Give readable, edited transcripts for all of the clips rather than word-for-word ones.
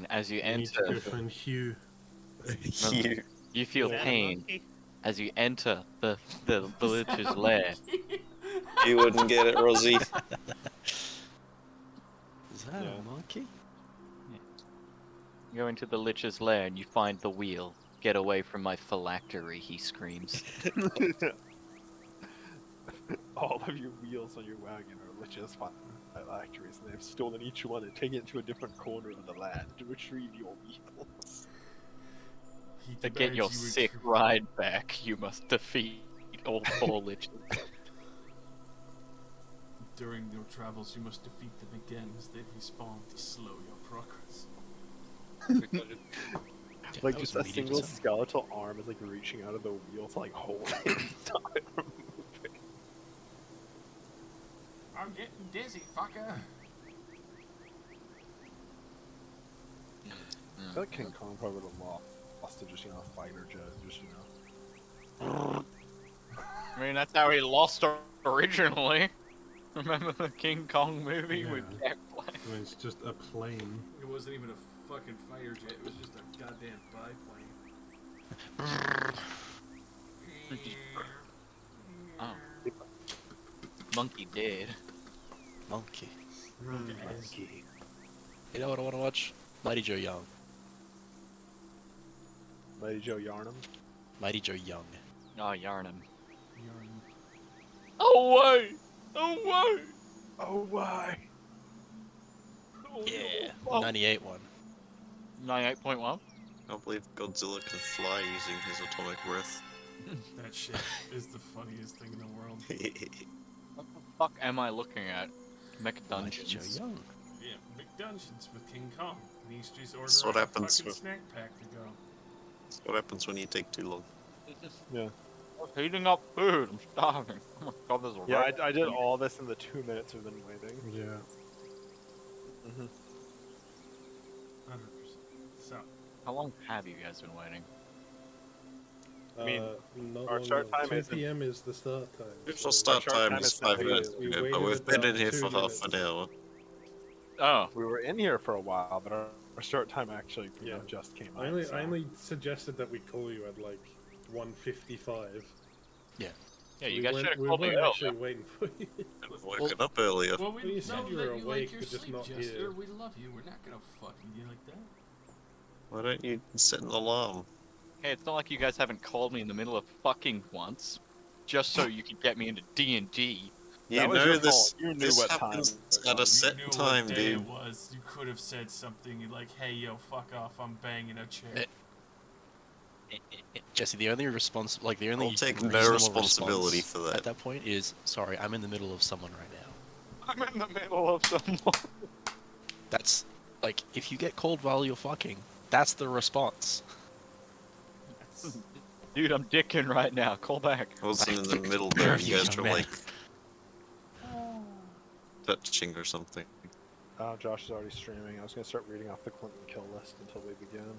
pain as you You need to enter. go find Hugh. Hugh. You feel Yeah. pain as you enter the Lich's lair. You wouldn't get it, Rosie. Is that Yeah. a monkey? You go into the Lich's lair and you find the wheel. Get away from my phylactery, he screams. All of your wheels on your wagon are Lich's phylacteries, and they've stolen each one and taken it to a different corner of the land to retrieve your wheels. To get your sick ride back, you must defeat all 4 Liches. During your travels, you must defeat them again as they respawn to slow your progress. Like that just was a immediate single as hell. skeletal arm is like reaching out of the wheel to like hold it and stop it from moving. I'm getting dizzy, fucker. I feel like King Kong probably would have lost to just, a fighter jet, I mean, that's how he lost originally. Remember the King Kong movie with Yeah. Jack Black? I mean, it's just a plane. It wasn't even a fucking fighter jet, it was just a goddamn biplane. Oh. Monkey dead. Monkey. Monkey. You know what I want to watch? Mighty Joe Young. Mighty Joe Yarnum. Mighty Joe Young. Oh, Yarnum. Yarn. Oh, wait! Oh, wait! Oh, why? Yeah. Oh. 98 one. 98.1? I can't believe Godzilla can fly using his atomic breath. That shit is the funniest thing in the world. What the fuck am I looking at? Mech Mighty Joe Dungeons. Young. Yeah, big dungeons with King Kong. And he's just That's ordering what a happens fucking with- snack pack to go. That's what happens when you take too long. Yeah. I'm heating up food. I'm starving. Oh my god, there's a Yeah, rat. I did all this in the 2 minutes we've been waiting. Yeah. 100%. So, How long have you guys been waiting? I mean, not our long start enough. time 2 isn't- p.m. is the start time. Usual so- start start time time is is 5 we minutes waited- we ago, but waited we've been in about here 2 for half an minutes. hour. Oh, We were in here for a while, but our start time actually Yeah. just came out. I so- only suggested that we call you at like 1:55. yeah, you guys should have we called me weren't earlier. actually waiting for you. I've woken up earlier. well, we Well, you said know you were that you awake, like your but just sleep, not Jester. here. We love you. We're not gonna fucking do like that. Why don't you set an alarm? Hey, it's not like you guys haven't called me in the middle of fucking once, just so you could get me into D&D. You That was know your this, fault. You knew this what time happens it was at a on. set You knew time, what day dude. it was. You could have said something like, "Hey, yo, fuck off! I'm banging a chair." Jesse, the only the only I'll take no reasonable responsibility response for that. at that point is, sorry, I'm in the middle of someone right now. I'm in the middle of someone. That's, like, if you get cold while you're fucking, that's the response. Dude, I'm dicking right now. Call back. I wasn't in the middle Where there, are you you, guys young were man? like touching or something. Josh is already streaming. I was going to start reading off the Clinton kill list until we begin.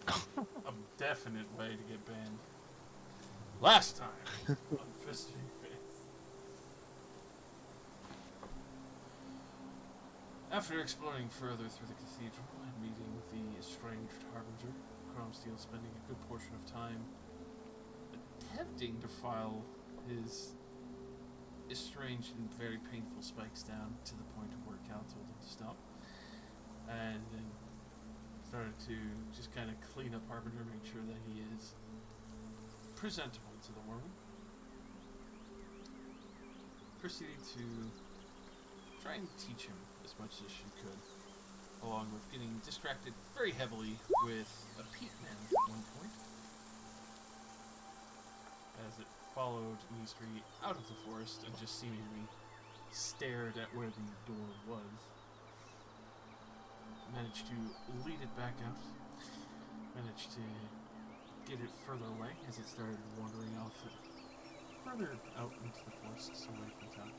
A definite way to get banned. Last time on Festering Faith. After exploring further through the cathedral and meeting with the estranged harbinger, Cromsteel spending a good portion of time attempting to file his estranged and very painful spikes down to the point of where Cal told him to stop. And then started to just kind of clean up Harbinger, make sure that he is presentable to the world. Proceeding to try and teach him as much as she could, along with getting distracted very heavily with a peat man at one point, as it followed Mystery out of the forest and just seemingly stared at where the door was. Managed to lead it back out. Managed to get it further away as it started wandering off further out into the forests away from town.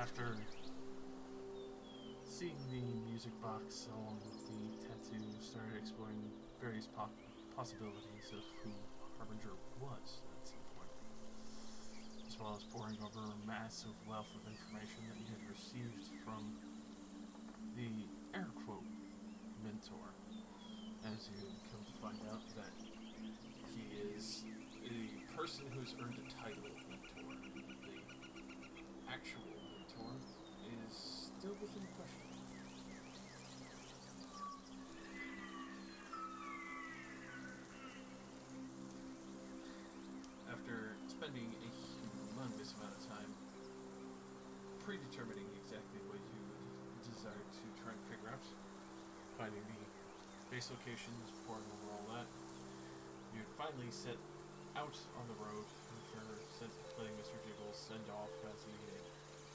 After seeing the music box along with the tattoo, started exploring various possibilities of who Harbinger was at some point, as well as poring over a massive wealth of information that he had received as you come to find out that he is a person who's earned a title of mentor, and the actual mentor is still within question. After spending a humongous amount of time predetermining exactly what you would desire to try and figure out, finding the base locations, poring over all that, you would finally set out on the road after letting Mr. Jiggles send off as he had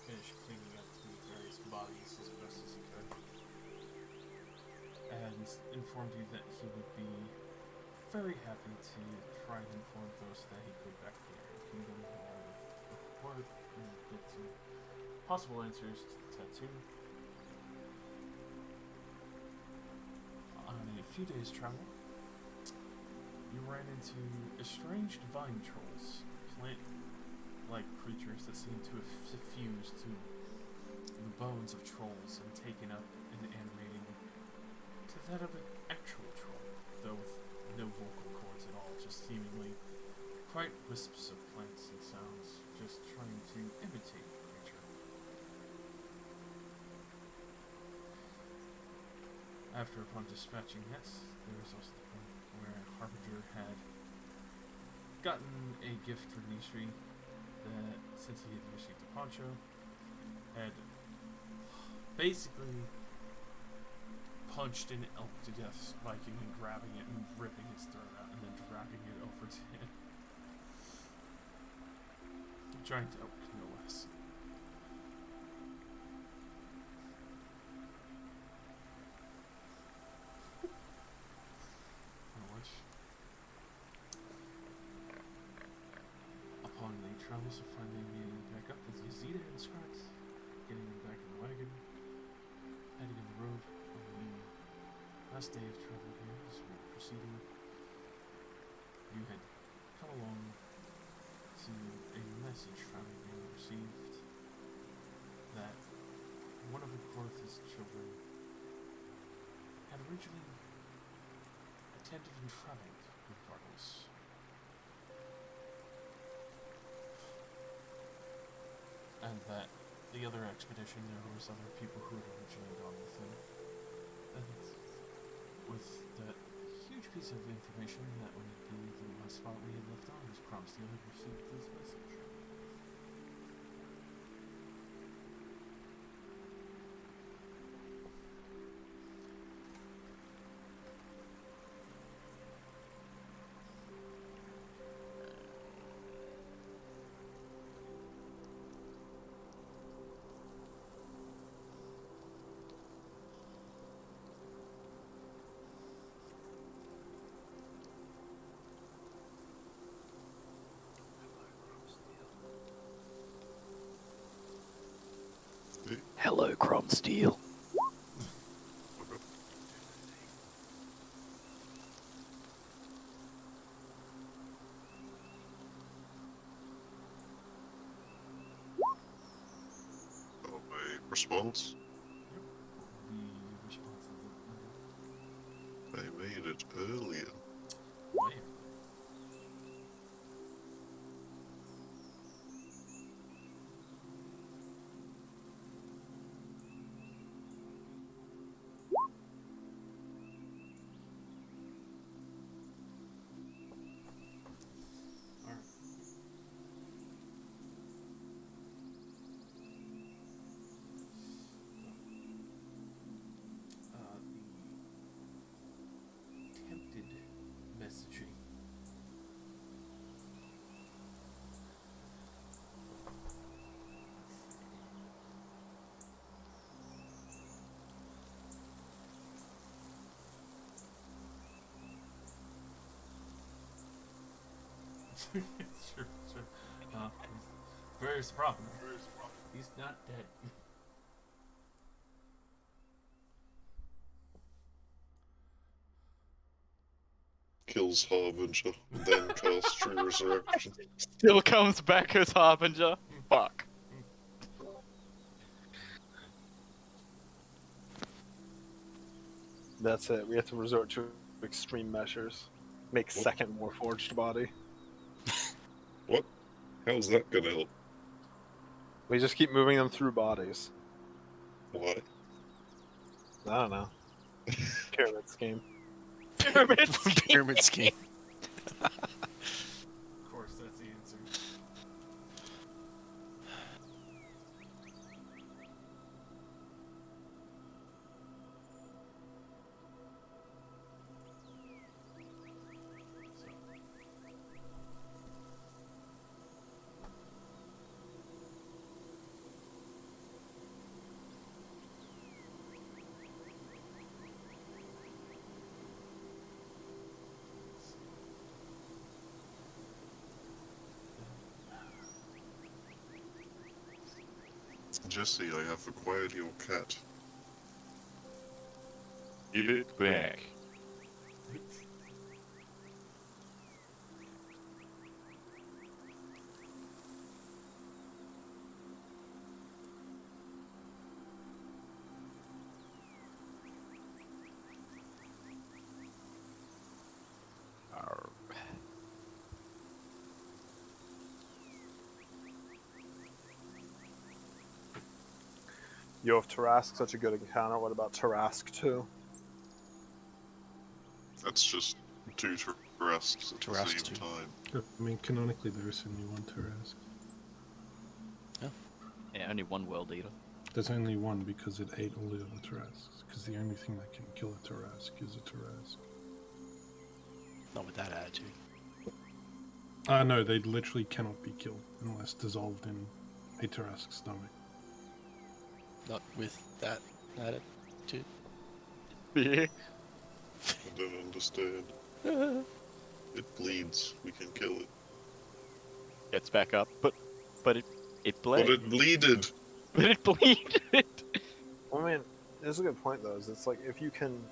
finished cleaning up the various bodies as best as he could, and informed you that he would be very happy to try and inform those that he could back to the kingdom all with report and get some possible answers to the tattoo. On a few days' travel, you ran into estranged vine trolls, plant-like creatures that seem to have suffused to the bones of trolls and taken up and animating to that of an actual troll, though with no vocal cords at all, just seemingly quite wisps of plants and sounds, just trying to imitate the creature. After upon dispatching it, there was also the point where Harbinger had gotten a gift from Nishri that, since he had received a poncho, had basically punched an elk to death, spiking and grabbing it and ripping its throat out, and then dragging it over to him. A giant elk, no less. Which, upon the travels of finally meeting back up with Yazida and Scott, getting them back in the wagon, heading on the road on the last day of travel here as we were proceeding, you had come along to a message finally being received that one of Akorth's children had originally attended and traveled with Bartles. And that the other expedition, there was other people who had originally gone with him. And with that huge piece of information, that would be the last spot we had left on, as Cromsteel had received this message. Hello, Cromsteel. Response? The response of the I made it earlier. where? The tempted messaging. Sure. Where's the problem? He's not dead. Kills Harbinger, then casts True Resurrection. Still comes back as Harbinger. Fuck. That's it. We have to resort to extreme measures. Make What? second more forged body. What? How's that gonna help? We just keep moving them through bodies. Why? I don't know. Pyramid scheme. Pyramid scheme. Of course, that's the answer. So, Jesse, I have acquired your cat. Give it back. You have Tarask, such a good encounter. What about Tarask 2? That's just two Tarasks at the Tarasks same too. time. I mean, canonically, there is only one Tarask. Yeah, only one world eater. There's only one because it ate all the other Tarasks. Because the only thing that can kill a Tarask is a Tarask. Not with that attitude. No, they literally cannot be killed unless dissolved in a Tarask's stomach. Not with that attitude. I don't understand. It bleeds. We can kill it. Gets back up, but it bled. But it bleeded! But it bleeded. I mean, there's a good point though. Is it's like if you can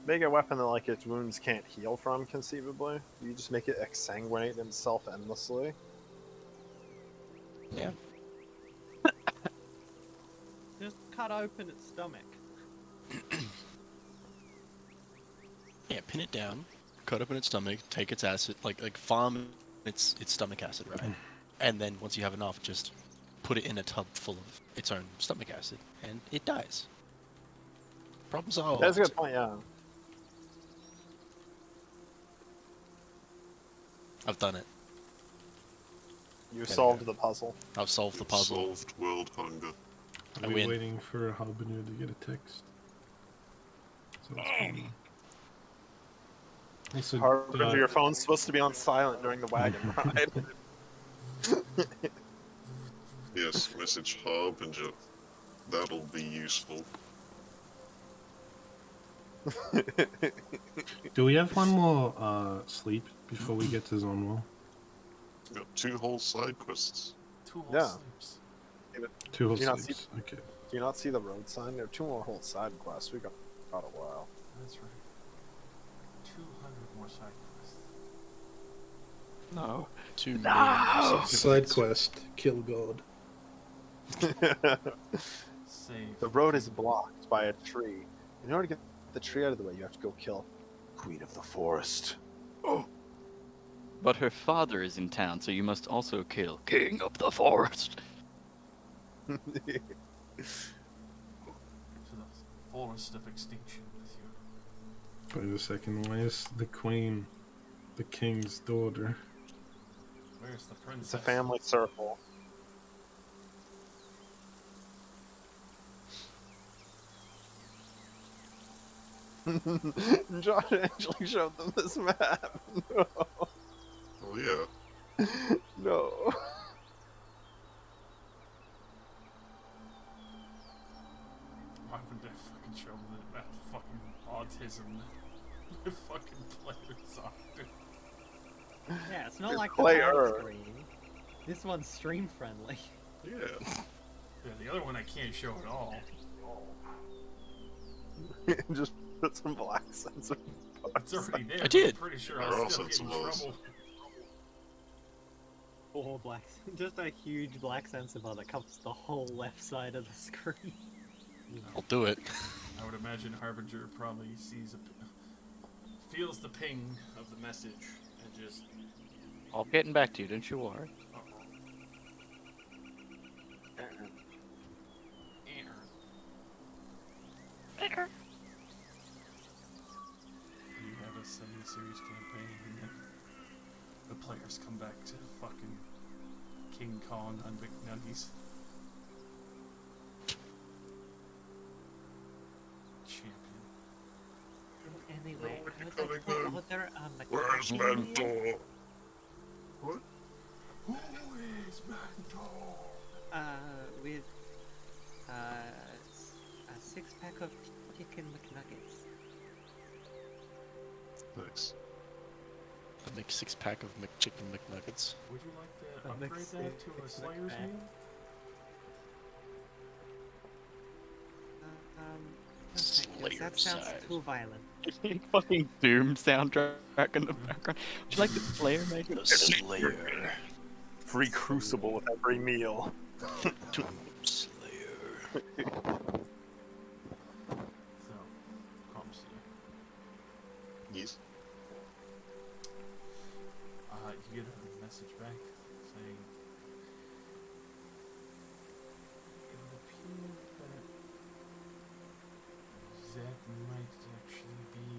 make a weapon that like its wounds can't heal from, conceivably, you just make it exsanguinate itself endlessly. Yeah. Just cut open its stomach. Yeah, pin it down, cut open its stomach, take its acid, like farm its stomach acid, right? And then once you have enough, just put it in a tub full of its own stomach acid, and it dies. Problem solved. That's a good point. Yeah. I've done it. You we solved go. the puzzle. I've solved the It puzzle. solved world hunger. I Are we win. waiting for Harbinger to get a text? So what's going on? Also, Harbinger, your phone's supposed to be on silent during the wagon ride. Yes, message Harbinger. That'll be useful. do we have one more sleep before we get to Zonwell? Got 2 whole side quests. 2 whole Yeah. sleeps. 2 whole Do you not sleeps. Okay. Do you not see the road sign? There are 2 more whole side quests. We got a while. That's right. 200 more side quests. No. 2 million. Side quest: kill God. Save. The road is blocked by a tree. In order to get the tree out of the way, you have to go kill Queen of the Forest. But her father is in town, so you must also kill King of the Forest. To the forest of extinction with you. Wait a second. Why is the queen the king's daughter? Where's the princess? It's a family circle. Josh actually showed them this map. No. Oh yeah. No. Why would I fucking show them that fucking autism the fucking players are? Yeah, it's not like the player. blank screen. This one's stream friendly. Yeah. Yeah, the other one I can't show at all. Just put some black sensor. It's already there. I did. I'm pretty sure They're all I'll still get in sensibles. trouble. Or black, just a huge black sensor bar that covers the whole left side of the screen. I'll do it. I would imagine Harbinger probably sees feels the ping of the message and just. I'll getting back to you, don't you worry. You have a semi-serious campaign, and then the players come back to fucking King Kong on McNuggies. Champion. Anyway, No, I would you're like coming to home. order Where's Mentor? What? Who is Mentor? With a 6-pack of chicken McNuggets. Nice. A big 6-pack of McChicken McNuggets. Would you like to A upgrade mix- that to a mix Slayer's McPack. meal? No thank you. That sounds Slayer too violent. Fucking Doom soundtrack in the background. Would you like the Slayer, mate? The Slayer. Free Crucible with every meal. Slayer. So, comes to you. Yes. You get a message back saying it would appear that might actually be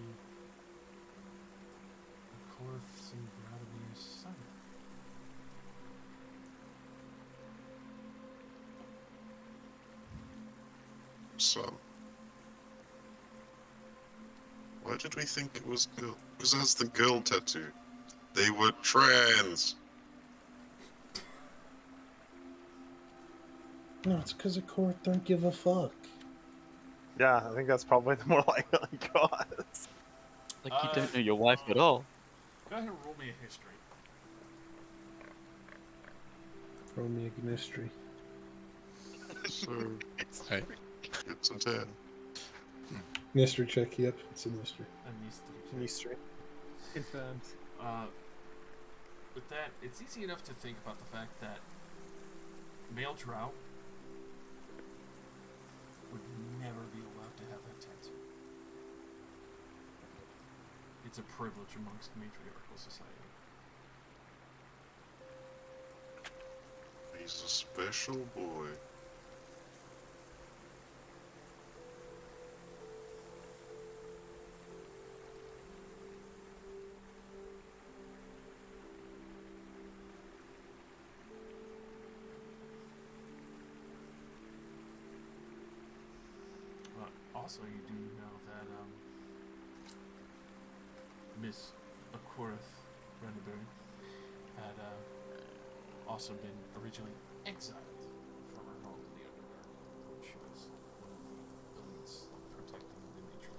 a Korth and Bradomir's son. Son. Why did we think it was girl? Because it has the girl tattoo. They were trans. No, it's because of court don't give a fuck. Yeah, I think that's probably the more likely cause. Like you don't know your wife at all. Go ahead and roll me a history. Throw me a mystery. So Hey. it's a 10. Mystery check, yep, it's a mystery. A mystery. Mystery. Confirmed. With that, it's easy enough to think about the fact that male drow would never be allowed to have that tattoo. It's a privilege amongst matriarchal society. He's a special boy. Also, you do know that Miss Akorath Renderberry had also been originally exiled from her home in the Underdark when she was one of the elites protecting the nature.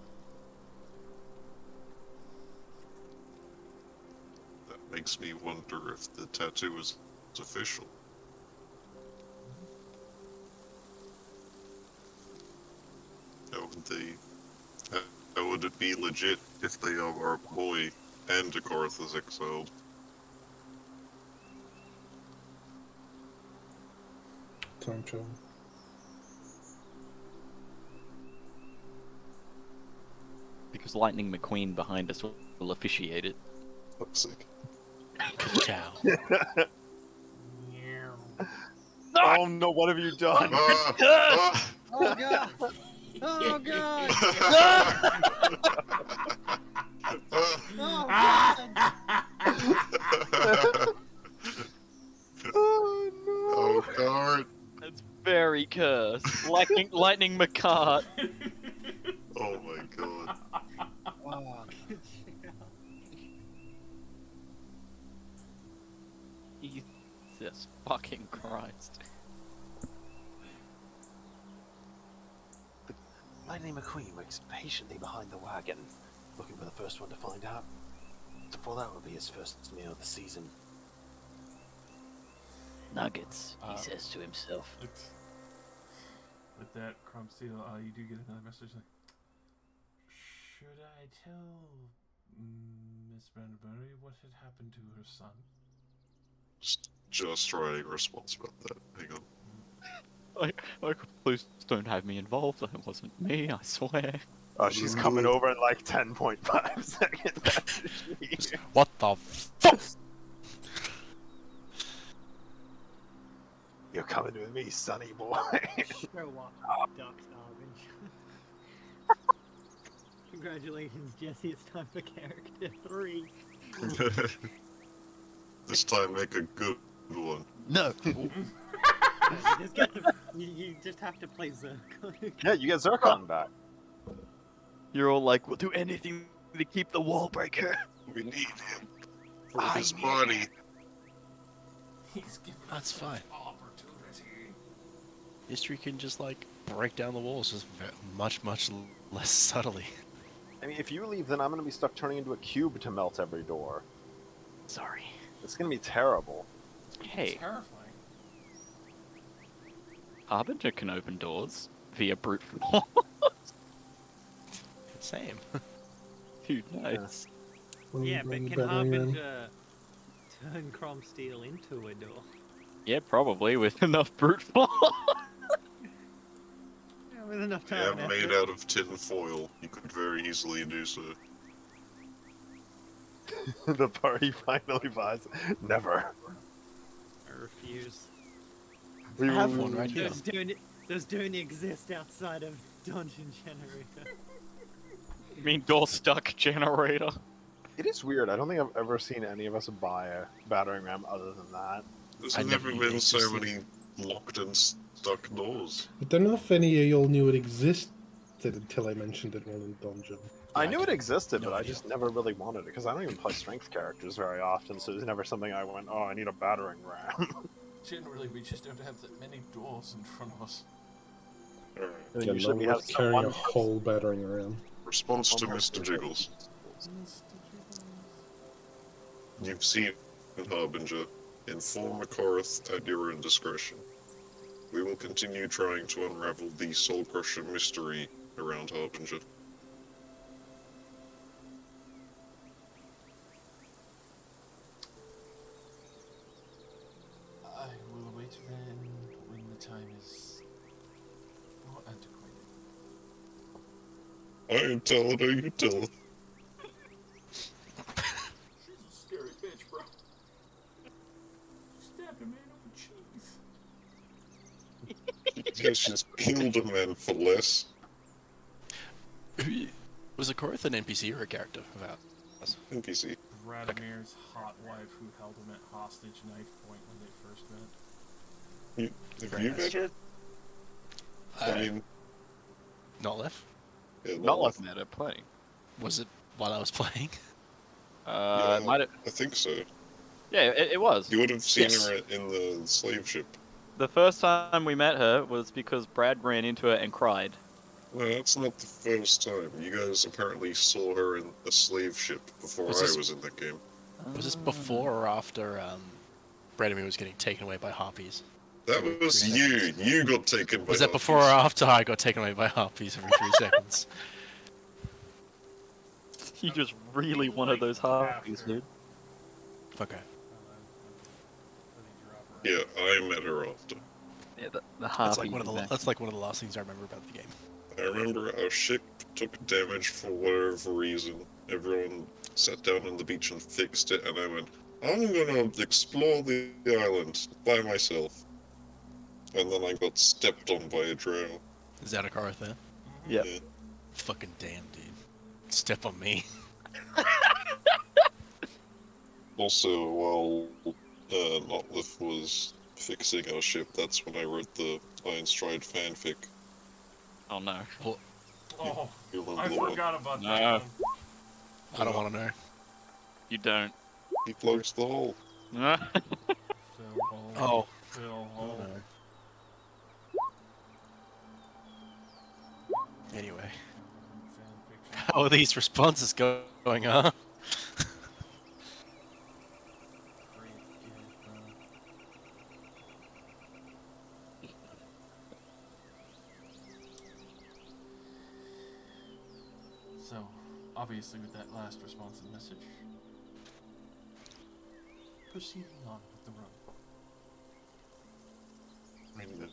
That makes me wonder if the tattoo is official. How would it be legit if they are our boy and Akorath is exiled? Time travel. Because Lightning McQueen behind us will officiate it. Toxic. Ciao. Oh no, what have you done? Ah! Oh god! Oh god! Oh god! Oh no! Oh, God. That's very cursed. Lightning McCart. Oh my God. Oh. Jesus fucking Christ. Lightning McQueen waits patiently behind the wagon, looking for the first one to find out. For that will be his first meal of the season. Nuggets, he says to himself. With that, Crumsteel, you do get another message like, should I tell Miss Branderbury what had happened to her son? Just writing a response about that. Hang on. Please don't have me involved. That wasn't me, I swear. Oh, she's coming over in like 10.5 seconds after she Just, what the fuck? You're coming with me, sonny boy. Show up, Ducks Garbage. Congratulations, Jesse. It's time for character 3. This time, make a good one. No. You just have to play Zircon. Yeah, you get Zircon back. You're all like, we'll do anything to keep the wall breaker. We need him for his body. He's giving That's us fine. an opportunity. History can just like break down the walls just much less subtly. I mean, if you leave, then I'm gonna be stuck turning into a cube to melt every door. Sorry. It's gonna be terrible. Hey, Terrifying. Harbinger can open doors via brute force. Same. Who knows? Yeah, but Battering can ram. Harbinger turn Chrome Steel into a door? Yeah, probably with enough brute force. Yeah, with enough Yeah, time. and made effort. out of tin foil. You could very easily do so. The party finally buys. Never. I refuse. I have one right here. Those don't exist outside of Dungeon Generator. You mean door stuck generator? It is weird. I don't think I've ever seen any of us buy a battering ram other than that. There's I never never been used so to see- many locked and stuck doors. I don't know if any of y'all knew it existed until I mentioned it while in Dungeon. I Yeah, knew it didn't. existed, No but I idea. just never really wanted it because I don't even play strength characters very often, so it was never something I went, oh, I need a battering ram. Generally, we just don't have that many doors in front of us. Alright. And Yeah, usually none we of have us carrying a someone. whole battering ram. Response to one Mr. person- Jiggles. You've seen Harbinger. Inform Akorath at your own discretion. We will continue trying to unravel the Soul Crusher mystery around Harbinger. I will await then when the time is more antiquated. I am telling her, you tell her. She's a scary bitch, bro. She stabbed a man over cheese. Yeah, she's killed a man for less. Was Akorath an NPC or a character of ours? NPC. Radomir's hot wife who held him at hostage knife point when they first met. Have Very you nice. met her? I mean, Not left. yeah, Not like Met her playing. Was it while I was playing? Yeah. Might have. I think so. Yeah, it was. You would have seen Yes. her in the slave ship. The first time we met her was because Brad ran into her and cried. No, that's not the first time. You guys apparently saw her in a slave ship before Was I this- was in the game. Was this before or after Radomir was getting taken away by harpies? That Every was 3 you. seconds. You got taken by Was that before or after I got taken away by harpies every 3 seconds? You just really wanted those harpies, dude. Okay. Yeah, I met her after. Yeah, the That's harpy. like one of the that's like one of the last things I remember about the game. I remember our ship took damage for whatever reason. Everyone sat down on the beach and fixed it, and I went, I'm gonna explore the island by myself. And then I got stepped on by a drow. Is that Akorath there? Yep. Yeah. Fucking damn, dude. Step on me. Also, while Notlith was fixing our ship, that's when I wrote the Iron Stride fanfic. Oh no. Oh, You remember I the one? forgot about No. that one. I don't want to know. You don't. He plugs the hole. Phil Hole. Oh. Phil Hole. Anyway, Fanfiction. how are these responses going, huh? Great gig, bro. So, obviously, with that last responsive message, proceeding on with the run. I mean,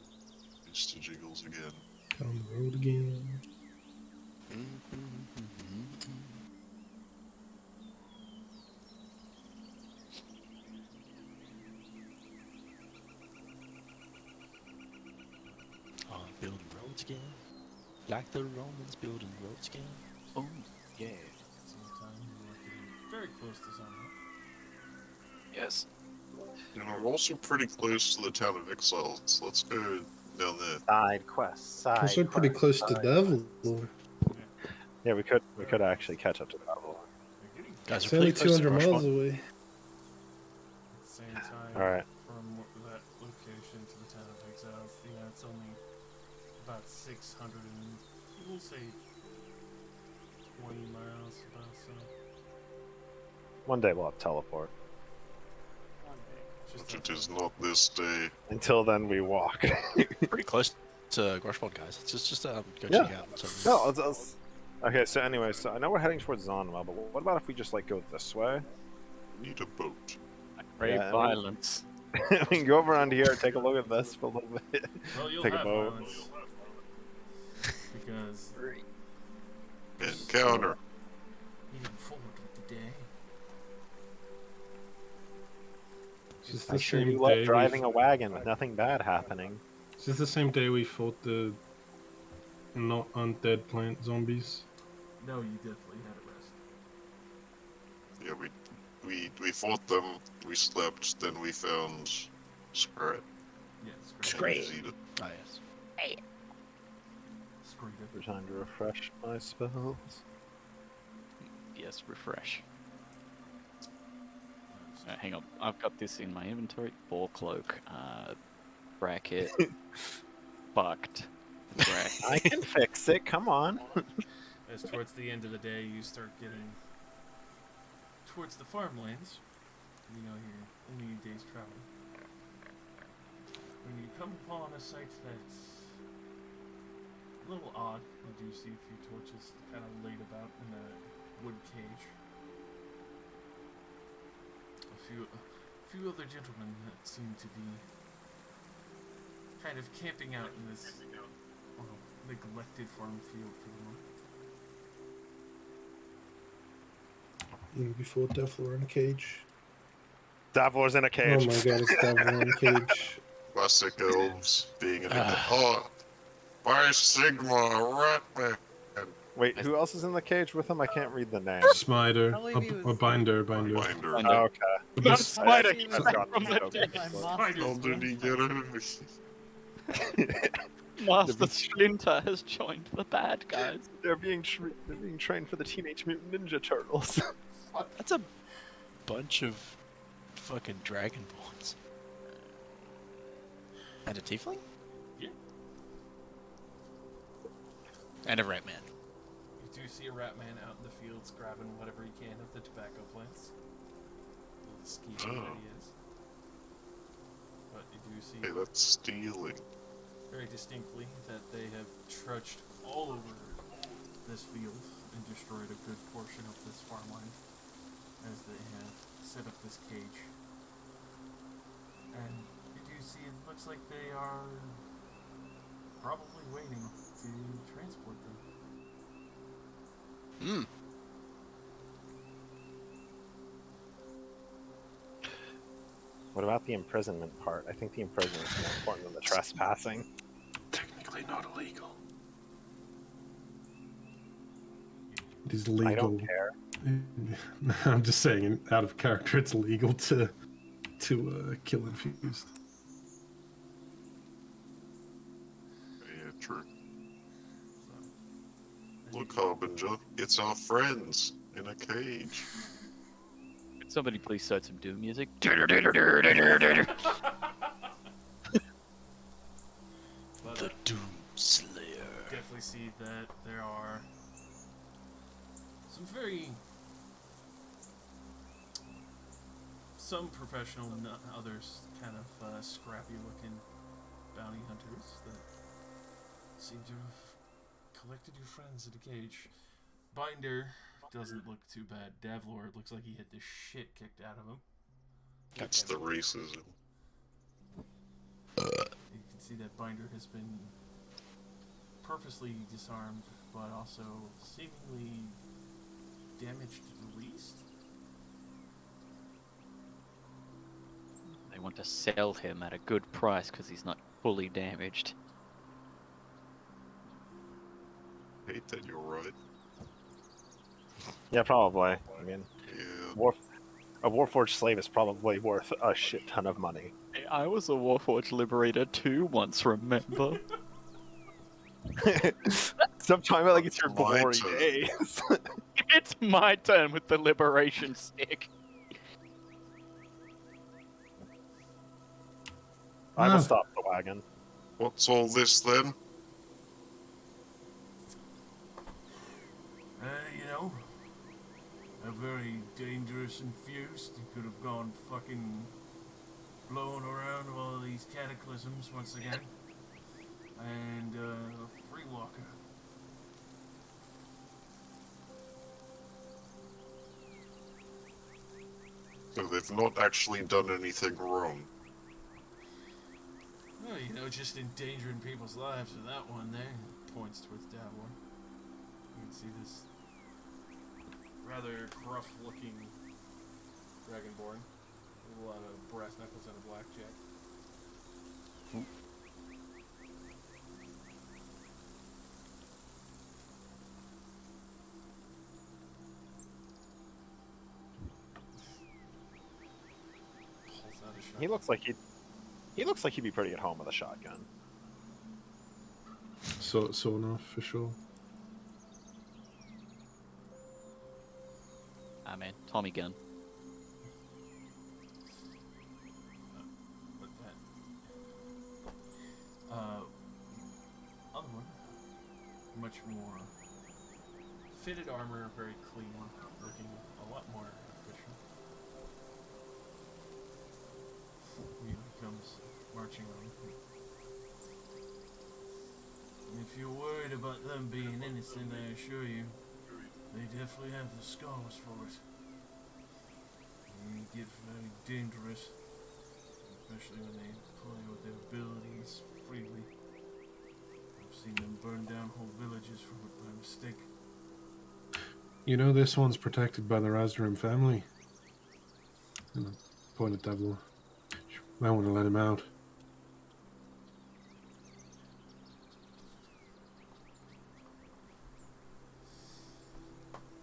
Thanks to Jiggles again. On the road again. Building roads again. Like the Romans building roads again. Oh, yeah. Same time, you are getting very close to Zomba. Yes. And we're also pretty close to the town of Exiles. So let's go down there. Side quest. Side. Also pretty quest, close to side Devil. quest. Yeah, we could actually catch up to Devil. You're getting Guys, It's we're only pretty close to 200 miles Rushmore. away. at the same time Alright. from that location to the town of Exiles. Yeah, it's only about 600 and we'll say 20 miles about so. One day we'll have teleport. Just Which it is not this day. Until then, we walk. Pretty close to Rushmore, guys. Just go Yeah. check out. No, okay. So anyway, so I know we're heading towards Zonma, but what about if we just like go this way? We need a boat. Brave Yeah, violence. We can go over around here, take a look at this for a little bit. Well, you'll Take a have boat. violence. Because Encounter. moving forward with the day. It's just I the sure same do love day. driving a wagon with nothing bad happening. It's just the same day we fought the not undead plant zombies. No, you definitely had a rest. Yeah, we fought them, we slept, then we found Scrat. Yeah, Scrape. Easy to- Ah, yes. For time to refresh my spells. Yes, refresh. Hang on, I've got this in my inventory. Ball cloak, bracket, fucked, bracket. I can fix it. Come on. As towards the end of the day, you start getting towards the farmlands. You know, you're only a day's travel. When you come upon a site that's a little odd, you do see a few torches kind of laid about in a wood cage. A few other gentlemen that seem to be kind of camping out in this neglected farm field for the moment. Even before Devil in a cage. Davor's in a Oh cage. my god, it's Devil in a cage. Classic elves being in oh, by Sigma, Ratman. Wait, who else is in the cage with him? I can't read the name. Smiter. believe he A was- binder. Binder. Oh, okay. Not This- Spider, he he was came from the my dead. How did he get out? Master Splinter has joined the bad guys. They're being trained for the Teenage Mutant Ninja Turtles. That's a bunch of fucking dragonborns. And a tiefling? Yeah. And a rat man. You do see a rat man out in the fields grabbing whatever he can of the tobacco plants. Little skeever that he is. But you do see Hey, that's stealing. very distinctly that they have trudged all over this field and destroyed a good portion of this farmland as they have set up this cage. And you do see it looks like they are probably waiting to transport them. Hmm. What about the imprisonment part? I think the imprisonment is more important than the trespassing. Technically not illegal. It is I legal. don't care. I'm just saying, out of character, it's legal to kill infused. Yeah, true. So, Look, Harbinger, it's our friends in a cage. Could somebody please start some Doom music? but, The Doom Slayer. definitely see that there are some professional, others kind of scrappy looking bounty hunters that seem to have collected your friends in a cage. Binder doesn't look too bad. Davlord looks like he had the shit kicked out of him. It's the racism. You can see that Binder has been purposely disarmed, but also seemingly damaged the least. They want to sell him at a good price because he's not fully damaged. I hate that you're right. Yeah, probably. I mean, Yeah. a Warforged slave is probably worth a shit ton of money. I was a Warforged Liberator too once, remember? Stop talking about like it's your My glory turn. days. It's my turn with the Liberation Stick. I will Ah. stop the wagon. What's all this then? You know, a very dangerous infused. He could have gone fucking blowing around all these cataclysms once again. And a free walker. So they've not actually done anything wrong. Well, you know, just endangering people's lives with that one there. Points towards Davor. You can see this rather gruff-looking Dragonborn with a lot of brass knuckles and a blackjack. Pulls out a shotgun. He looks like he'd be pretty at home with a shotgun. So enough for sure. Ah man, Tommy gun. With that. Other one, much more fitted armor, very clean, looking a lot more efficient. He comes marching on. If you're worried about them being innocent, I assure you, they definitely have the scars for it. And it gets very dangerous, especially when they play with their abilities freely. I've seen them burn down whole villages from it by mistake. You know, this one's protected by the Razdarim family. And I point at Devil. Might want to let him out.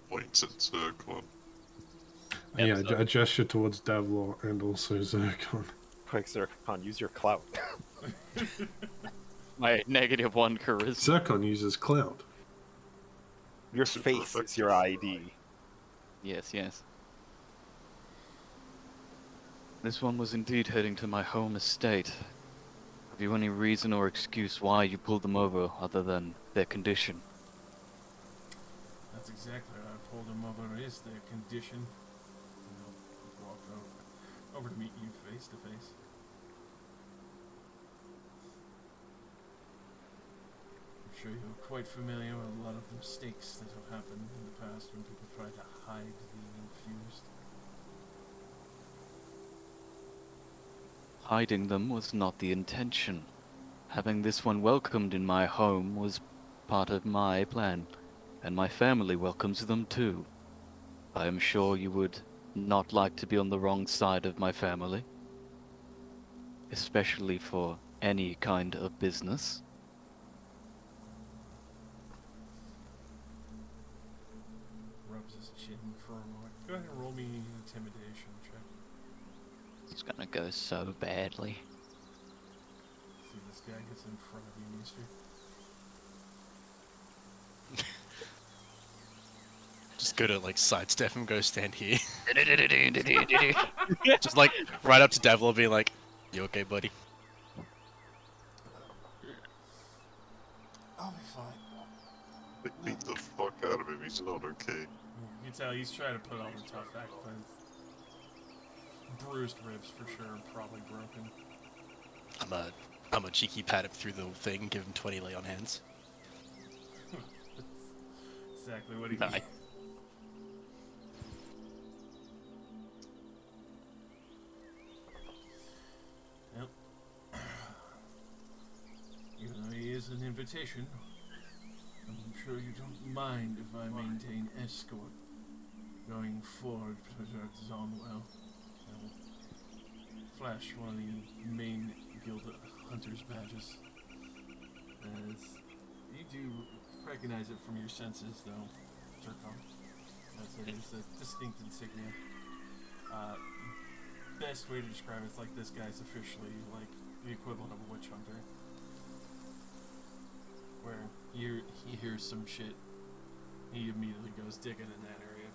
Points at Zircon. Yeah, I gesture towards Davlor and also Zircon. Quick, Zircon, use your clout. My -1 charisma. Zircon uses clout. Your Super face is effective. your ID. Yes, yes. This one was indeed heading to my home estate. Have you any reason or excuse why you pulled them over other than their condition? That's exactly what I pulled them over is their condition. And they'll walk over to meet you face to face. I'm sure you're quite familiar with a lot of the mistakes that have happened in the past when people try to hide the infused. Hiding them was not the intention. Having this one welcomed in my home was part of my plan, and my family welcomes them too. I am sure you would not like to be on the wrong side of my family, especially for any kind of business. Rubs his chin for a moment. Go ahead and roll me an intimidation check. It's gonna go so badly. See this guy gets in front of you, Mister. Just go to like sidestep him, go stand here. Just like right up to Devil, being like, "You okay, buddy?" I'll be fine. Beat the fuck out of him, he's not okay. You can tell he's trying to put on a tough act, but it's bruised ribs for sure, probably broken. I'm a cheeky pat him through the thing, give him 20 lay on hands. Exactly what he Nice. Yep. invitation, I'm sure you don't mind if I maintain escort going forward towards Zonwell. I'll flash one of the main guild hunters' badges. As you do recognize it from your senses, though, Zircon. As it is a distinct insignia. Best way to describe it is like this guy's officially like the equivalent of a witch hunter. Where he hears some shit, he immediately goes digging in that area.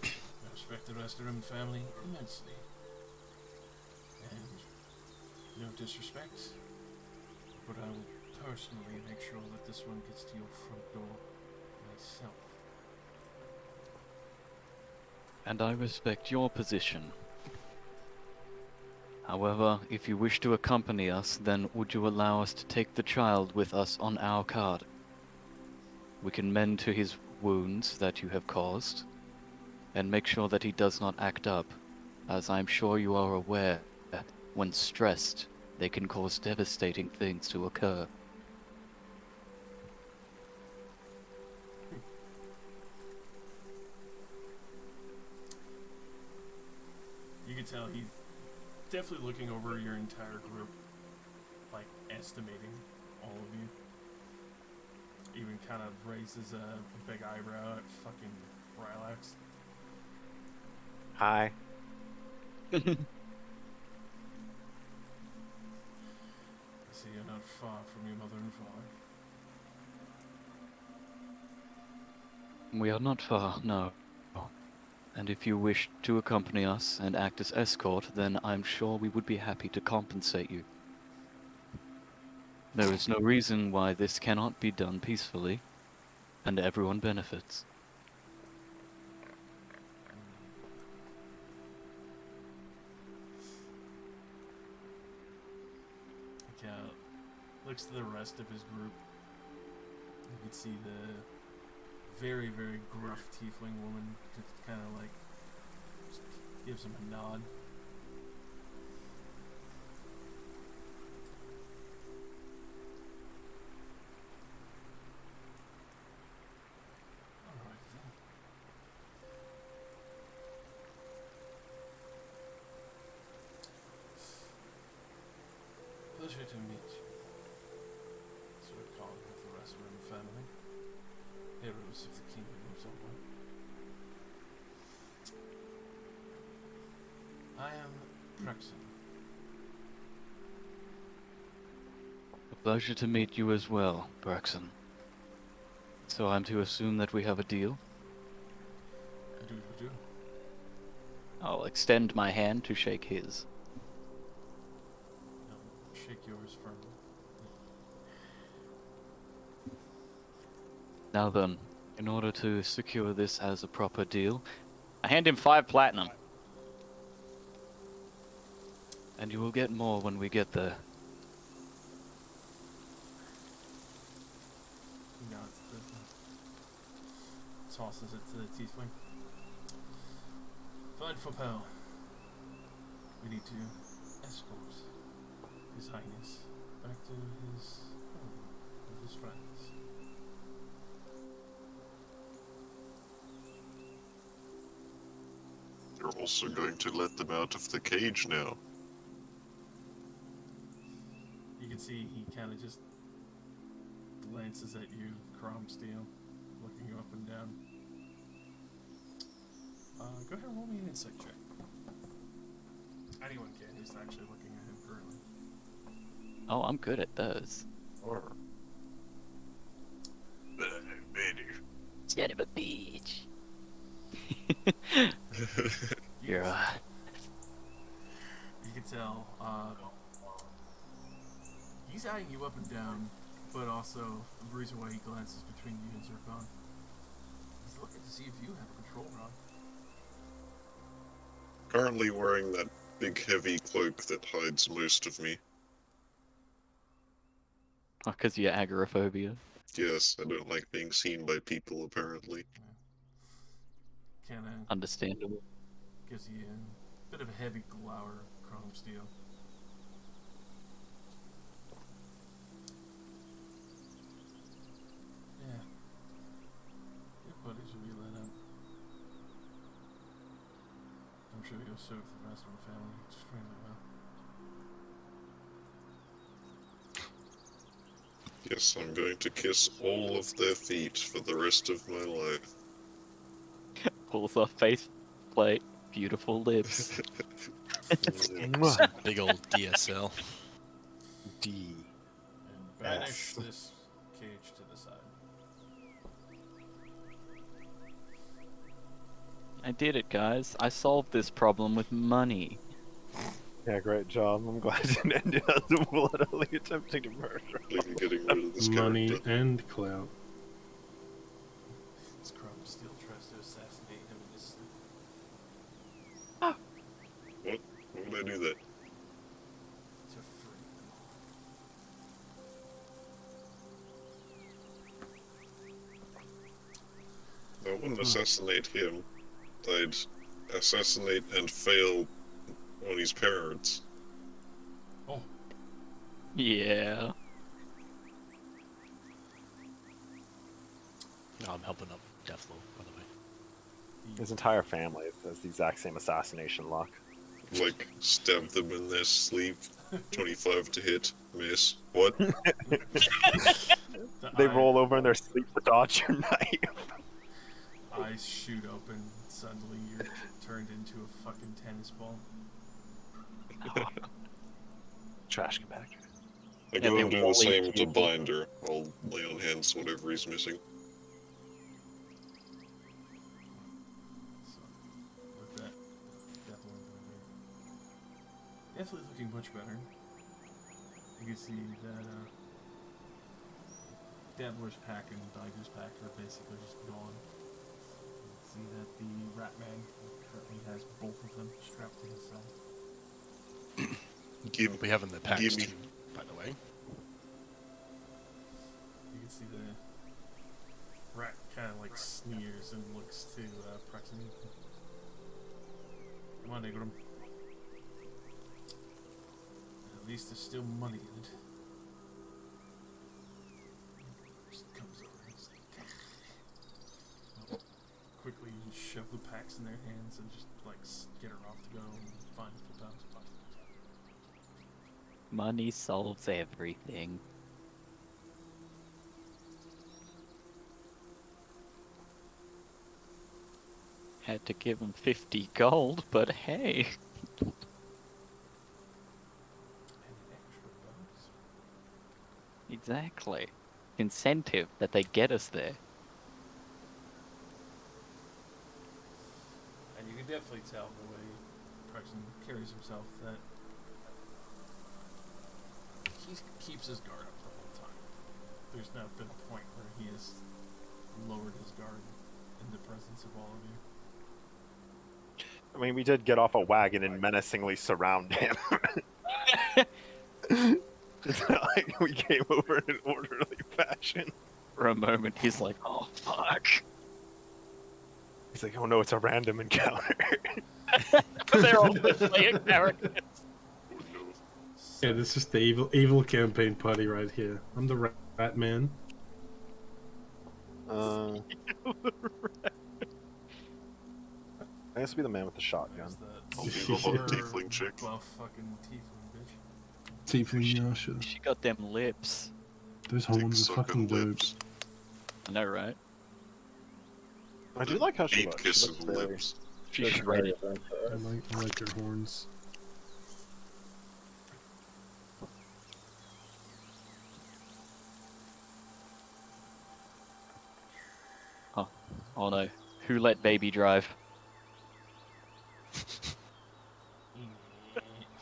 I respect the Festering family immensely. And no disrespect, but I will personally make sure that this one gets to your front door myself. And I respect your position. However, if you wish to accompany us, then would you allow us to take the child with us on our cart? We can mend to his wounds that you have caused, and make sure that he does not act up, as I'm sure you are aware, when stressed, they can cause devastating things to occur. You can tell he's definitely looking over your entire group, like estimating all of you. Even kind of raises a big eyebrow at fucking Rylax. Hi. I see you're not far from your mother and father. We are not far, no. And if you wish to accompany us and act as escort, then I'm sure we would be happy to compensate you. There is no reason why this cannot be done peacefully, and everyone benefits. He looks to the rest of his group. You can see the very, very gruff tiefling woman just kind of like just gives him a nod. Alright then. Pleasure to meet you. So we're calling with the rest of the family. Heroes of the kingdom of Zonwell. I am Prexon. A pleasure to meet you as well, Braxton. So I'm to assume that we have a deal? Do. I'll extend my hand to shake his. Shake yours firmly. Now then, in order to secure this as a proper deal, I hand him 5 platinum. And you will get more when we get there. He nods at this and tosses it to the tiefling. Fine for Pell. We need to escort His Highness back to his home with his friends. You're also going to let them out of the cage now. You can see he kind of just glances at you, Cromsteel, looking you up and down. Go ahead and roll me an insight check. Anyone can, who's actually looking at him currently. Oh, I'm good at those. Son of a bitch. You're You can tell, he's eyeing you up and down, but also the reason why he glances between you and Zircon. He's looking to see if you have a control rod. Currently wearing that big heavy cloak that hides most of me. because you're agoraphobia. Yes, I don't like being seen by people, apparently. Kinda Understandable. gives you Bit of a heavy glower, Chrome Steel. Yeah. Your buddies will be lit up. I'm sure you'll serve the rest of the family extremely well. Yes, I'm going to kiss all of their feet for the rest of my life. Pulls off face plate. Beautiful lips. Some big old DSL. D. And banish Yes. this cage to the side. I did it, guys. I solved this problem with money. Yeah, great job. I'm glad you ended up bloodily attempting to murder. Like getting rid of this Money character. and clout. This Chrome Steel tries to assassinate him in his sleep. What? Why would I do that? To free them all. I wouldn't assassinate him. I'd assassinate and fail on his parents. Oh, Yeah. No, I'm helping up Deathloop, by the way. His entire family has the exact same assassination luck. Like, stab them in their sleep. 25 to hit. Miss. What? They roll over in their sleep to dodge your knife. Eyes shoot open. Suddenly you're turned into a fucking tennis ball. Trash compactor. I Yeah, go they and do the wally same to people. Binder. I'll lay on hands whatever he's missing. So, with that, definitely looking much better. You can see that Dabbler's pack and Diger's pack are basically just gone. You can see that the Ratman currently has both of them strapped to his side. Give, We have in the packs Gimme. too, by the way. You can see the rat kind of like sneers and looks to Prexon. Come on, Ingram. At least there's still money in it. Just comes over and he's like, quickly shove the packs in their hands and just like get her off to go and find the time. Money solves everything. Had to give him 50 gold, but hey. Any extra bucks? Exactly. Incentive that they get us there. And you can definitely tell the way Prexon carries himself that he keeps his guard up the whole time. There's not been a point where he has lowered his guard in the presence of all of you. I mean, we did get off a wagon and menacingly surround him. It's not like we came over in an orderly fashion. For a moment, he's like, oh, fuck. He's like, oh no, it's a random encounter. They're all playing characters. Yeah, this is the evil campaign party right here. I'm the rat man. I guess be the man with the shotgun. There's the I'll be the hot tiefling chick. buff fucking tiefling bitch. Tiefling Yasha. She got them lips. Those Dick horns are fucking sucking dope. lips. I know, right? I do like how she Meat looks. She kissing looks very, lips. she looks very adventurous. I like your horns. Oh no. Who let baby drive? It's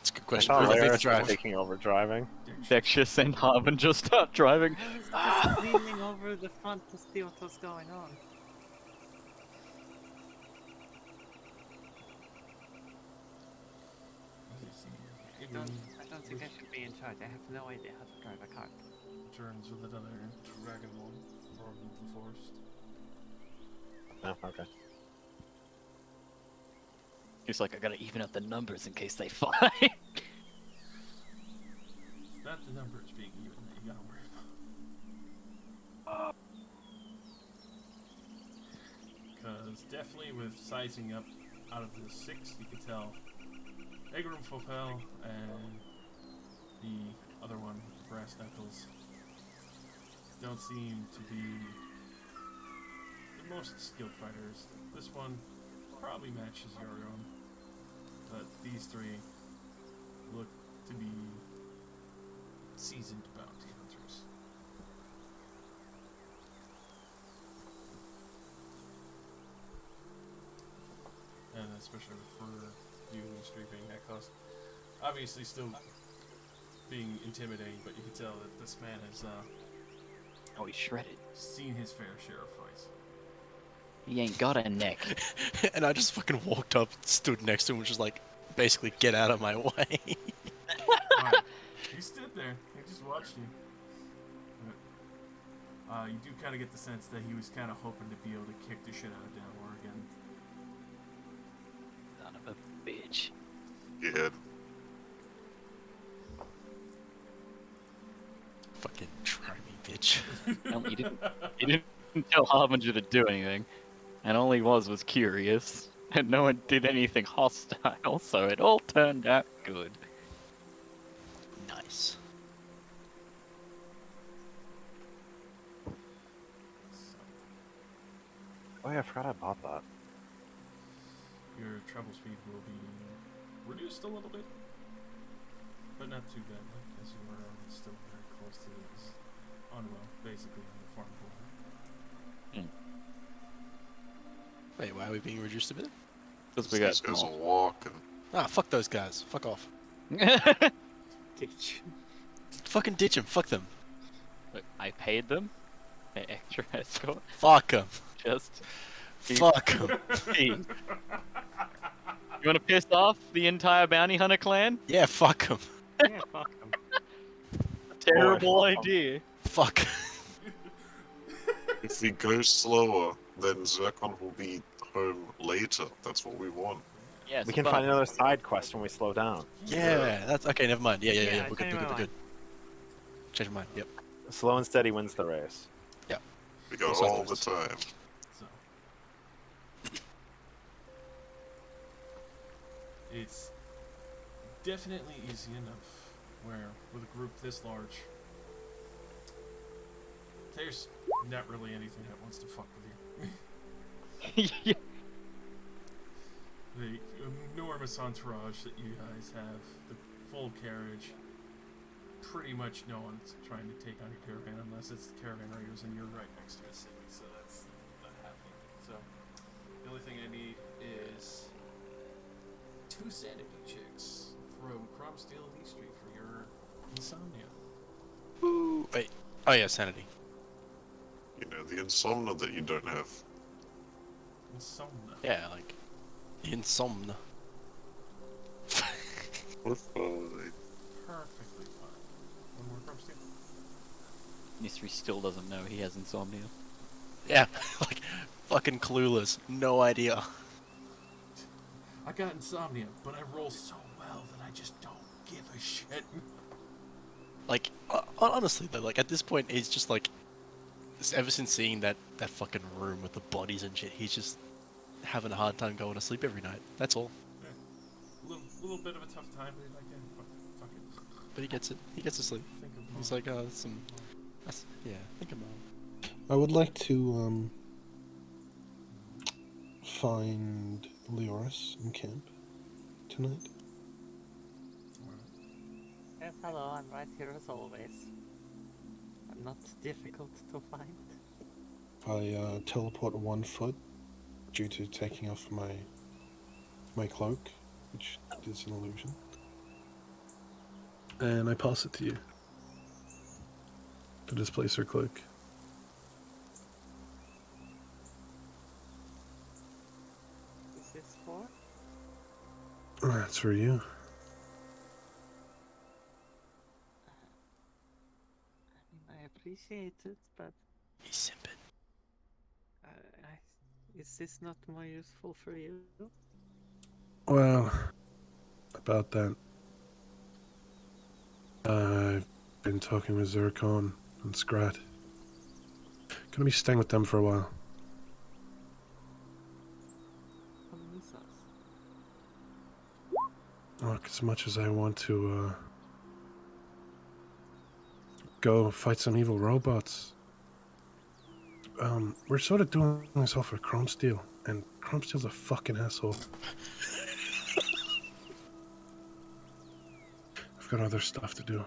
a good I question. saw Who let baby Laris drive? taking over driving. Dextious and Harvin just start driving. I was just leaning over the front to see what was going on. I don't think I should be in charge. I have no idea how to drive a car. Turns with another dragonborn from the forest. Oh, okay. He's like, I gotta even out the numbers in case they fight. It's not the numbers being even that you gotta worry about. Because definitely with sizing up out of the 6, you could tell Egrum Fopel and the other one, Brass Knuckles, don't seem to be the most skilled fighters. This one probably matches your own, but these 3 look to be seasoned bounty hunters. And especially for you and Street being that close. Obviously still being intimidating, but you can tell that this man has Oh, he's shredded. seen his fair share of fights. He ain't got a neck. And I just fucking walked up, stood next to him, and just like, basically, get out of my way. Right. He stood there. He just watched you. But, you do kind of get the sense that he was kind of hoping to be able to kick the shit out of Dan Oregon. Son of a bitch. Yeah. Fucking try me, bitch. No, you didn't tell Harbinger to do anything. And all he was curious. And no one did anything hostile, so it all turned out good. Nice. Oh yeah, I forgot I bought that. Your travel speed will be reduced a little bit, but not too badly, as you are still very close to this basically on the farm border. Wait, why are we being reduced a bit? Because we These got guys more. are walking. Ah, fuck those guys. Fuck off. Ditch. Fucking ditch them. Fuck them. Look, I paid them. An extra escort. Fuck them. Just Fuck them. fee. You want to piss off the entire bounty hunter clan? Yeah, fuck them. Yeah, fuck them. Terrible fuck 'em. idea. Fuck. If we go slower, then Zircon will be home later. That's what we want. Yes, We can but find another side quest when we slow down. Yeah, that's okay. Never mind. Yeah. Yeah, We're good. change my mind. Change my mind. Yep. Slow and steady wins the race. We go Also all the there's- time. So it's definitely easy enough where with a group this large, there's not really anything that wants to fuck with you. Yeah. The enormous entourage that you guys have, the full carriage. Pretty much no one's trying to take on your caravan unless it's the caravan raiders and you're right next to a city, so that's not happening. So the only thing I need is 2 sanity checks from Cromsteel and East Street for your insomnia. Ooh, wait. Oh yeah, sanity. You know, the insomnia that you don't have. Insomnia. Yeah, like insomnia. What the Perfectly fine. One more Cromsteel. Mystery still doesn't know he has insomnia. Yeah, like fucking clueless. No idea. I got insomnia, but I roll so well that I just don't give a shit. Like honestly though, like at this point, he's just like, ever since seeing that fucking room with the bodies and shit, he's just having a hard time going to sleep every night. That's all. Little bit of a tough time, but he's like, yeah, fuck it. But he gets it. He gets to sleep. Think of He's more. like, yeah, think of more. I would like to find Leoris in camp tonight. Yes, hello, I'm right here as always. I'm not difficult to find. I teleport 1 foot due to taking off my cloak, which is an illusion. And I pass it to you to displace her cloak. Is this for? That's for you. I mean, I appreciate it, but He's simping. is this not more useful for you? Well, about that, I've been talking with Zircon and Scrat. Gonna be staying with them for a while. Come with us. Look, as much as I want to go fight some evil robots, we're sort of doing this off of Chrome Steel, and Chrome Steel's a fucking asshole. I've got other stuff to do.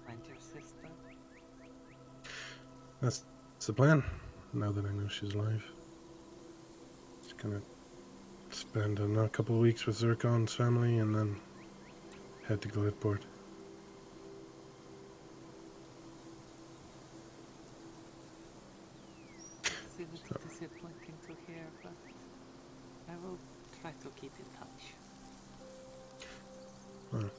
Find your sister. That's the plan. Now that I know she's alive, just gonna spend another couple of weeks with Zircon's family, and then head to Gladport. It's a little disappointing to hear, but I will try to keep in touch. Well,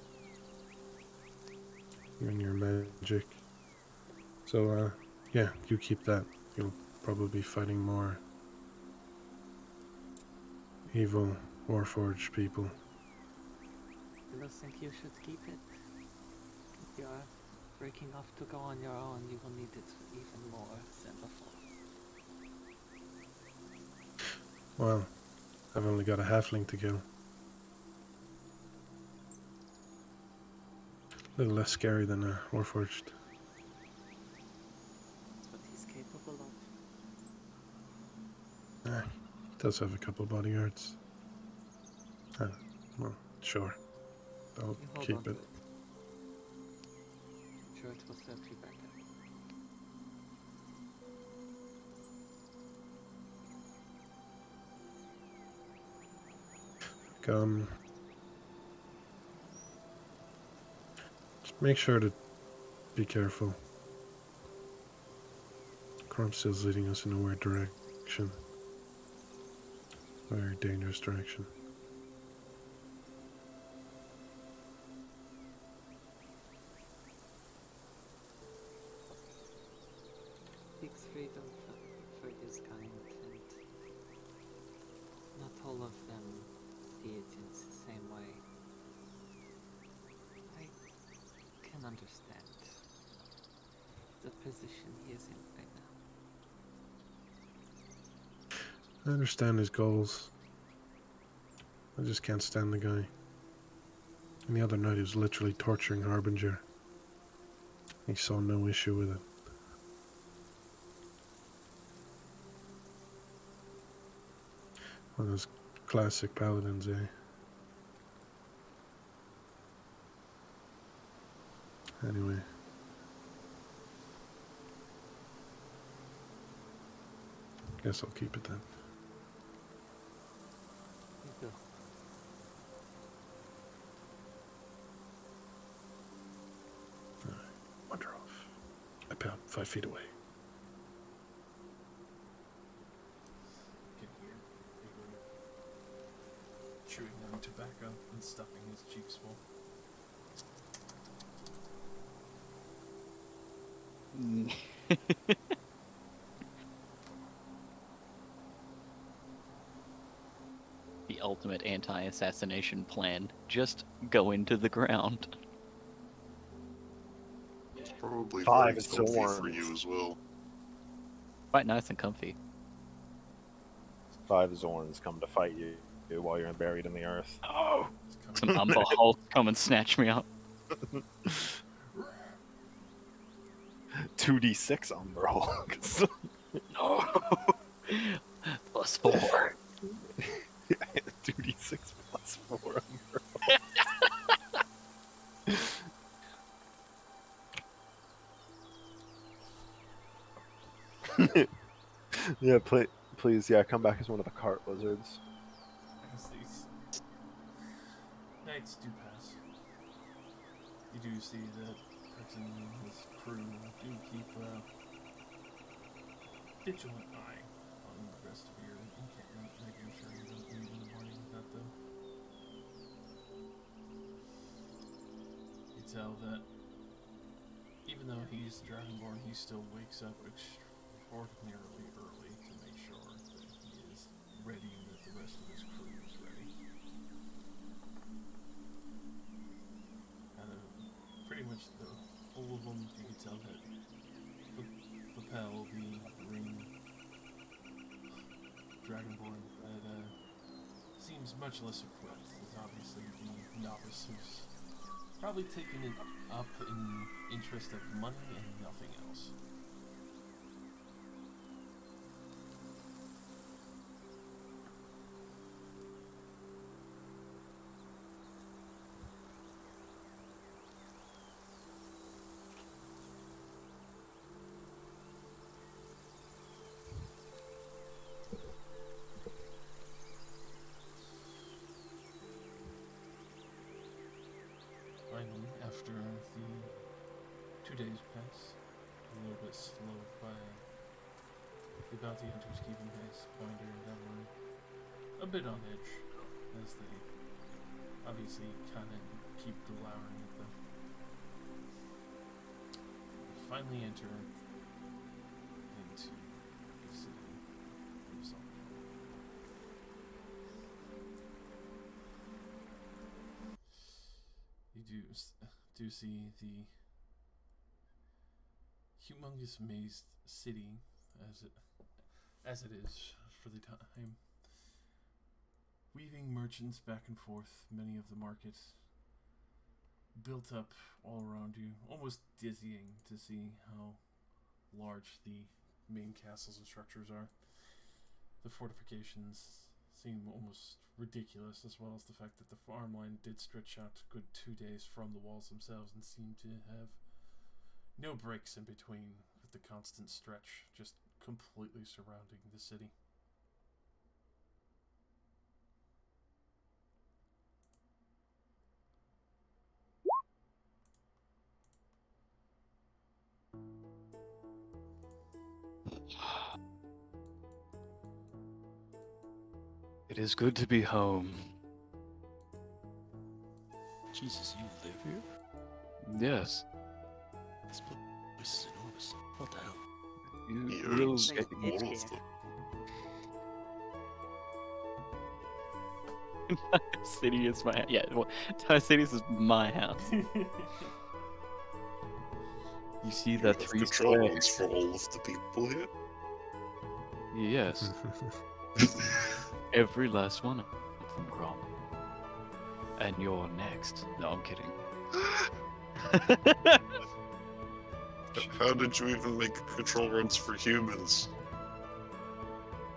you and your magic. So, yeah, you keep that. You'll probably be fighting more evil Warforged people. I don't think you should keep it. If you're breaking off to go on your own, you will need it even more than before. Well, I've only got a halfling to kill. A little less scary than a Warforged. That's what he's capable of. He does have a couple bodyguards. Well, sure. I'll You hold on keep to it. it. I'm sure it will serve you better. Just make sure to be careful. Crumpstill's leading us in a weird direction. Very dangerous direction. Seeks freedom for this kind, and not all of them see it in the same way. I can understand the position he is in right now. I understand his goals. I just can't stand the guy. And the other night he was literally torturing Harbinger. He saw no issue with it. One of those classic paladins, eh? Anyway. Guess I'll keep it then. You do. Wander off. About 5 feet away. Can hear Igor chewing on tobacco and stuffing his cheeks full. The ultimate anti-assassination plan. Just go into the ground. It's probably Five very is comfy for Zorns. you as well. Quite nice and comfy. 5 Zorns come to fight you while you're buried in the earth. Oh! It's coming. Some Umber Hulk come and snatch me up. 2d6 Umber Hulks. No! +4. 2d6 plus 4 Umber Hulks. Yeah, please, yeah, come back as one of the cart lizards. As these nights do pass, you do see that Curtin and his crew do keep a vigilant eye on the rest of your encampment, making sure you don't leave in the morning without them. You tell that even though he's Dragonborn, he still wakes up extraordinarily early to make sure that he is ready and that the rest of his crew is ready. And pretty much all of them, you can tell that Lapel, the marine dragonborn, that seems much less equipped. Is obviously the novice who's probably taken it up in interest of money and nothing else. Finally, after the 2 days pass, a little bit slowed by the bounty hunters keeping pace, Binder and Devlin a bit on edge, as they obviously kind of keep glowering at them. Finally enter into the city of Salt. You do see the humongous mazed city as it is for the time, weaving merchants back and forth, many of the markets built up all around you, almost dizzying to see how large the main castles and structures are. The fortifications seem almost ridiculous, as well as the fact that the farmland did stretch out a good 2 days from the walls themselves and seemed to have no breaks in between, with the constant stretch just completely surrounding the city. It is good to be home. Jesus, you live here? Yes. This place is enormous. What the hell? You He will owns get all It's of here. them. City is my yeah. Well, Entire City is my house. You see You that have 3 control square? runs for all of the people here? Yes, every last one of them, Grom. And you're next. No, I'm kidding. How did you even make control runs for humans?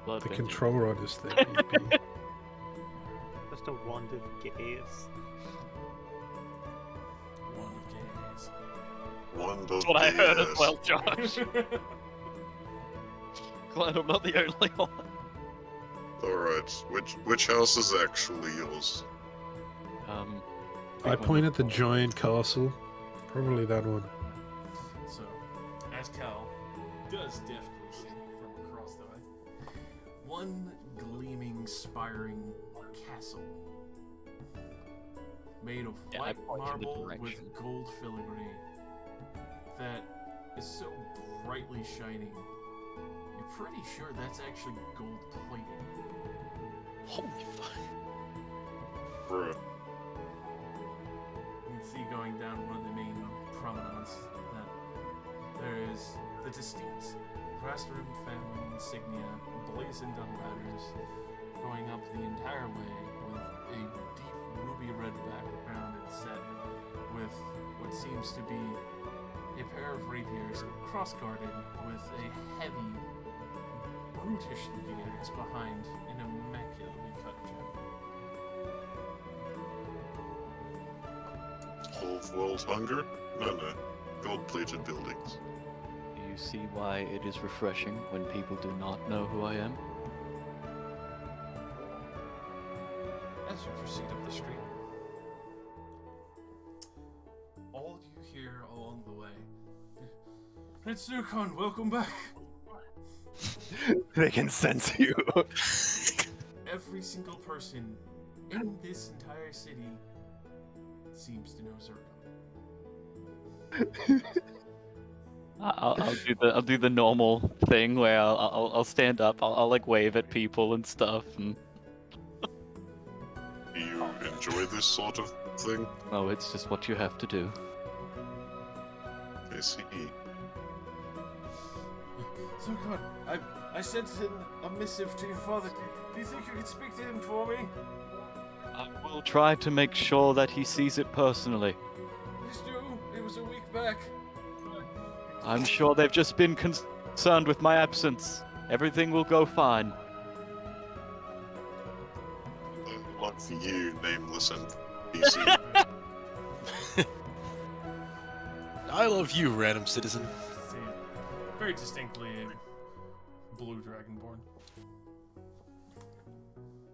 Blood The vengeance. control rod is the PP. Just a wand of gaze. One of gays. One That's what I heard as yes. well, Josh. Glad I'm not the only one. Alright, which house is actually yours? I point at the giant castle. Probably that one. So, as Cal does deftly see from across the way, one gleaming, spiring castle made of Yeah, I white point in the marble direction. with gold filigree that is so brightly shining. You're pretty sure that's actually gold plated. Holy fuck. Bruh. You can see going down one of the main promenades that there is the distinct Rasterum family insignia blazoned on ladders going up the entire way with a deep ruby red background and set with what seems to be a pair of rapiers cross-guarded with a heavy, brutish looking axe behind an immaculately cut gem. Whole world hunger? No. Gold-plated buildings. Do you see why it is refreshing when people do not know who I am? As you proceed up the street, all you hear along the way, Prince Nukon, welcome back! They can sense you. Every single person in this entire city seems to know Zircon. I'll do the normal thing where I'll stand up. I'll like wave at people and stuff. And Do you enjoy this sort of thing? oh, it's just what you have to do. I see. So God, I sent in a missive to your father. Do you think you could speak to him for me? I will try to make sure that he sees it personally. Please do. It was a week back. I'm sure they've just been concerned with my absence. Everything will go fine. I love you, nameless NPC. I love you, random citizen. See, very distinctly a blue dragonborn.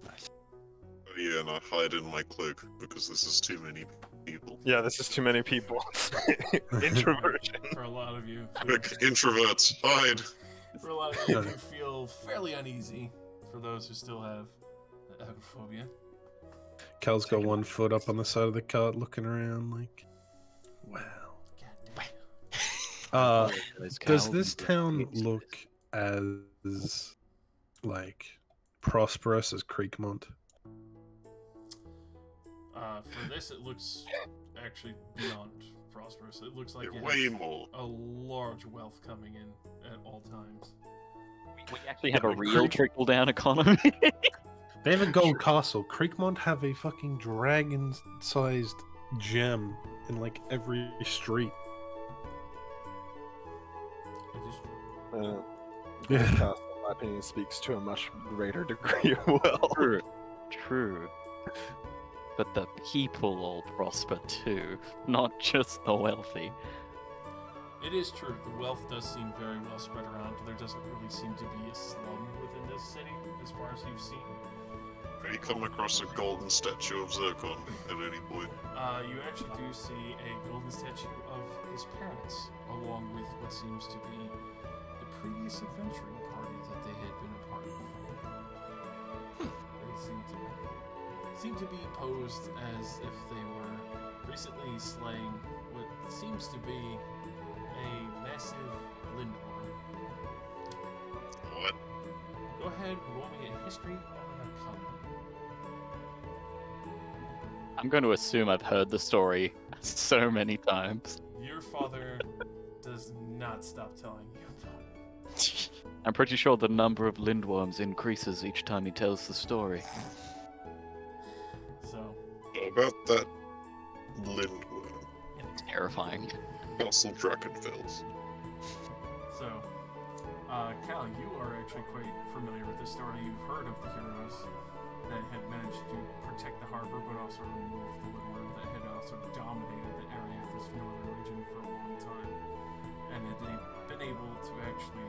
Oh yeah, and I hide in my cloak because this is too many people. Yeah, this is too many people. Introversion. For a lot of you. Quick, introverts, hide! For a lot of you, you feel fairly uneasy. For those who still have agoraphobia. Cal's got one foot up on the side of the cart looking around like, wow. Does this town look as, like, prosperous as Creekmont? For this, it looks actually beyond prosperous. It looks like Yeah, it way has more. a large wealth coming in at all times. We actually have a real trickle-down economy. They have a gold castle. Creekmont have a fucking dragon-sized gem in, like, every street. It is true. Yeah. Cast, in my opinion, speaks to a much greater degree of wealth. True. But the people all prosper too, not just the wealthy. It is true. The wealth does seem very well spread around. There doesn't really seem to be a slum within this city, as far as you've seen. Can you come across a golden statue of Zircon at any point? You actually do see a golden statue of his parents, along with what seems to be the previous adventuring party that they had been a part of. They seem to be posed as if they were recently slaying what seems to be a massive lindworm. What? Go ahead, roll me a history or an arcana. I'm going to assume I've heard the story so many times. Your father does not stop telling you that. I'm pretty sure the number of lindworms increases each time he tells the story. So, About that Lindworm, It's terrifying. Castle Drakenfels. so, Cal, you are actually quite familiar with this story. You've heard of the heroes that had managed to protect the harbor, but also remove the lindworm that had also dominated the area of this northern region for a long time, and had been able to actually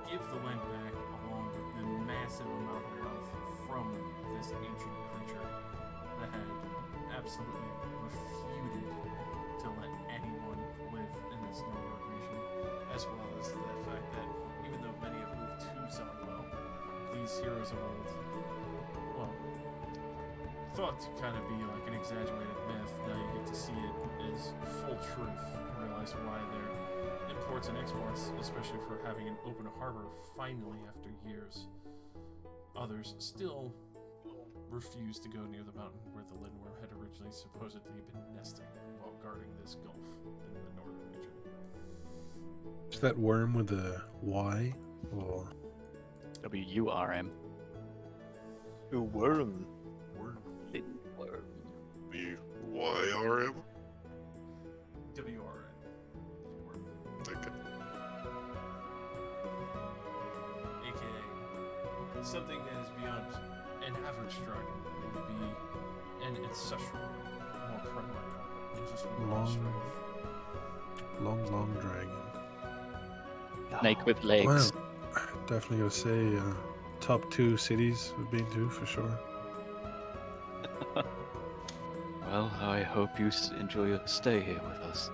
give the land back along with the massive amount of wealth from this ancient creature that had absolutely refuted to let anyone live in this northern region, as well as the fact that even though many have moved to Zonwell, these heroes of old, well, thought to kind of be like an exaggerated myth. Now you get to see it as full truth and realize why their imports and exports, especially for having an open harbor finally after years. Others still refuse to go near the mountain where the lindworm had originally supposedly been nesting while guarding this gulf in the northern region. Is that worm with a Y? Or WURM. Ooh, worm. Lindworm. YRM? WRN. Okay. AKA something that is beyond an average dragon. It would be an ancestral, more primordial, just more Long. strength. long dragon. Snake with legs. Wow. Definitely gotta say, top 2 cities we've been to for sure. Well, I hope you enjoy your stay here with us.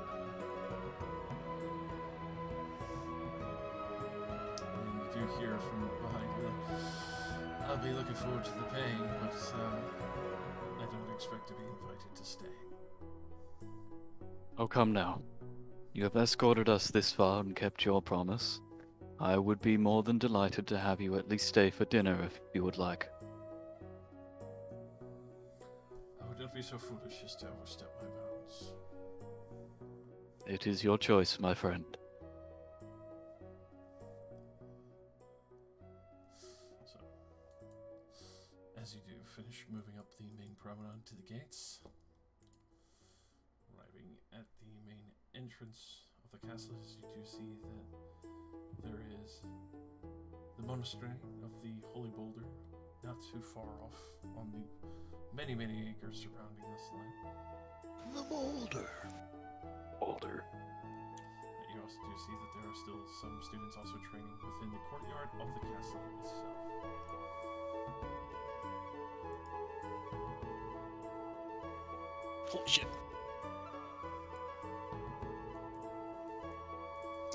And you do hear from behind you, I'll be looking forward to the paying, but I don't expect to be invited to stay. Oh, come now. You have escorted us this far and kept your promise. I would be more than delighted to have you at least stay for dinner if you would like. I would not be so foolish as to overstep my bounds. It is your choice, my friend. So, as you do, finish moving up the main promenade to the gates. Arriving at the main entrance of the castle, as you do see that there is the monastery of the Holy Boulder, not too far off on the many, many acres surrounding this land. The boulder. Boulder. You also do see that there are still some students also training within the courtyard of the castle itself. Holy shit.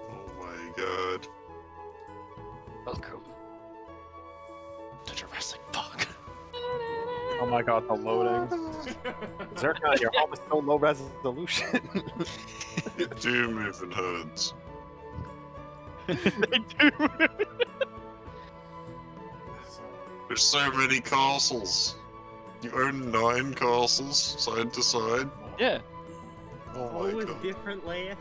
Oh my god. Welcome. To Jurassic Park. Oh my god, the loading. Zerka, your home is so low resolution. They do move in herds. They do. So, There's so many castles. You own 9 castles, side to side. Yeah. Oh All my with god. different layers.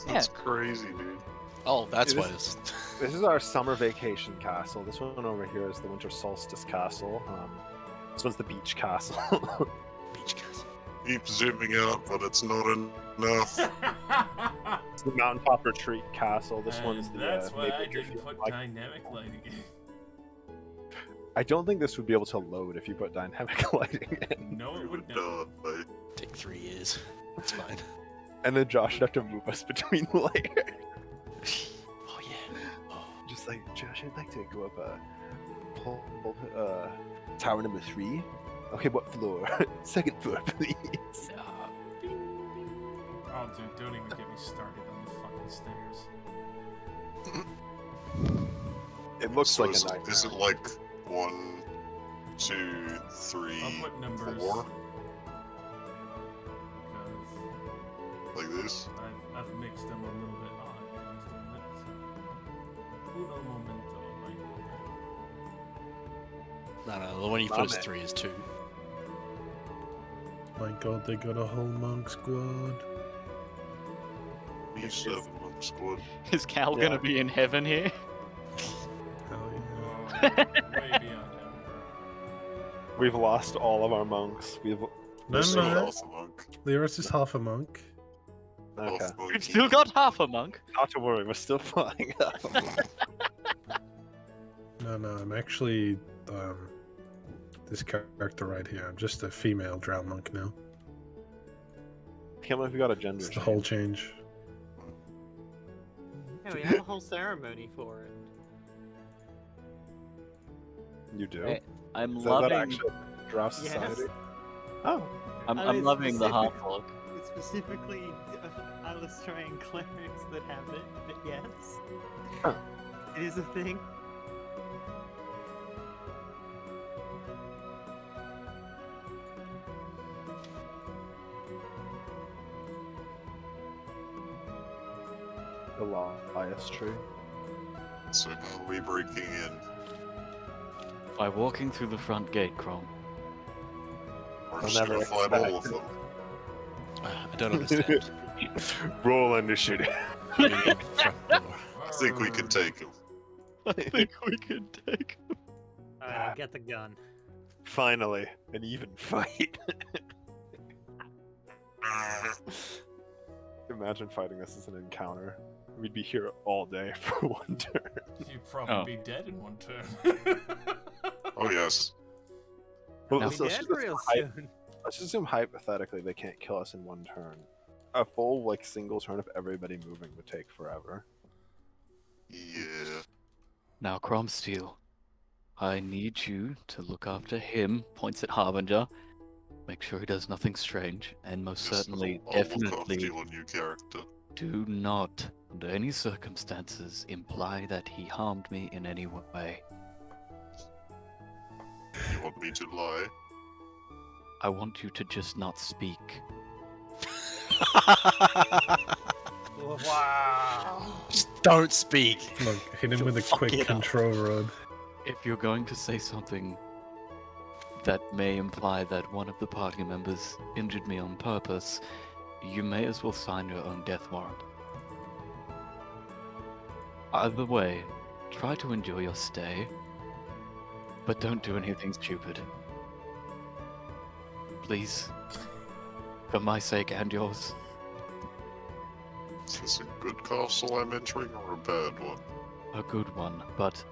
That's crazy, dude. Oh, that's It why is- this. This is our summer vacation castle. This one over here is the winter solstice castle. This one's the beach castle. Beach castle. Keep zooming out, but it's not enough. It's the mountaintop retreat castle. This and one's the. that's why Maple I Tree didn't Field. put Like, dynamic lighting in. I don't think this would be able to load if you put dynamic lighting in. No, You it would would never. die. Take 3 years. It's fine. And then Josh would have to move us between layers. Oh yeah. Oh. Just like, Josh, I'd like to go up tower number 3. Okay, what floor? Second floor, please. Oh, dude, don't even get me started on the fucking stairs. It looks So like a is, nightmare. is it like 1, 2, 3, I'll put numbers. 4? Because Like this? I've mixed them a little bit odd. Doing it. Uno momento. Like, No, the one you put as Love it. 3 is 2. My god, they got a whole monk squad. Leave 7 monk squad. Is Cal Yeah. gonna be in heaven here? Hell yeah. way beyond heaven, We've lost all of our monks. We've No, There's still no. half a monk. Lyris is half a monk. okay. Half monk. We've still got half a monk. Not to worry, we're still flying up. No, I'm actually this character right here. I'm just a female drow monk now. Can't believe we got a gender It's the change. whole change. Yeah, we have a whole ceremony for it. You do? Hey, I'm Is that loving. actually drow society? Oh, I'm I mean, loving the half specific- orc. It's specifically Alistairian clerics that have it, but yes. Huh. It is a thing. Elias tree. So how are we breaking in? By walking through the front gate, Crom. We're I'll just never gonna fight all of expect. them. I don't understand. Roll initiative. Front door. I think we can take him. I think we can take. Alright, get the gun. Finally, an even fight. Imagine fighting this as an encounter. We'd be here all day for one turn. you'd probably Oh. be dead in one turn. Oh yes. Well, No. let's, Be let's dead just real hy- soon. let's assume hypothetically they can't kill us in one turn. A full like single turn of everybody moving would take forever. Yeah. Now, Cromsteel, I need you to look after him. Points at Harbinger. Make sure he does nothing strange, and most Yes, certainly, I'll look definitely, after your new character. do not, under any circumstances, imply that he harmed me in any way. You want me to lie? I want you to just not speak. Wow. Just don't speak. Look, hit him You'll with a fuck quick it up. control rod. If you're going to say something that may imply that one of the party members injured me on purpose, you may as well sign your own death warrant. Either way, try to enjoy your stay, but don't do anything stupid. Please. For my sake and yours. Is this a good castle I'm entering or a bad one? A good one, but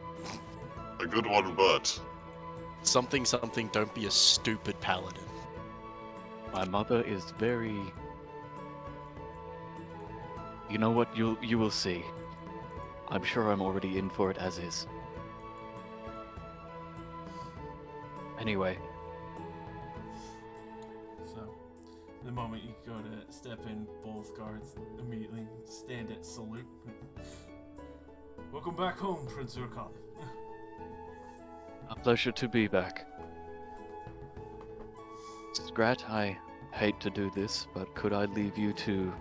A good one, but Something, something, don't be a stupid paladin. my mother is very... You know what? You will see. I'm sure I'm already in for it as is. Anyway, So, the moment you go to step in, both guards immediately stand at salute. Welcome back home, Prince Urkon. a pleasure to be back. Scrat, I hate to do this, but could I leave you to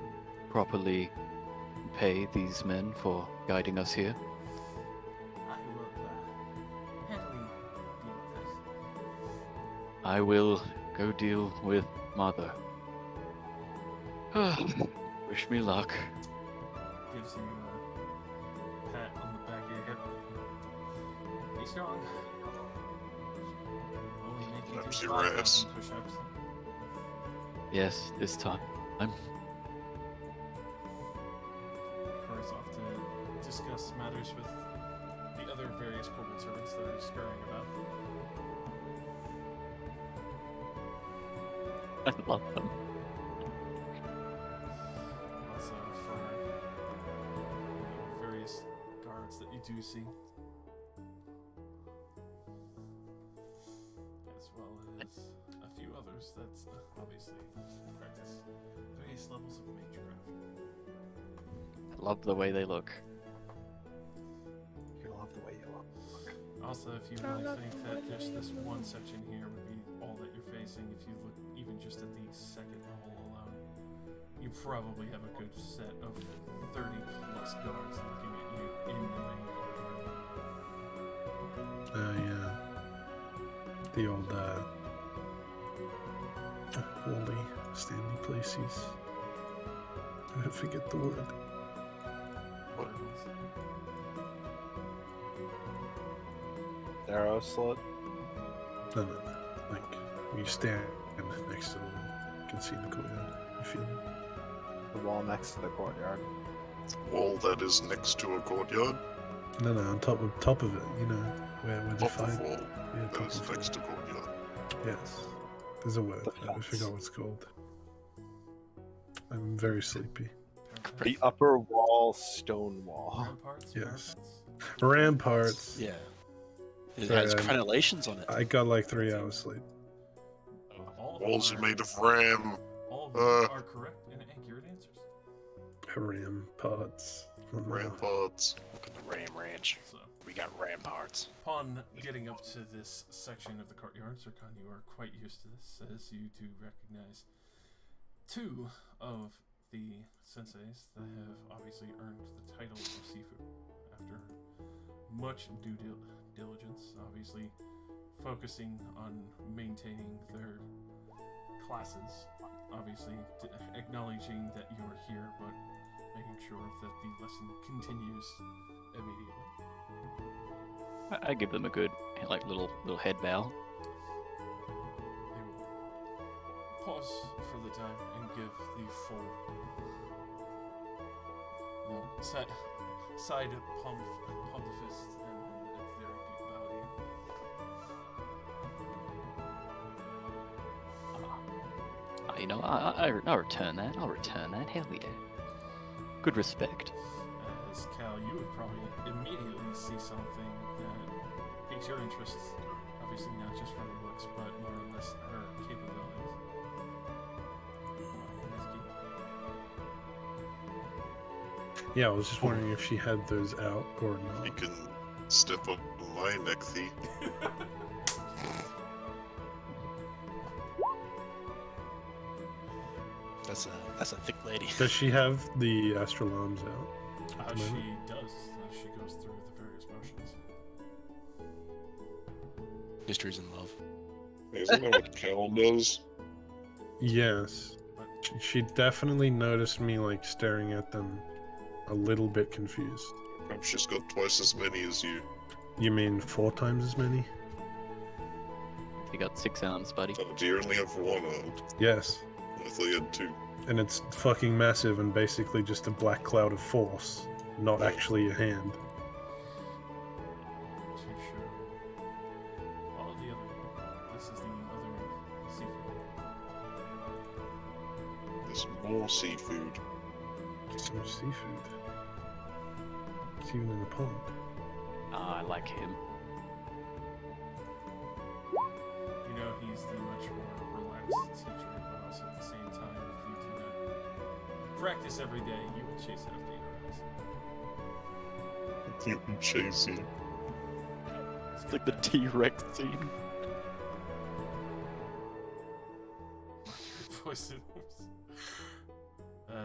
properly pay these men for guiding us here? I will handily deal with this. I will go deal with Mother. Wish me luck. Gives you a pat on the back of your hip. Be strong. Only make you Slaps do your 5,000 ass. push-ups. Yes, this time. Hurries off to discuss matters with the other various corporate servants that are scurrying about. I love them. Also for the various guards that you do see. As well as a few others that obviously practice various levels of magecraft. I love the way they look. You love the way you look. Also, if you really think that just this one section here would be all that you're facing, if you look even just at the second level alone, you probably have a good set of 30 plus guards looking at you in the main corridor. Yeah. The old, Wally Stanley places. I forget the word. Arrow slit. No. Like, you stand next to the wall. You can see the courtyard. You feel it? The wall next to the courtyard. wall that is next to a courtyard. No, on top of it, you know, where they Top of fight. wall Yeah, that top is of next it. to courtyard. Yes. There's a word. The I fence. forgot what it's called. I'm very sleepy. The upper wall, stone wall. Ramparts? Yes. Ramparts? Ramparts. Yeah. It Sorry, has I- crenellations on it. I got like 3 hours sleep. All of Walls them are made of ram. all of them are correct and accurate answers. Ramparts. Ramparts. Look at the Ram Ranch. So, We got ramparts. upon getting up to this section of the courtyard, Zircon, you are quite used to this, as you do recognize two of the senseis that have obviously earned the title of Sifu after much due diligence, obviously focusing on maintaining their classes, obviously acknowledging that you are here, but making sure that the lesson continues immediately. I give them a good, like, little head bow. They will pause for the time and give the full side pump the fist and a very deep bow to you. You know, I'll return that. I'll return that. Hell yeah. Good respect. As Cal, you would probably immediately see something that piques your interest. Obviously, not just from the looks, but more or less her capabilities. Nifty. Yeah, I was just wondering if she had those out or You not. can step up my neck, Thee. That's a thick lady. Does she have the astral arms out? at the She moment? does. She goes through the various motions. History's in love. Isn't that what Cal does? Yes. She definitely noticed me like staring at them, a little bit confused. Perhaps she's got twice as many as you. You mean 4 times as many? You got 6 arms, buddy. Oh, do you only have one arm? Yes. I thought you had 2. And it's fucking massive and basically just a black cloud of force, not actually a hand. To show all the other. This is the other seafood. There's more seafood. So much seafood. It's even in the pond. Ah, I like him. You know, he's the much more relaxed teacher, but also at the same time, if you do not practice every day, he will chase after you. You can chase you. It's like the T-Rex scene. Voices.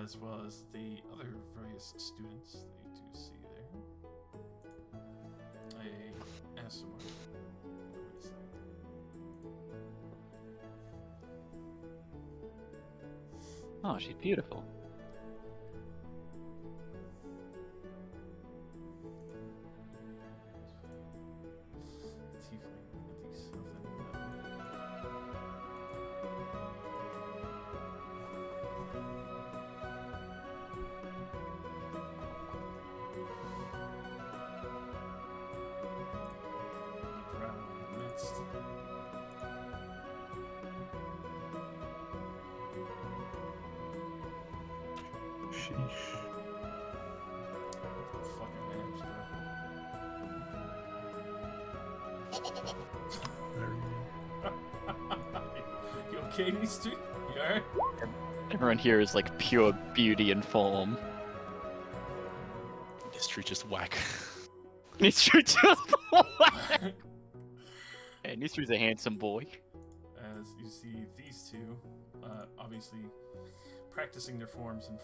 As well as the other various students that you do see there. I asked someone. Wait a second. Oh, she's beautiful. Tiefling, something. Drown in the midst. Sheesh. Fucking hamster. You okay, these two? You alright? Everyone here is like pure beauty and form. History just whack. Nistru just whack. Hey, Nistru's a handsome boy. As you see these two, obviously practicing their forms and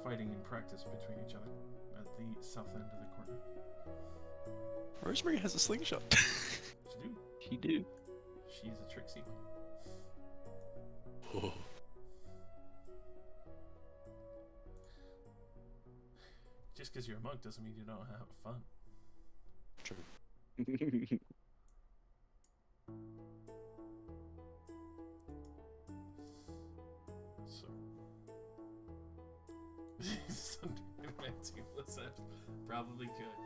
fighting in practice between each other at the south end of the corner. Rosemary has a slingshot. She do. She do. She's a tricksy. Oh. Just because you're a monk doesn't mean you don't have fun. True. So, probably could.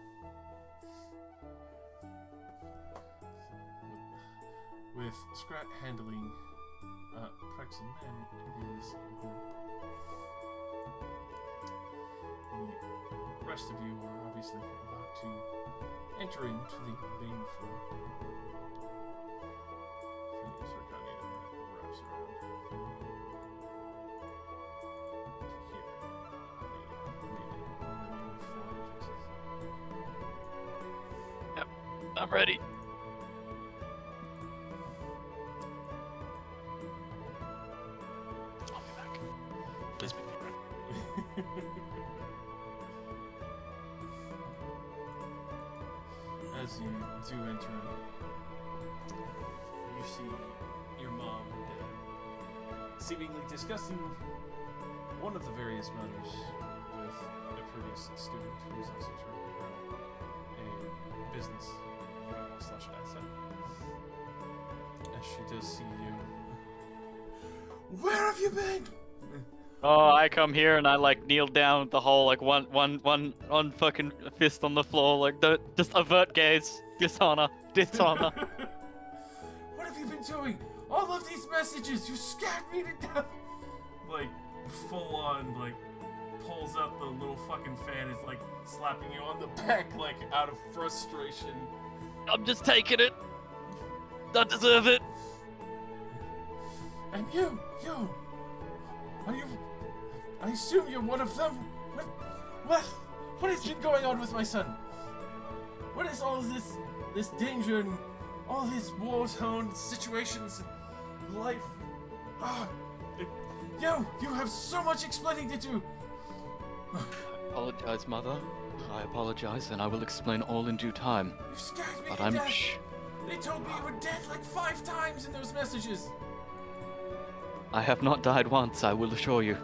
With Scrat handling Prex and Man in his group, the rest of you are obviously about to enter into the main floor. For the Circania that wraps around to here. The main floor fixes. I'm ready. I'll be back. Please make me ready. As you do enter, you see your mom and dad seemingly discussing one of the various matters with a previous student who's also trying to grow a business /asset. As she does see you. Where have you been? Oh, I come here and I like kneel down with the whole like one fucking fist on the floor, like don't just avert gaze, dishonor. What have you been doing? All of these messages, you scared me to death. Like full on, like pulls out the little fucking fan, is like slapping you on the back, like out of frustration. I'm just taking it. I deserve it. And you, are you? I assume you're one of them. What has been going on with my son? What is all this danger and all these war-torn situations and life? You have so much explaining to do. Apologize, Mother. I apologize, and I will explain all in due time. You scared me But to I'm death. They told me you were dead like 5 times in those messages. I have not died once, I will assure you.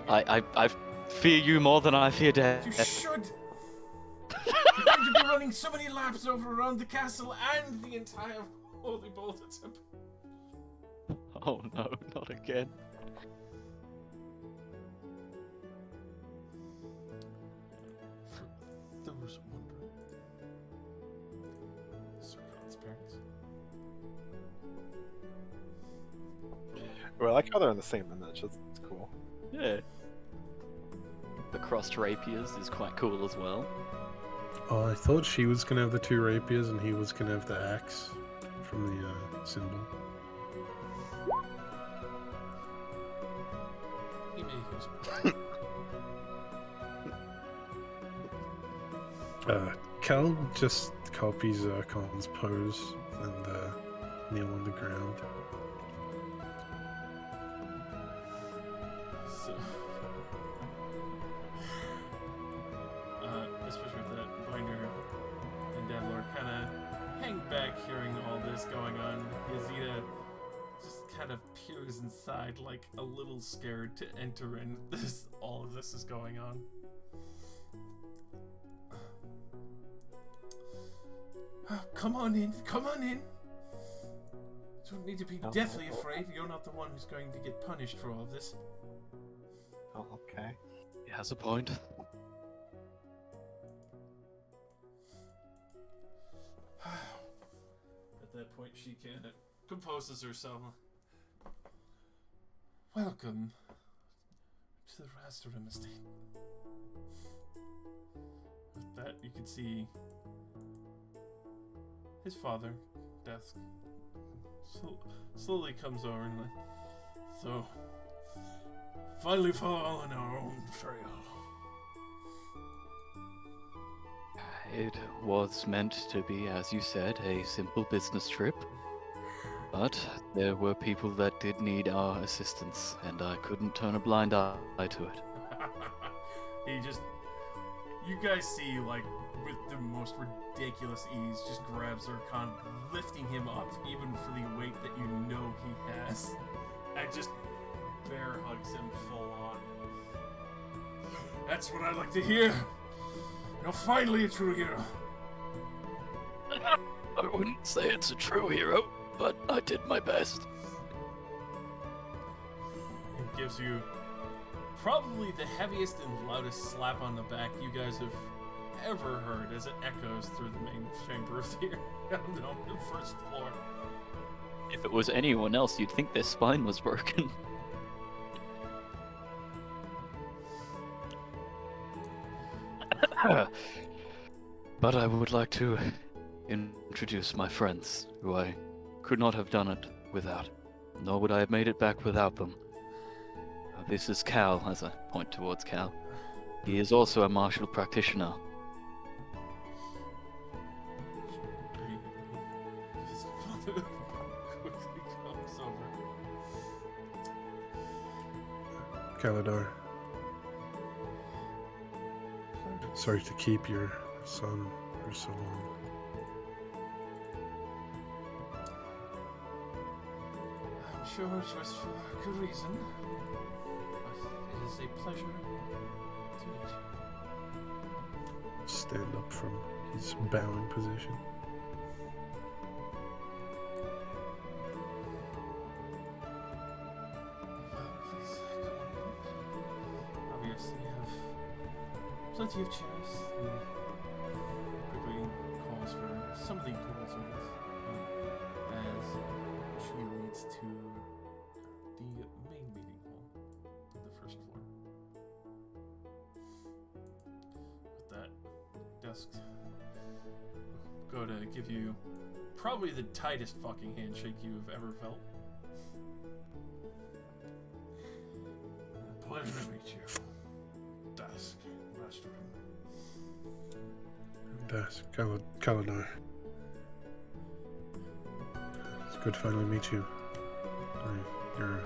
And I fear you more than I fear death. you should. You're going to be running so many laps over around the castle and the entire Holy Bolted Temple. Oh no, not again. For those wondering, Sir Khan's parents. Well, I like how they're in the same image. That's cool. Yeah. The crossed rapiers is quite cool as well. Oh, I thought she was gonna have the 2 rapiers and he was gonna have the axe from the symbol. He may use Cal just copies Colin's pose and kneel on the ground. So, especially with that Binder and Devlor kind of hang back hearing all this going on. Yazida just kind of peers inside, like a little scared to enter in. All of this is going on. Come on in, come on in. Don't need to be deathly afraid. You're not the one who's going to get punished for all of this. Oh, okay. He has a point. At that point, she kind of composes herself. Welcome to the Festering estate. With that, you can see his father, desk, slowly comes over and like, so, finally fall on our own trail. It was meant to be, as you said, a simple business trip. But there were people that did need our assistance, and I couldn't turn a blind eye to it. You guys see, like, with the most ridiculous ease, just grabs Zircon, lifting him up, even for the weight that you know he has, and just bear hugs him full on. That's what I like to hear! You're finally a true hero! I wouldn't say it's a true hero, but I did my best. It gives you probably the heaviest and loudest slap on the back you guys have ever heard as it echoes through the main chamber of the the first floor. If it was anyone else, you'd think their spine was broken. But I would like to introduce my friends, who I could not have done it without, nor would I have made it back without them. This is Cal, as I point towards Cal. He is also a martial practitioner. His father quickly comes over. Kalidar, sorry to keep your son for so long. I'm sure it was for a good reason. But it is a pleasure to meet you. Stand up from his bowing position. Well, please come on in. Obviously, you have plenty of chairs. Quickly calls for some of the equipment servants as she leads to the main meeting hall on the first floor. With that, desk go to give you probably the tightest fucking handshake you've ever felt. Pleasure to meet you. Desk, restroom. Desk, Kalidar. It's good to finally meet you. Your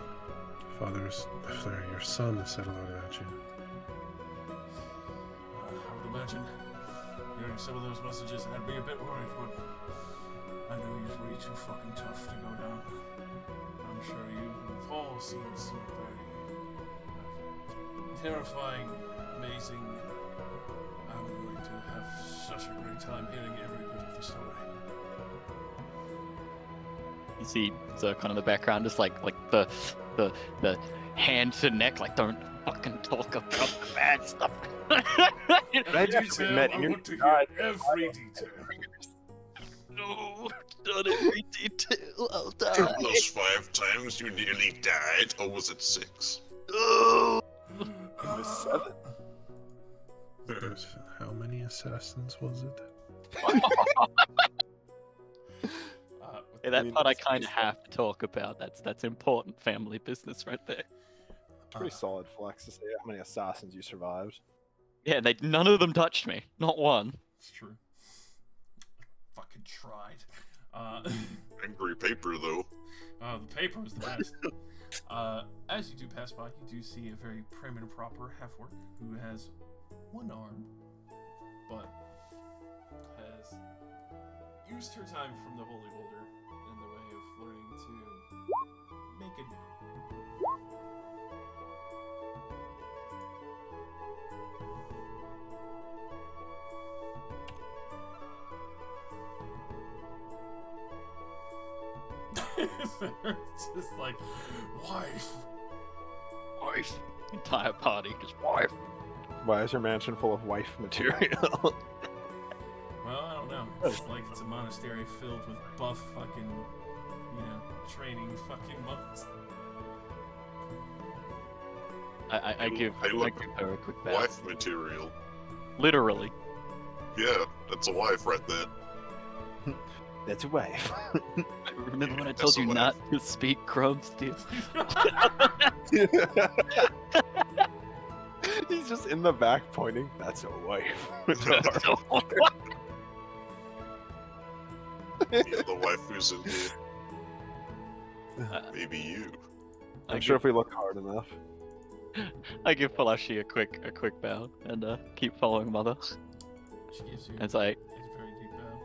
your son has said a lot about you. I would imagine hearing some of those messages had me a bit worried, but I know he's way too fucking tough to go down. I'm sure you've all seen some very terrifying, amazing. I'm going to have such a great time hearing every bit of the story. You see, so kind of the background is like the hand to neck, like don't fucking talk about the bad stuff. Detail, I want to hear every detail. No, not every detail. I'll die. Those 5 times you nearly died, or was it 6? Oh. It was 7. How many assassins was it? Yeah, that part I kind of have to talk about. That's important family business right there. Pretty solid flex to say how many assassins you survived. Yeah, none of them touched me. Not one. It's true. Fucking tried. Angry paper, though. The paper was the best. As you do pass by, you do see a very prim and proper half-orc who has one arm, but has used her time from the Holy Boulder in the way of learning to make it. It's just like, wife. Entire party, just wife. Why is your mansion full of wife material? Well, I don't know. It's like it's a monastery filled with buff fucking, training fucking monks. I give her a quick bow. Wife material. Literally. Yeah, that's a wife right there. That's a wife. Remember when I That's told a you wife. not to speak Chromesteel? He's just in the back pointing. That's a wife. Yeah, the wife who's in here. Maybe you. I'm sure if we look hard enough. I give Falashi a quick bow and keep following Mother. She gives you As a very deep bow.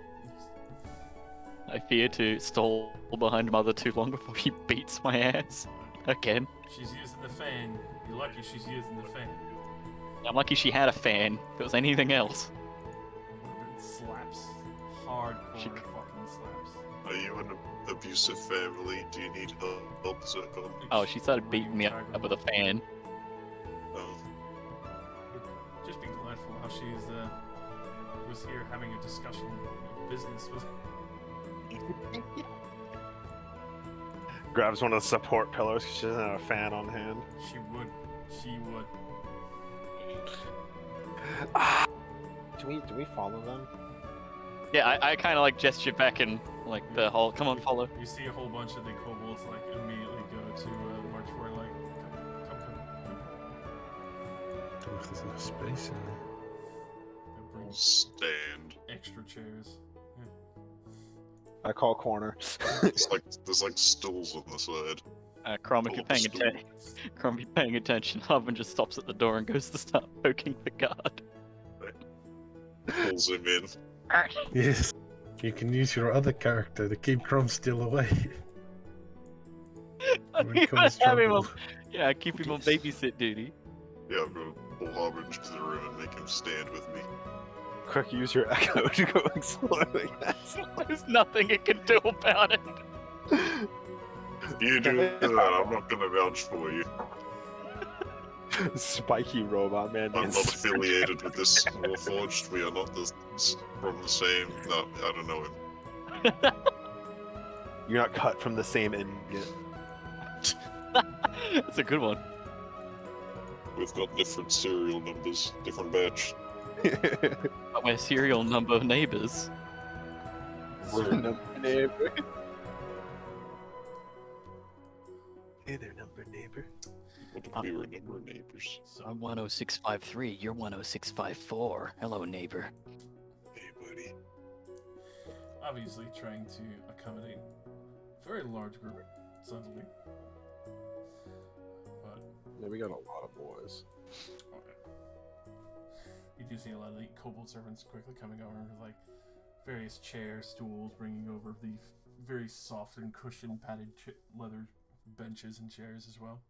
I fear to stall behind Mother too long before he beats my ass again. She's using the fan. You're lucky she's using the fan. I'm lucky she had a fan. If it was anything else. Slaps. Hardcore She- fucking slaps. Are you an abusive family? Do you need help, Zircon? Oh, she started beating me up with a fan. Oh. Just be glad for how she's was here having a discussion of business with. Grabs one of the support pillars because she doesn't have a fan on hand. She would. Do we follow them? Yeah, I kind of like gesture back and like the whole, come on, follow. You see a whole bunch of the kobolds like immediately go to march forward like, come. I don't know if there's enough space in there. They'll bring Stand. extra chairs. I call corner. There's like stools on the side. Crom, if you're paying attention, Crom, if you're paying attention, Harvin just stops at the door and goes to start poking the guard. Pulls him in. Yes. You can use your other character to keep Chromesteel away. When it comes Have him trouble. yeah, keep him on babysit duty. Yeah, I'm gonna pull Harbin to the room and make him stand with me. Quick, use your echo to go explore the castle. There's nothing it can do about it. You do that, I'm not gonna vouch for you. Spiky robot man. I'm not affiliated with this Warforged. We are not from the same. No, I don't know him. You're not cut from the same ingot. That's a good one. We've got different serial numbers, different batch. But we're serial number of neighbors. We're number neighbor. Hey there, number neighbor. What if we were number of neighbors? So I'm 10653, you're 10654. Hello, neighbor. Hey, buddy. obviously trying to accommodate a very large group suddenly. Yeah, we got a lot of boys. Okay. You do see a lot of the kobold servants quickly coming over with like various chairs, stools, bringing over the very soft and cushioned padded leather benches and chairs as well.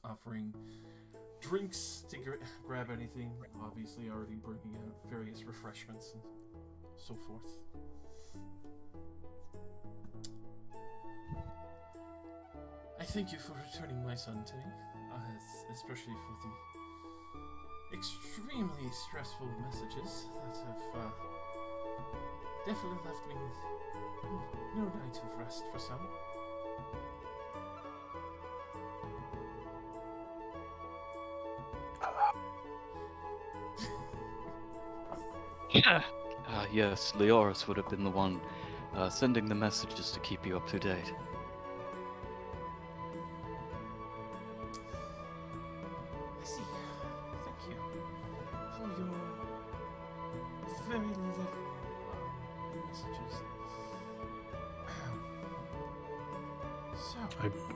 Offering drinks to grab anything, obviously already bringing out various refreshments and so forth. I thank you for returning my son to me, especially for the extremely stressful messages that have definitely left me no night of rest for some. Yes, Leoris would have been the one sending the messages to keep you up to date. I see. Thank you for your very lovely messages. So,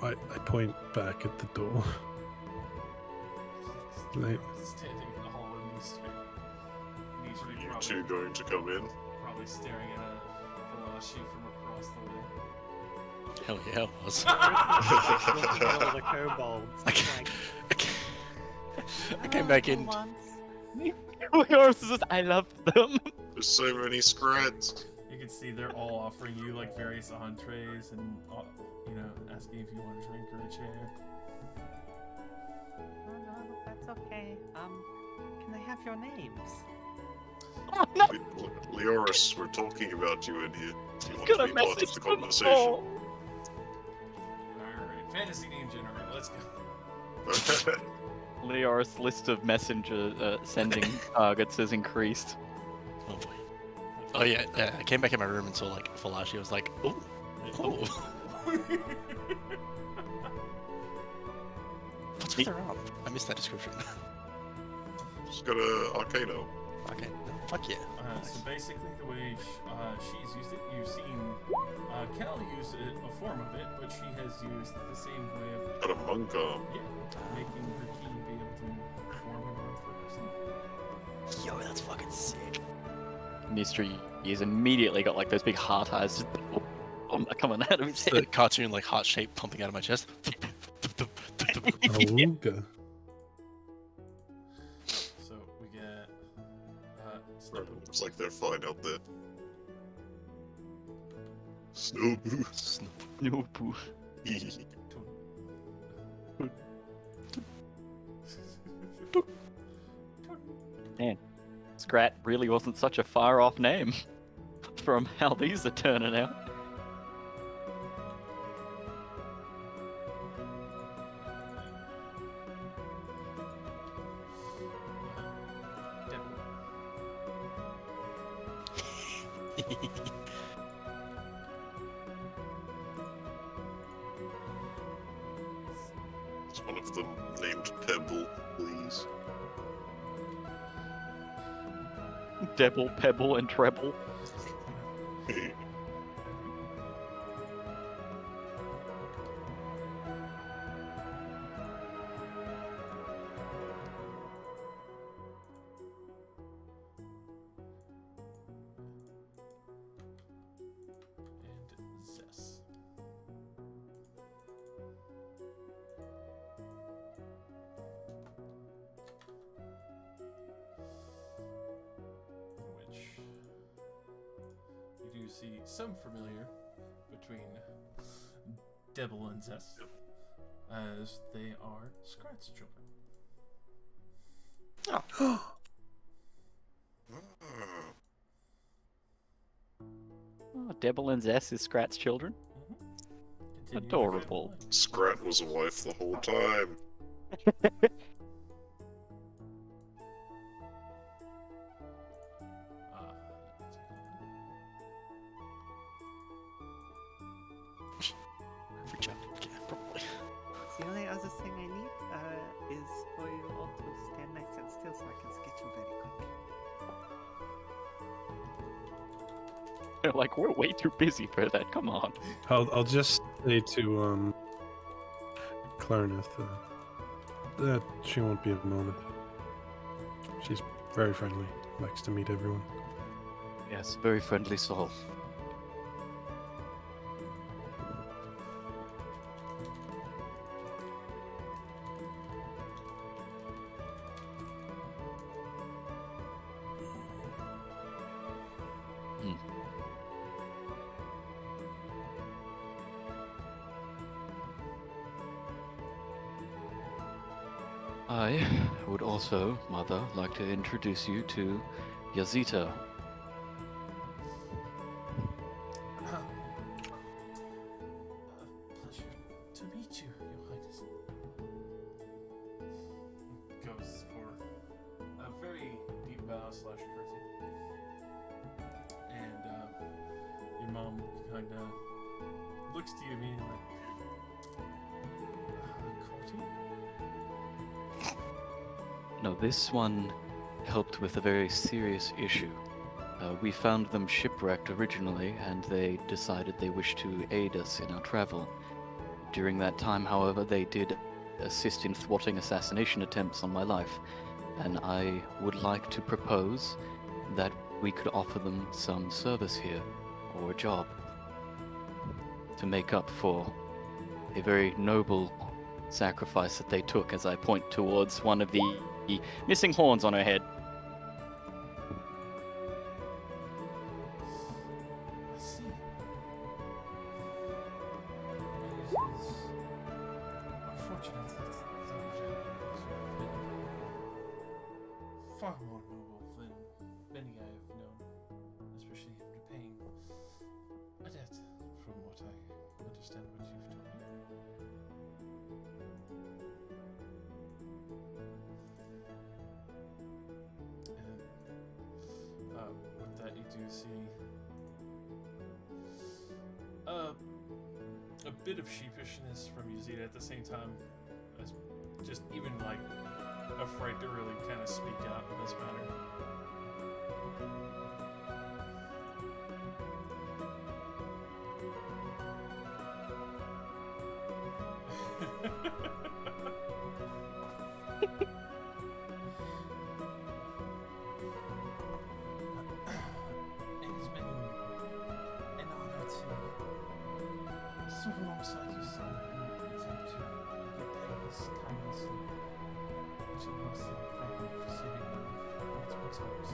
I point back at the door. Like, standing in the hallway, these three You probably, two going to come in? probably staring at a Falashi from across the way. Hell yeah, I was. Looking at all the kobolds. Like, I came back in. Leoris is just, I love them. There's so many scrats. You can see they're all offering you like various entrees and asking if you want a drink or a chair. no, that's okay. Can I have your names? Leoris, we're talking about you in here. Do you want Gonna to be part message of the them conversation? all. Alright, fantasy name generator, let's go. Leoris' list of messenger sending targets has increased. Oh boy. Oh yeah, I came back in my room and saw like Falashi. I was like, oh, oh. What's with her arm? I missed that description. She's got a Arcano. Okay, fuck yeah. So basically, the way she's used it, you've seen Cal use a form of it, but she has used the same way of Got a monk arm. making her key be able to form an arm for herself. Yo, that's fucking sick. Mystery he's immediately got like those big heart eyes just coming out of his It's the head. cartoon like heart shape pumping out of my chest. Awooga. So we get Looks like they're fine out there. Snowboo. No poo. Man, Scrat really wasn't such a far off name from how these are turning out. Is one of them named Pebble, please? Devil, Pebble, and Treble. and Zess. Which you do see some familiar between Debble and Zess, as they are Scrat's children. Oh, Devil and Zess is Scrat's children. Continue Adorable. with your Scrat was a wife the whole time. Reach out. Yeah, probably. The only other thing I need is for you all to stand nice and still so I can sketch you very quick. They're like, we're way too busy for that. Come on. I'll just say to Clarneth, that she won't be a moment. She's very friendly, likes to meet everyone. Yes, very friendly soul. I would also, Mother, like to introduce you to Yazita. Pleasure to meet you, Your Highness. Goes for a very deep bow / courtesy. And your mom kind of looks to you and like, courting? No, this one helped with a very serious issue. We found them shipwrecked originally, and they decided they wished to aid us in our travel. During that time, however, they did assist in thwarting assassination attempts on my life, and I would like to propose that we could offer them some service here, or a job, to make up for a very noble sacrifice that they took, as I point towards one of the missing horns on her head. I see. It is unfortunate that would happen, but you've been far more noble than many I have known, especially in repaying a debt, from what I understand what you've told me. And with that, you do see a bit of sheepishness from Yazida at the same time, as just even like afraid to really kind of speak out in this matter. It has been an honor to serve alongside your son and attempt to repay his kindness and generosity for saving my life multiple times.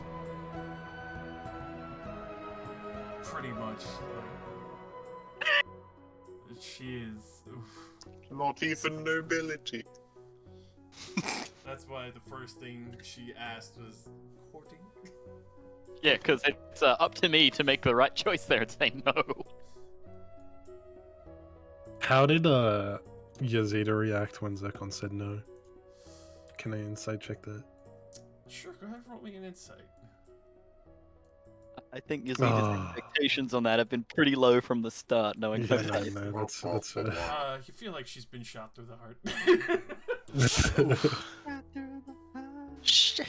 Pretty much, like, she is. Oof. Not even nobility. That's why the first thing she asked was courting. Yeah, because it's up to me to make the right choice there and say no. How did Yazida react when Zekon said no? Can I insight check that? Sure, go ahead, roll me an insight. I think Yazid's expectations on that have been pretty low from the start, knowing her Yeah, face. no, that's You feel like she's been shot through the heart.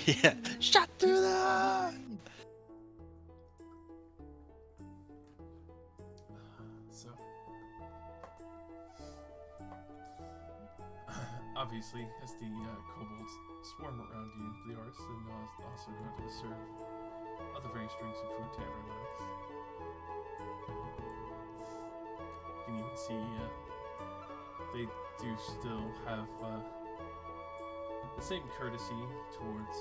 Yeah, shot through the heart. So, obviously, as the kobolds swarm around you, they are also going to serve other various drinks and food to everyone else. You can even see they do still have the same courtesy towards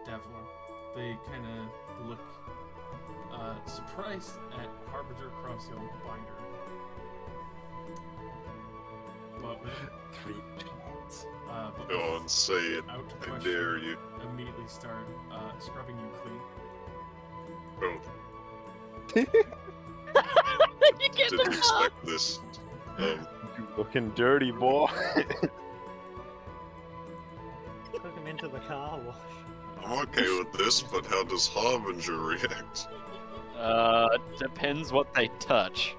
Davlor. They kind of look surprised at Harbinger Crosshill Binder. But with Go on, say it. out I question, dare you. immediately start scrubbing you clean. Oh, You get didn't the expect this. You looking dirty, boy. Took him into the car wash. I'm okay with this, but how does Harbinger react? Depends what they touch.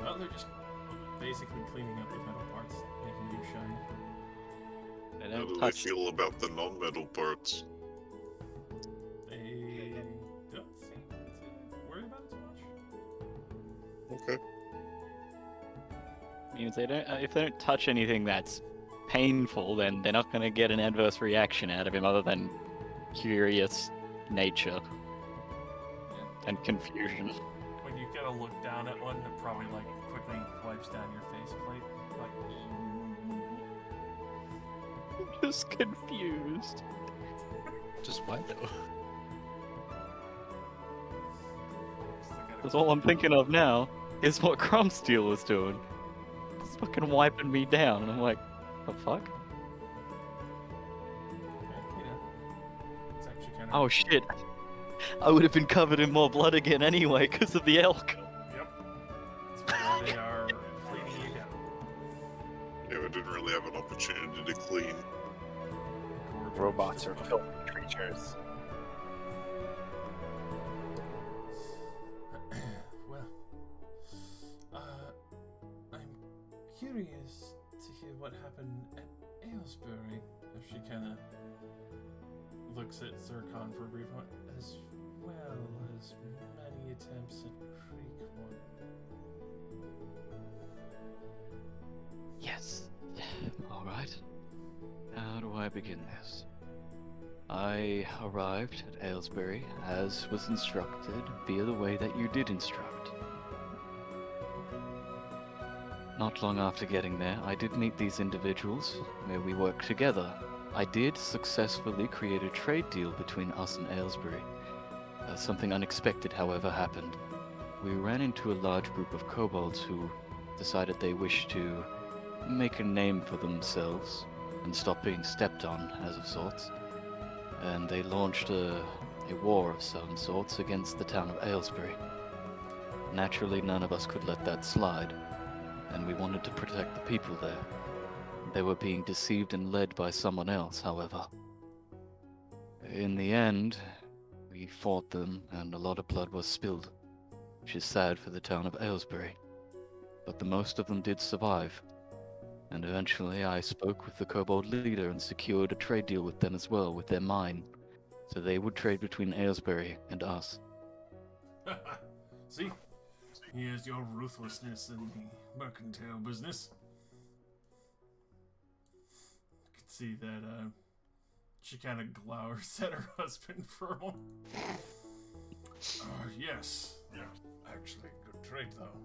Well, they're just basically cleaning up the metal parts, making you shine. They How don't do they touch. feel about the non-metal parts? They don't seem to worry about it too much. Okay. means they don't. If they don't touch anything that's painful, then they're not going to get an adverse reaction out of him other than curious nature and confusion. When you get a look down at one, it probably like quickly wipes down your faceplate. Like, Just confused. Just why though? That's all I'm thinking of now is what Crumsteel was doing. It's fucking wiping me down, and I'm like, the fuck? you know, it's actually kind of. Oh shit. I would have been covered in more blood again anyway because of the elk. Yep. That's why they are cleaning you down. Yeah, we didn't really have an opportunity to clean. Gorge Robots are just- filthy creatures. Well, I'm curious to hear what happened at Aylesbury. If she kind of looks at Zircon for a brief moment, as well as many attempts at Creekmore. Yes. All right. How do I begin this? I arrived at Aylesbury as was instructed via the way that you did instruct. Not long after getting there, I did meet these individuals where we worked together. I did successfully create a trade deal between us and Aylesbury. Something unexpected, however, happened. We ran into a large group of kobolds who decided they wished to make a name for themselves and stop being stepped on, as of sorts. And they launched a war of some sorts against the town of Aylesbury. Naturally, none of us could let that slide, and we wanted to protect the people there. They were being deceived and led by someone else, however. In the end, we fought them, and a lot of blood was spilled, which is sad for the town of Aylesbury. But the most of them did survive, and eventually I spoke with the kobold leader and secured a trade deal with them as well, with their mine, so they would trade between Aylesbury and us. See? Here's your ruthlessness in the mercantile business. You can see that she kind of glowers at her husband for a moment. Yes. Yeah. Actually, good trade, though.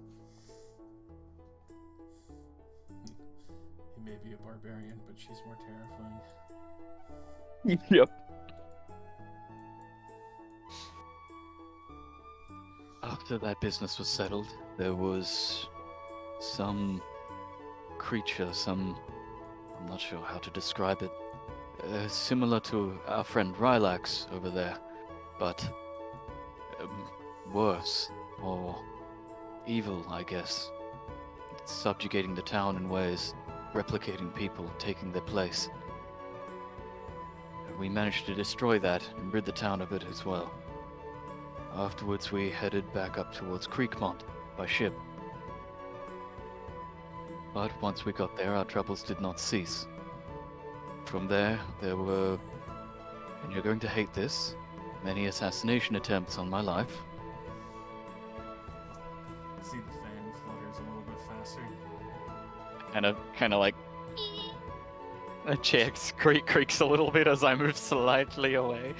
He may be a barbarian, but she's more terrifying. Yep. After that business was settled, there was some creature, I'm not sure how to describe it, similar to our friend Rylax over there, but worse, or evil, I guess. Subjugating the town in ways, replicating people, taking their place. We managed to destroy that and rid the town of it as well. Afterwards, we headed back up towards Creekmont by ship. But once we got there, our troubles did not cease. From there were, and you're going to hate this, many assassination attempts on my life. See the fan flutters a little bit faster. Kind of like a chair creaks a little bit as I move slightly away.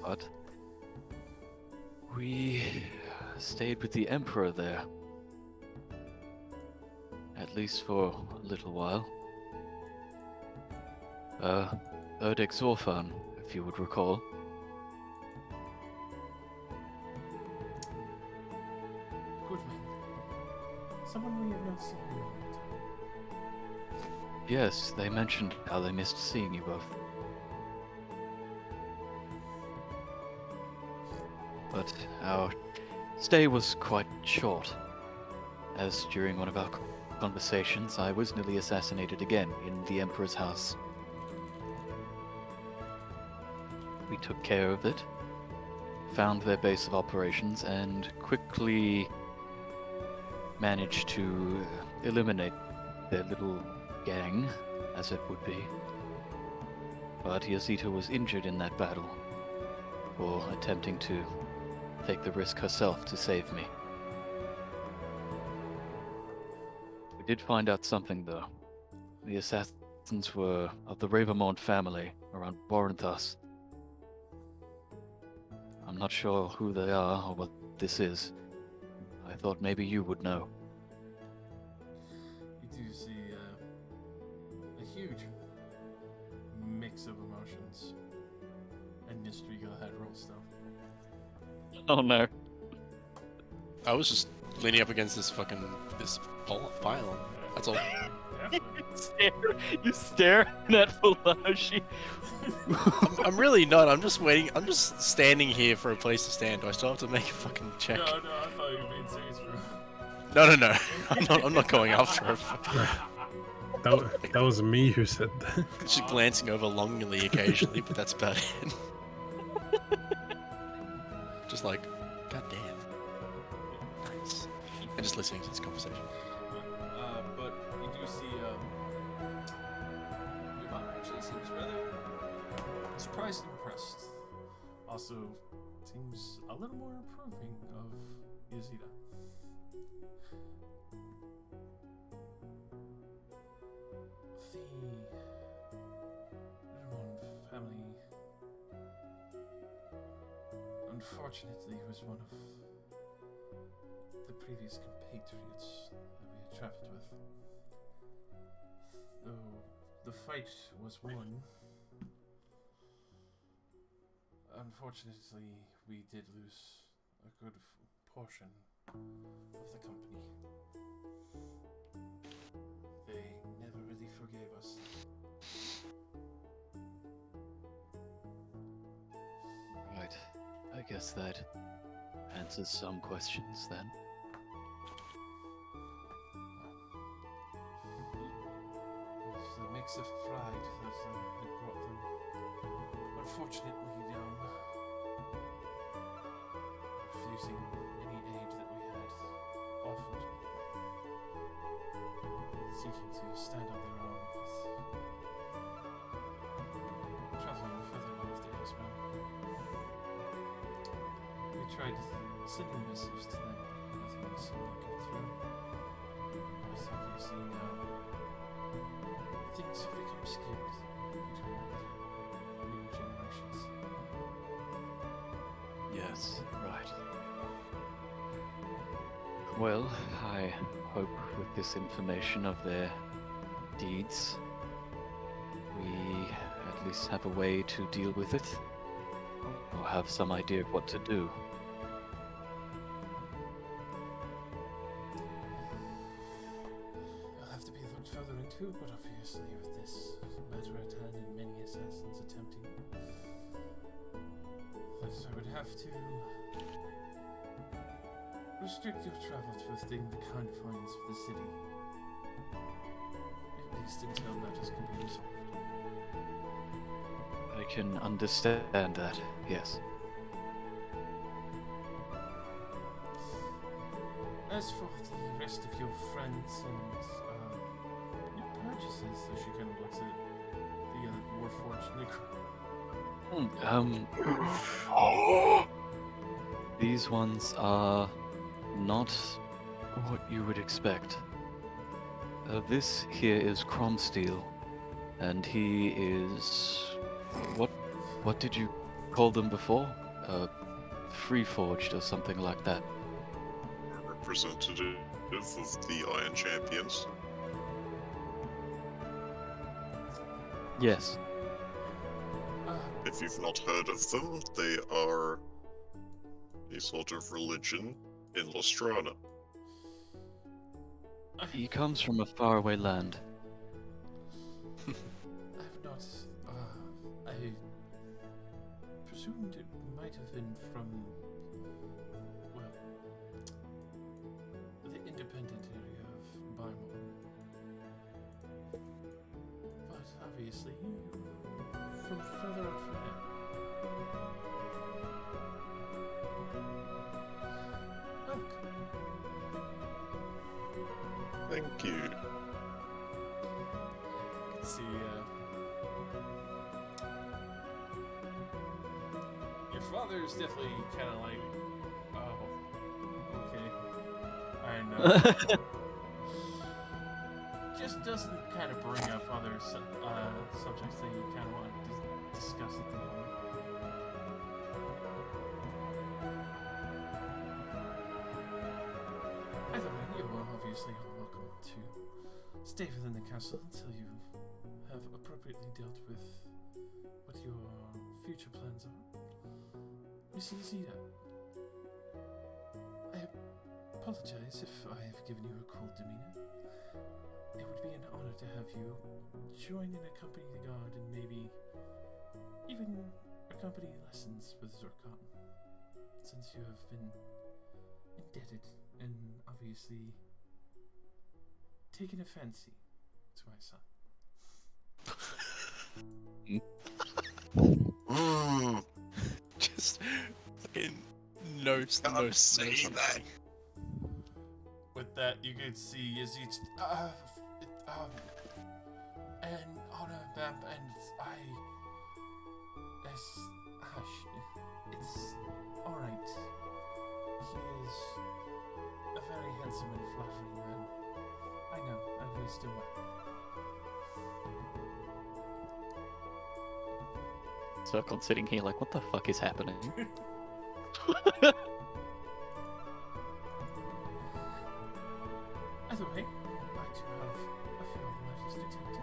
But we stayed with the Emperor there. At least for a little while. Erdex Orphan, if you would recall. Goodman. Someone we have not seen in a long time. Yes, they mentioned how they missed seeing you both. But our stay was quite short, as during one of our conversations I was nearly assassinated again in the Emperor's house. We took care of it, found their base of operations, and quickly managed to eliminate their little gang, as it would be. But Yazita was injured in that battle for attempting to take the risk herself to save me. We did find out something, though. The assassins were of the Ravermont family around Borenthas. I'm not sure who they are or what this is. I thought maybe you would know. You do see a huge mix of emotions and mystery. Go ahead, roll stuff. Oh no. I was just leaning up against this pile. That's all. You stare at Falashi. I'm really not. I'm just waiting. I'm just standing here for a place to stand. Do I still have to make a fucking check? No, I thought you were being serious, bro. No. I'm not going after her. That was me who said that. Just glancing over longingly occasionally, but that's about it. Just like, goddamn. Nice. And just listening to this conversation. But you do see, your mom actually seems rather surprised and impressed. Also, seems a little more approving of Yazida. The Rimond family, unfortunately, was one of the previous compatriots that we had traveled with. Though the fight was won, unfortunately, we did lose a good portion of the company. They never really forgave us. Right. I guess that answers some questions then. It was a mix of pride that had brought them, unfortunately, down, refusing any aid that we had offered, seeking to stand on their own with traveling further north to Eastbound. We tried sending missives to them, but nothing seemed to go through. As obviously now, things have become skewed between new generations. Yes, right. Well, I hope with this information of their deeds, we at least have a way to deal with it, or have some idea of what to do. I'll have to be looked further into, but obviously with this matter at hand and many assassins attempting this, I would have to restrict your travel to within the confines of the city. At least until matters can be resolved. I can understand that, yes. As for the rest of your friends and your purchases, as she kind of looks at the Warforged Necro. These ones are not what you would expect. This here is Cromsteel, and he is... What did you call them before? Freeforged or something like that. Representative of the Iron Champions. Yes. If you've not heard of them, they are a sort of religion in Lustrana. He comes from a faraway land. I've not. I presumed it might have been from, well, the independent area of Bimor. But obviously, from further up from there. Look, Thank you. you can see, your father's definitely kind of like, oh, okay. And doesn't kind of bring up other subjects that you kind of want to discuss at the moment. Either way, you are obviously welcome to stay within the castle until you have appropriately dealt with what your future plans are. Miss Izida, I apologize if I have given you a cold demeanor. It would be an honor to have you join and accompany the guard and maybe even accompany lessons with Zurkon, since you have been indebted and obviously taken a fancy to my son. Just fucking notes. Stop saying that. With that, you could see Yazid, and honor, ma'am, and hush, it's alright. He is a very handsome and flattering man. I know, I've raised him well. Circle sitting here like, what the fuck is happening? Either way, I do have a few other matters to tend to.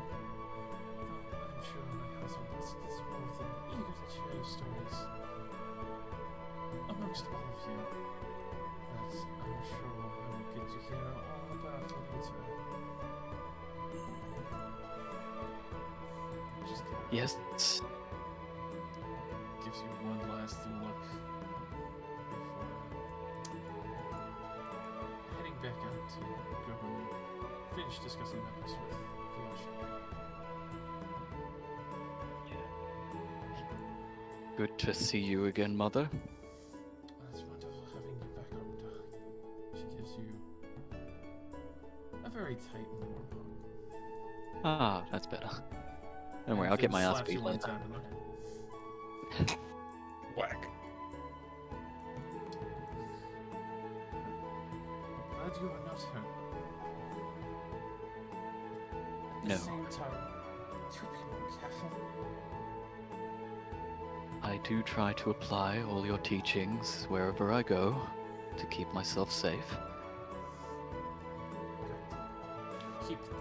Though I'm sure my husband is more than eager to share stories amongst all of you that I'm sure I will get to hear all about later. Just Yes. gives you one last look before heading back out to go and finish discussing matters with Fiosh. Good to see you again, Mother. It's wonderful having you back home, darling. She gives you a very tight and warm hug. Ah, that's better. Don't worry, And I'll get then my ass slaps you beat one later. time in the head. Whack. Glad you are not hurt. At the No. same time, do be more careful. I do try to apply all your teachings wherever I go to keep myself safe. Keep that way.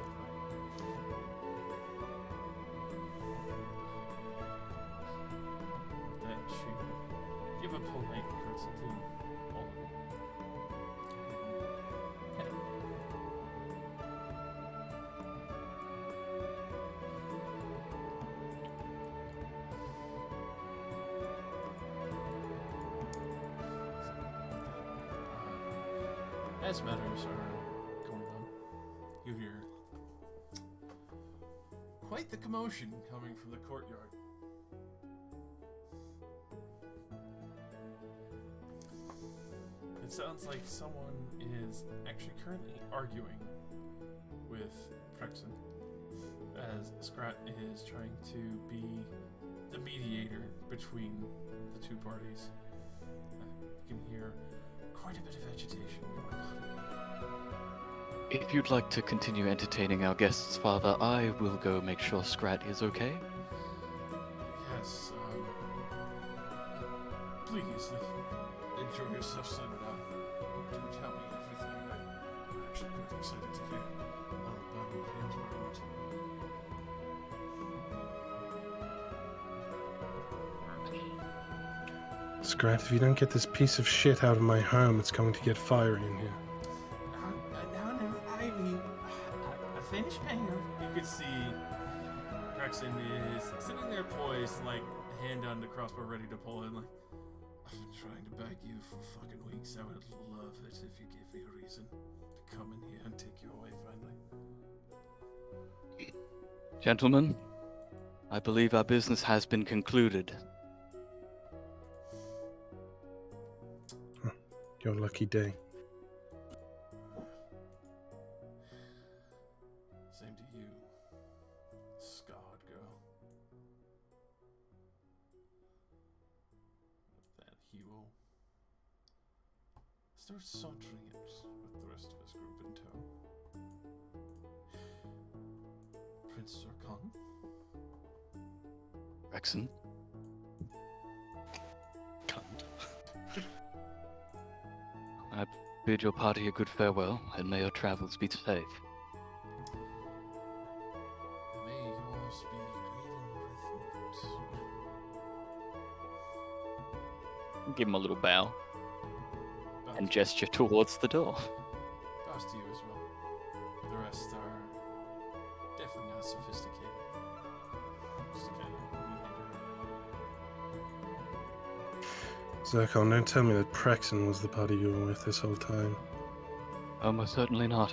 With that, she give a polite curtsy to all of them. And head out. As matters are going on, you hear quite the commotion coming from the courtyard. It sounds like someone is actually currently arguing with Prexon, as Scrat is trying to be the mediator between the two parties. You can hear quite a bit of agitation going on. If you'd like to continue entertaining our guests, Father, I will go make sure Scrat is okay. Yes, please, enjoy yourself, son. Do tell me everything. I'm actually quite excited to hear all about what Hansberg Scrat, if you don't get this piece of shit out of my home, it's going to get fiery in here. No, I mean, I finished paying her. You could see Prexon is sitting there poised, like, hand on the crossbow ready to pull in, like, I've been trying to beg you for fucking weeks. I would love it if you gave me a reason to come in here and take you away finally. Gentlemen, I believe our business has been concluded. Your lucky day. Same to you, scarred girl. With that, he will start sauntering it with the rest of his group in tow. Zircon. Rexon, Cunt. I bid your party a good farewell, and may your travels be safe. May yours be laden with Give him a little bow bows, and gesture towards the door. bows to you as well. The rest are definitely not sophisticated. Just kind of Zircon, don't tell me that Praxon was the party you were with this whole time. Oh, most certainly not.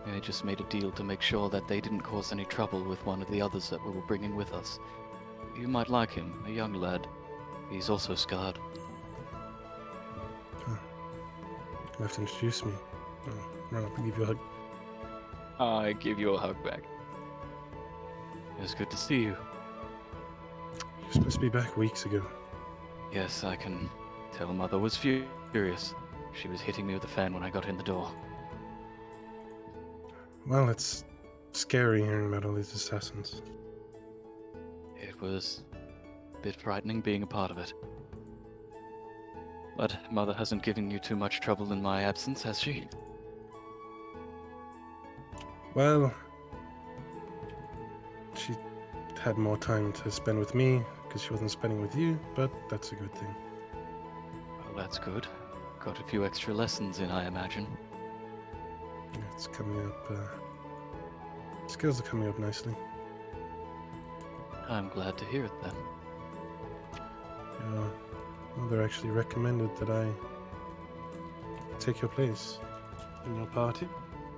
I just made a deal to make sure that they didn't cause any trouble with one of the others that we were bringing with us. You might like him, a young lad. He's also scarred. You'll have to introduce me. I'll run up and give you a hug. I give you a hug back. It's good to see you. You're supposed to be back weeks ago. Yes, I can tell Mother was furious. She was hitting me with a fan when I got in the door. Well, it's scary hearing about all these assassins. It was a bit frightening being a part of it. But Mother hasn't given you too much trouble in my absence, has she? Well, she had more time to spend with me because she wasn't spending with you, but that's a good thing. Well, that's good. Got a few extra lessons in, I imagine. Yeah, it's coming up. Skills are coming up nicely. I'm glad to hear it then. Your mother actually recommended that I take your place in your party.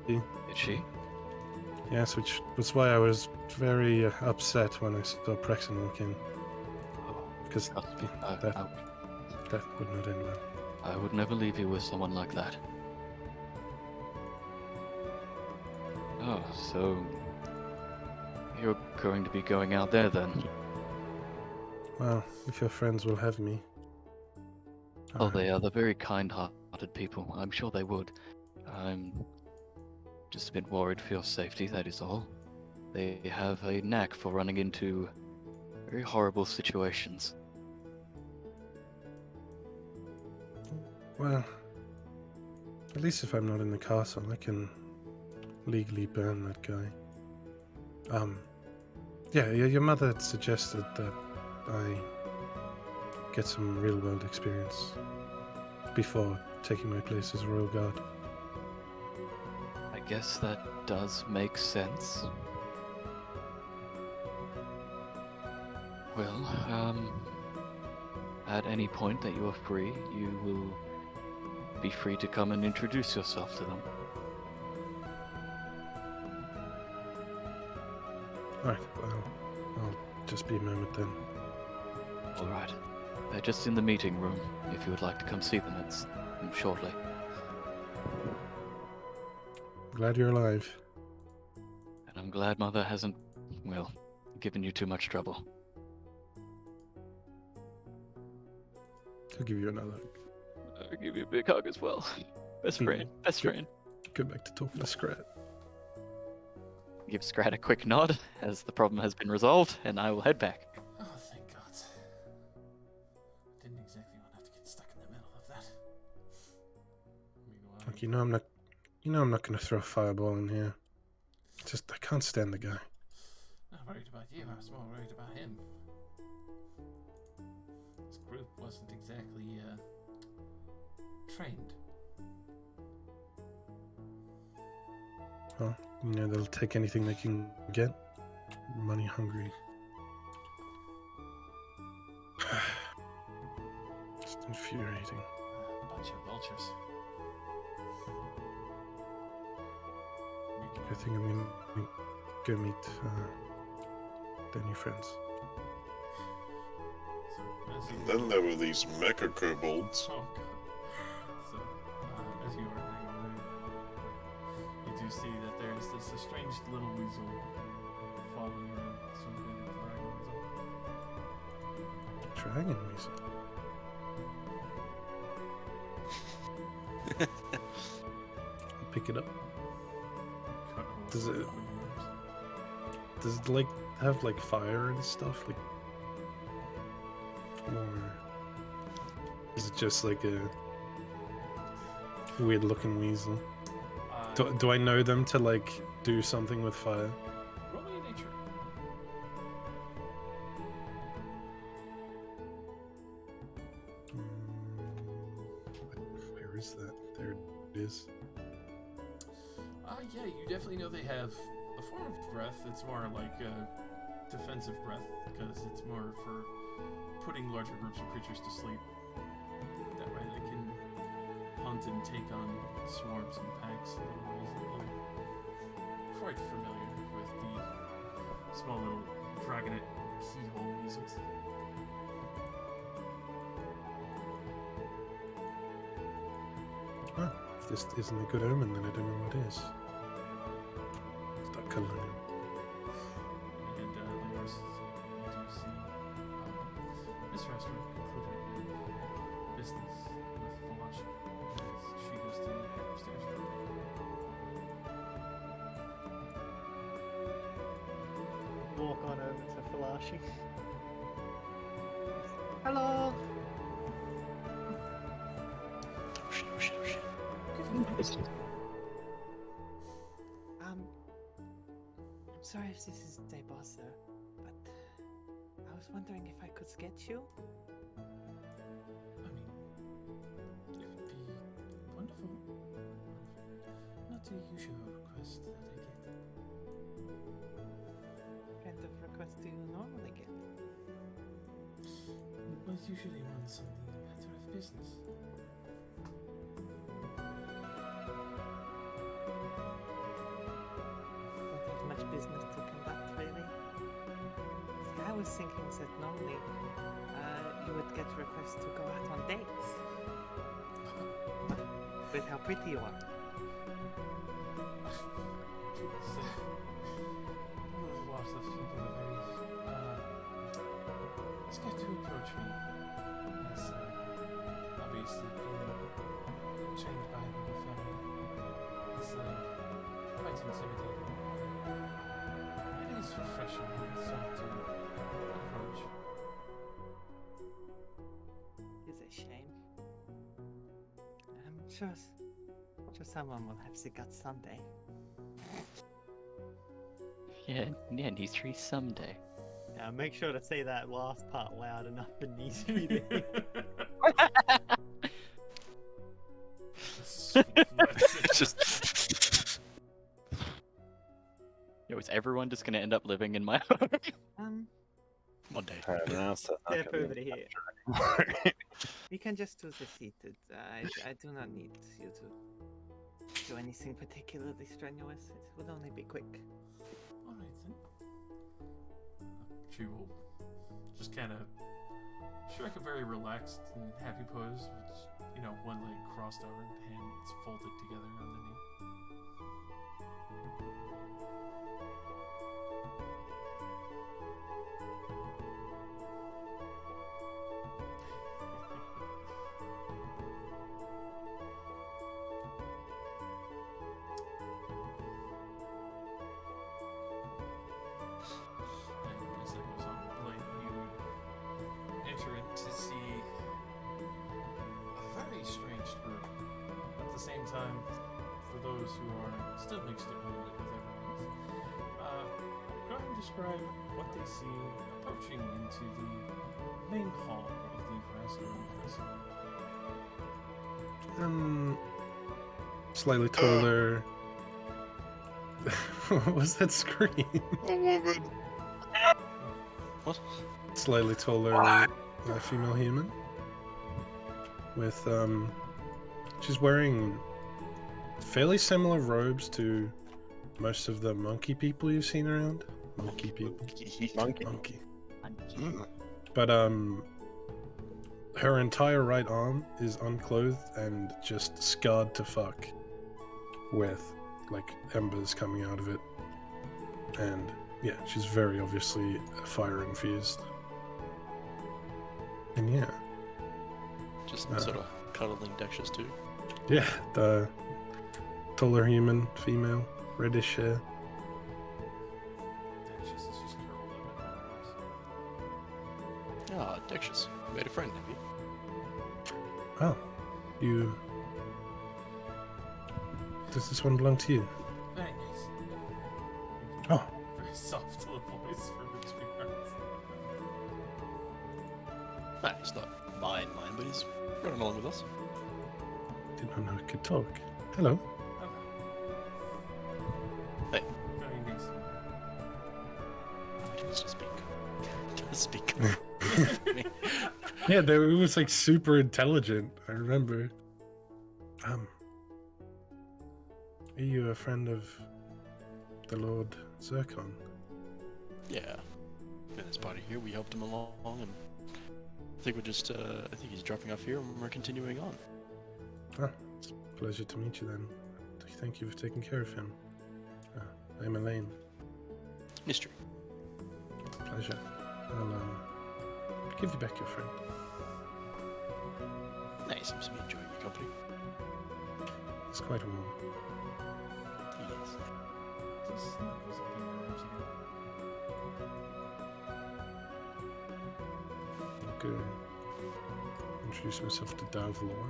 Did she? Yes, which was why I was very upset when I saw Praxon walk in. Oh, Because trust me, that would not end well. I would never leave you with someone like that. Oh, so you're going to be going out there then? Well, if your friends will have me. Oh, they are. They're very kind-hearted people. I'm sure they would. I'm just a bit worried for your safety, that is all. They have a knack for running into very horrible situations. Well, at least if I'm not in the castle, I can legally burn that guy. Yeah, your mother had suggested that I get some real-world experience before taking my place as a royal guard. I guess that does make sense. Well, at any point that you are free, you will be free to come and introduce yourself to them. Alright, well, I'll just be a moment then. Alright. They're just in the meeting room, if you would like to come see them shortly. Glad you're alive. And I'm glad Mother hasn't, well, given you too much trouble. I'll give you another. I'll give you a big hug as well. Best friend, best friend. Go back to talking to Scrat. Give Scrat a quick nod as the problem has been resolved, and I will head back. Oh, thank God. Didn't exactly want to have to get stuck in the middle of that. Meanwhile, Look, I'm not gonna throw a fireball in here. Just, I can't stand the guy. not worried about you, I was more worried about him. This group wasn't exactly, trained. Well, they'll take anything they can get. Money hungry. Just infuriating. A bunch of vultures. I think I'm gonna go meet their new friends. So, as you, And then there were these mecha kobolds. oh God. So, as you are hanging there, you do see that there is this strange little weasel following you around, some kind of dragon weasel. Dragon weasel. I'll pick it up. Cut holes Does in it- the arms. Does it like have like fire and stuff? Like, or is it just like a weird looking weasel? Do I know them to like do something with fire? Roll me a nature. Where is that? There it is. Yeah, you definitely know they have a form of breath. It's more like a defensive breath because it's more for putting larger groups of creatures to sleep. That way they can hunt and take on swarms and packs in ways that look quite familiar with the small little dragonet keyhole weasels. Oh, if this isn't a good omen, then I don't know what is. Start cuddling him. And Leos, you do see this restaurant concluded business with Falashi as she goes to head upstairs for Walk on over to Falashi. Hello. I'm sorry if this is day boss, sir, but I was wondering if I could sketch you. I mean, it would be wonderful. Not the usual request that I get. What kind of request do you normally get? Well, usually one's on the matter of business. Don't have much business to conduct, really. See, I was thinking that normally you would get requests to go out on dates. With how pretty you are. Lots of people are very scared to approach me. As obviously being trained by another family is quite intimidating. It is refreshing when some to approach. It's a shame. I'm sure someone will have the guts someday. Yeah, and he's free someday. Now make sure to say that last part loud enough for these reading. Just. Yo, is everyone just gonna end up living in my home? One day. Step over here. You can just do the seated. I do not need you to do anything particularly strenuous. It would only be quick. Alright then. She will just kind of strike a very relaxed and happy pose with, one leg crossed over and hands folded together on the knee. And as that goes on, Blake, you enter in to see a very strange group. At the same time, for those who are still mixed up with everyone else, go ahead and describe what they see approaching into the main hall of the Festering Festival. Slightly taller. What was that scream? A woman. What? Slightly taller female human. With she's wearing fairly similar robes to most of the monkey people you've seen around. Monkey people. Monkey. But her entire right arm is unclothed and just scarred to fuck, with like embers coming out of it. And yeah, she's very obviously fire infused. And yeah. Just sort of cuddling Dexter's too. Yeah, the taller human, female, reddish hair. That Dexterous, you made a friend, have you? Oh, you. Does this one belong to you? Very nice. Oh, Very soft little voice for between us. Nah, he's not mine, but he's running along with us. didn't know it could talk. Hello. Hey. Very nice. Let's just speak. Just speak. Yeah, it was like super intelligent. I remember. Are you a friend of the Lord Zircon? Yeah. In this party here, we helped him along, and I think we're just, I think he's dropping off here, and we're continuing on. Ah, it's a pleasure to meet you then. Thank you for taking care of him. I'm Elaine. Mystery. Pleasure. I'll give you back your friend. Nice, seems to be enjoying your company. It's quite warm. Yes. Just snuggles up in your arms again. I'm gonna introduce myself to Davlor.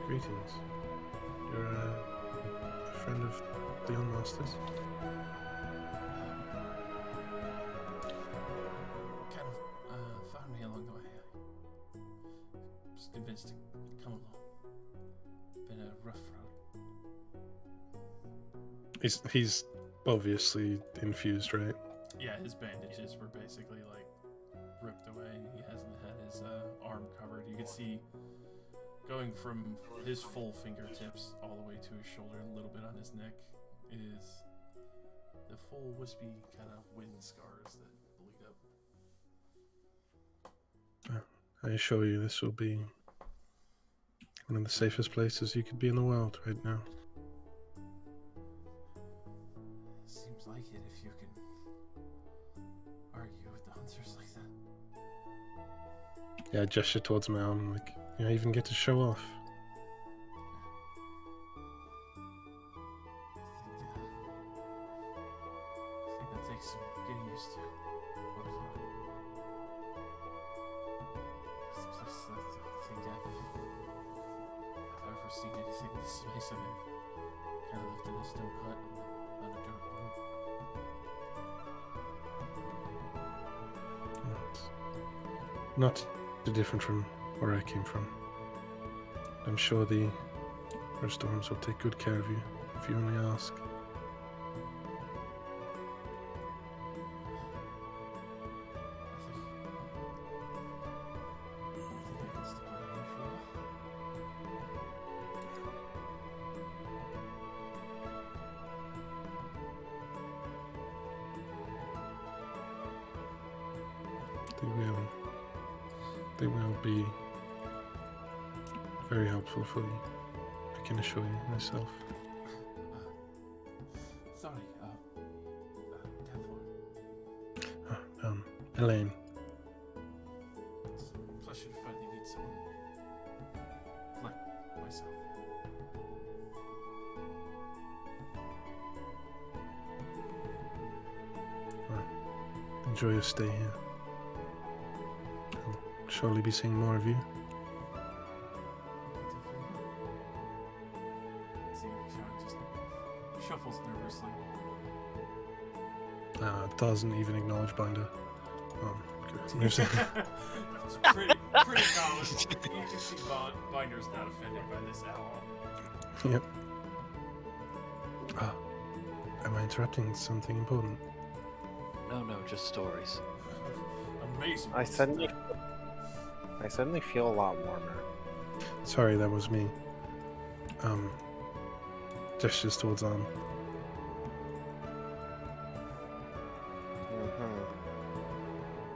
Greetings. You're a friend of the Unmasters? Kind of found me along the way. I was convinced to come along. Been a rough road. He's obviously infused, right? Yeah, his bandages were basically like ripped away. He hasn't had his arm covered. You can see going from his full fingertips all the way to his shoulder and a little bit on his neck is the full wispy kind of wind scars that bleed up. I assure you this will be one of the safest places you could be in the world right now. Seems like it if you can argue with the hunters like that. Yeah, I gesture towards my arm, like, I even get to show off. I think that takes some getting used to. It's a place that I think I've ever seen anything this amazing. I've kind of lived in a stone hut on a dirt road. Not too different from where I came from. I'm sure the Earthstorms will take good care of you if you only ask. I can stick around here for a while. They will be very helpful for you. I can assure you myself. Sorry, Davor. Elaine. It's a pleasure to finally meet someone like myself. Enjoy your stay here. I'll surely be seeing more of you. See, Sean just shuffles nervously. Doesn't even acknowledge Binder. Good. It's pretty common. You can see Binder's not offended by this at all. Yep. Am I interrupting something important? No, just stories. Amazing. I suddenly feel a lot warmer. Sorry, that was me. Gestures towards Arm.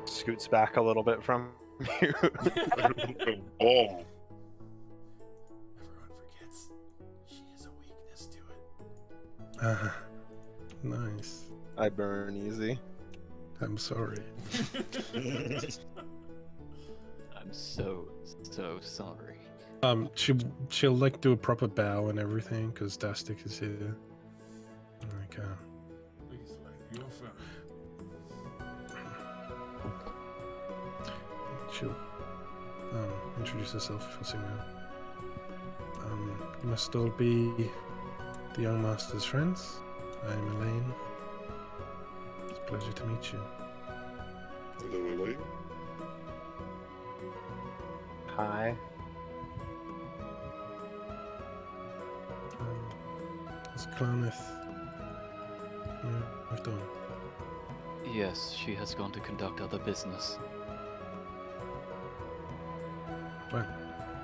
Scoots back a little bit from you. Boom. Everyone forgets she has a weakness to it. Nice. I burn easy. I'm sorry. I'm so sorry. She'll like do a proper bow and everything because Dastic is here. Like, Please, like your friend. she'll introduce herself for Singer. You must all be the young master's friends. I'm Elaine. It's a pleasure to meet you. Hello, Elaine. Hi. Has Cloneth moved on? Yes, she has gone to conduct other business. Well,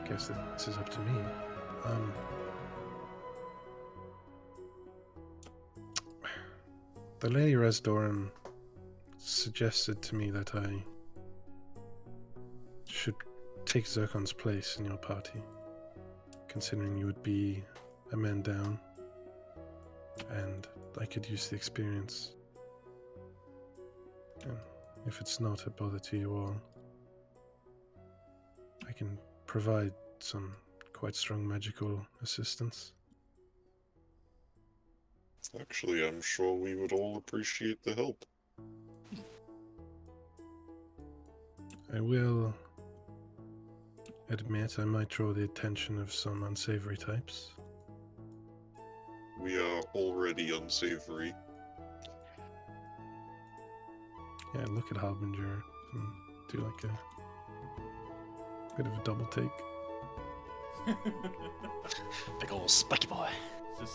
I guess this is up to me. The Lady Resdoran suggested to me that I should take Zircon's place in your party, considering you would be a man down, and I could use the experience. And if it's not a bother to you all, I can provide some quite strong magical assistance. Actually, I'm sure we would all appreciate the help. I will admit I might draw the attention of some unsavory types. We are already unsavory. Yeah, look at Harbinger and do like a bit of a double take. Big ol' spiky boy.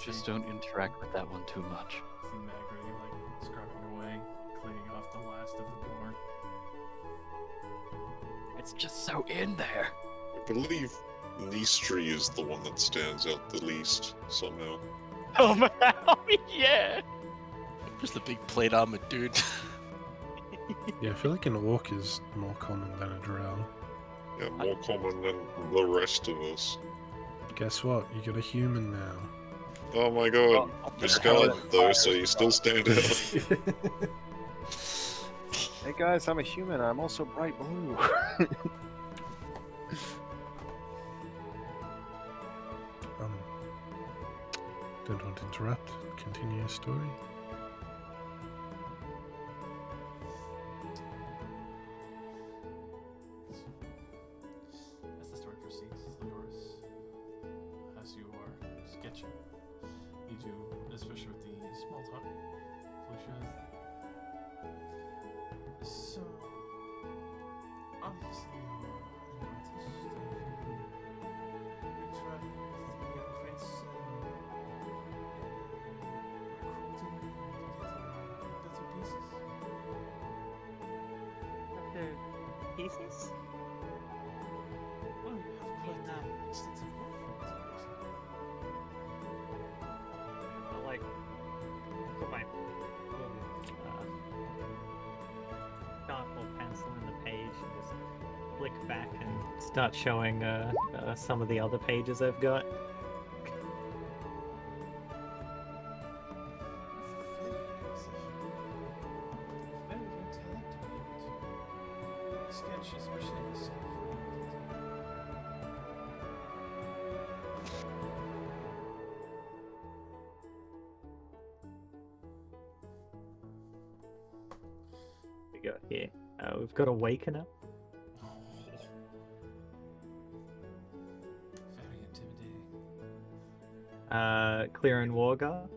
Just don't interact with that one too much. See Magri like scrubbing away, cleaning off the last of the gore. It's just so in there. I believe Nistri is the one that stands out the least, somehow. Oh man, yeah. Just a big plate armored dude. Yeah, I feel like an orc is more common than a drow. Yeah, more common than the rest of us. Guess what? You got a human now. Oh my god. You're scarlet though, so you still stand out. Hey guys, I'm a human. I'm also bright blue. Don't want to interrupt. Continue your story. As the story proceeds, Leoris, as you are sketching, you do, especially with the small talk, Felicia. So, obviously, you're an artist. Been traveling with the young prince recruiting and getting better pieces. Better pieces? Well, you have quite an extensive portfolio. I'll like put my charcoal pencil in the page and just flick back and start showing some of the other pages I've got. Very impressive. Very, very talented to be able to sketch, especially with so We got here. We've got Awakener. very intimidating. Clear and Wargar,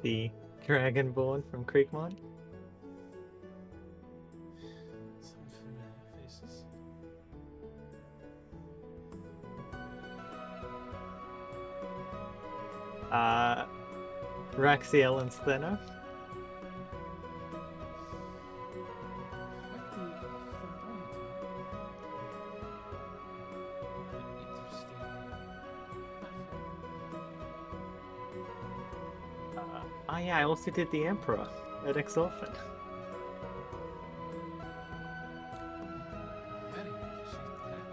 the Dragonborn from Creekmon. Some familiar faces. Raxiel and Sthena. Quite the flamboyant one. An interesting background. Oh yeah, I also did the Emperor at Exorphan. Very appreciate that.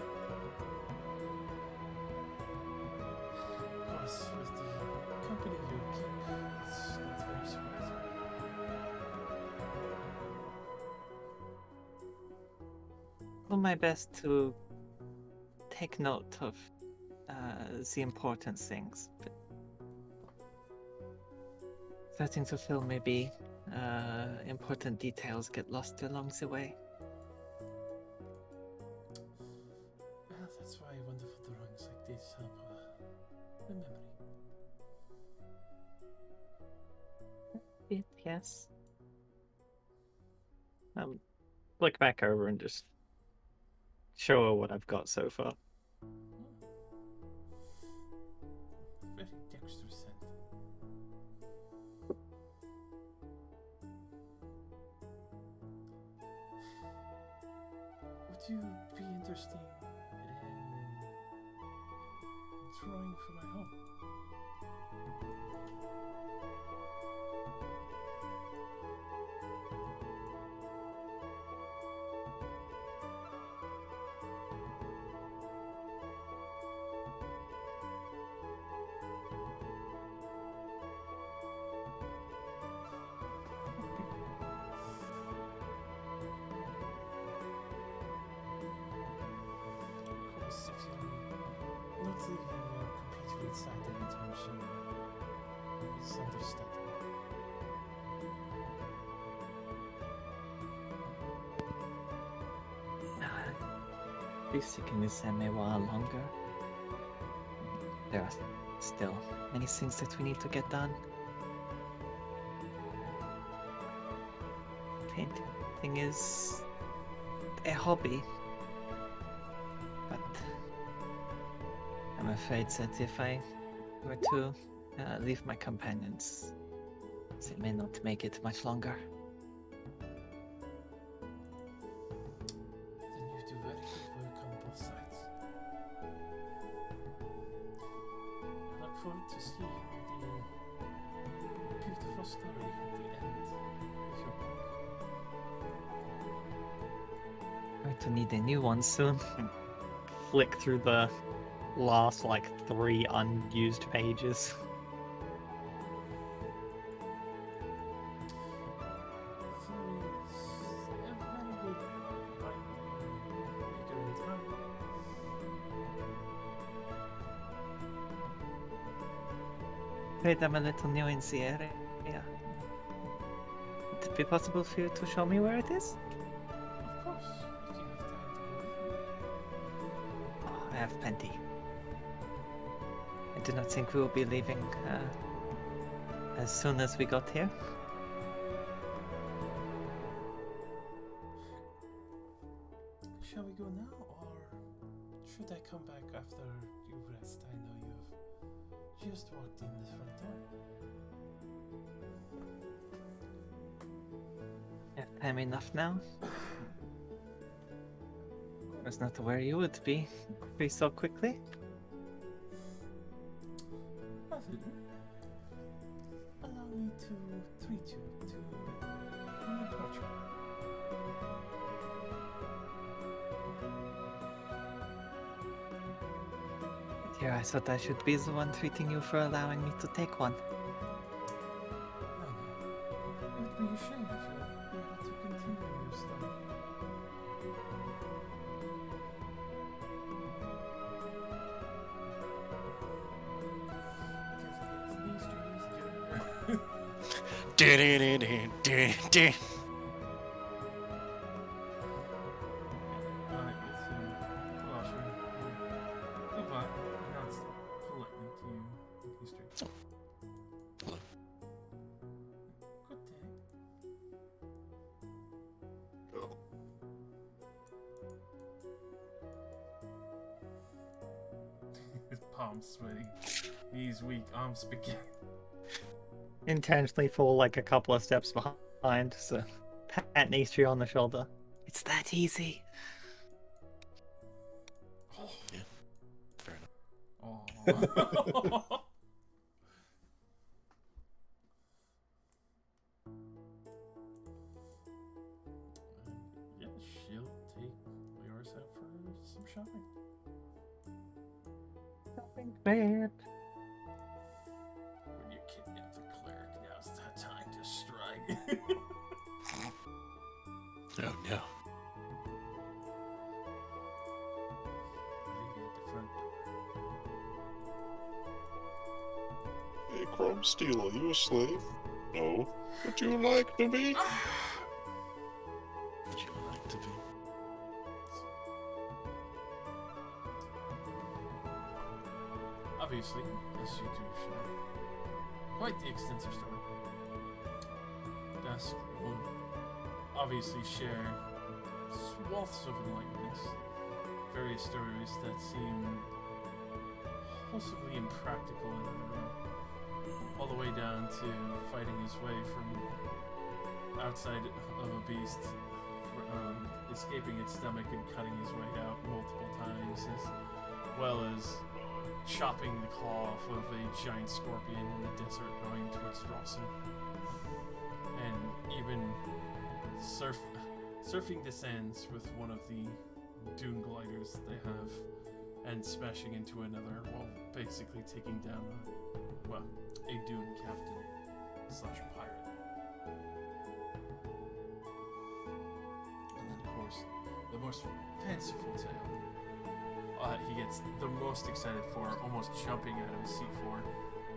Of course, with the company you keep, it's not very surprising. Do my best to take note of the important things. But Starting to feel maybe important details get lost along the way. Well, that's why wonderful drawings like this help the memory. Yes. Look back over and just show her what I've got so far. Very dexterous hand. Would you be interested in drawing for my home? Of course, if you're not leaving your computer inside anytime soon, it's understandable. Be sticking with them a while longer. There are still many things that we need to get done. Painting is a hobby, but I'm afraid that if I were to leave my companions, they may not make it much longer. Then you do very good work on both sides. I look forward to seeing the beautiful story at the end of your book. Going to need a new one soon. Flick through the last like 3 unused pages. There is a very good binder maker in town. Afraid I'm a little new in the area. Would it be possible for you to show me where it is? Of course, if you have time to go with me. Oh, I have plenty. I do not think we will be leaving as soon as we got here. Shall we go now, or should I come back after you rest? I know you've just walked in the front door. You have time enough now? I was not aware you would be free so quickly. Nothing. Allow me to treat you to an approach. Here, I thought I should be the one treating you for allowing me to take one. No, no. It would be a shame if you wouldn't be able to continue your study. Du-du-du-du-du-du. Alright, it's Colossian. Goodbye. Pronounced politely to you, history. Hello. Good day. Oh. His palms sweating. Knees weak, arms spaghetti. Intentionally fall like a couple of steps behind, so pat Nistri on the shoulder. It's that easy. Fair enough. Oh. Yeah, she'll take yours out for some shopping. Nothing bad. When you kidnap the cleric, now's the time to strike. Oh no. Leave it at the front door. Hey, Chrome Steel, are you a slave? know. Would you like to be? Would you like to be? Obviously, as you do show quite the extensive story. Dusk will obviously share swaths of enlightenment, various stories that seem wholesomely impractical and unreal, all the way down to fighting his way from outside of a beast, escaping its stomach and cutting his way out multiple times, as well as chopping the claw off of a giant scorpion in the desert going towards Rawson. And even surfing the sands with one of the dune gliders that they have and smashing into another while basically taking down a dune captain slash pirate. And then of course, the most fanciful tale he gets the most excited for, almost jumping out of his seat for.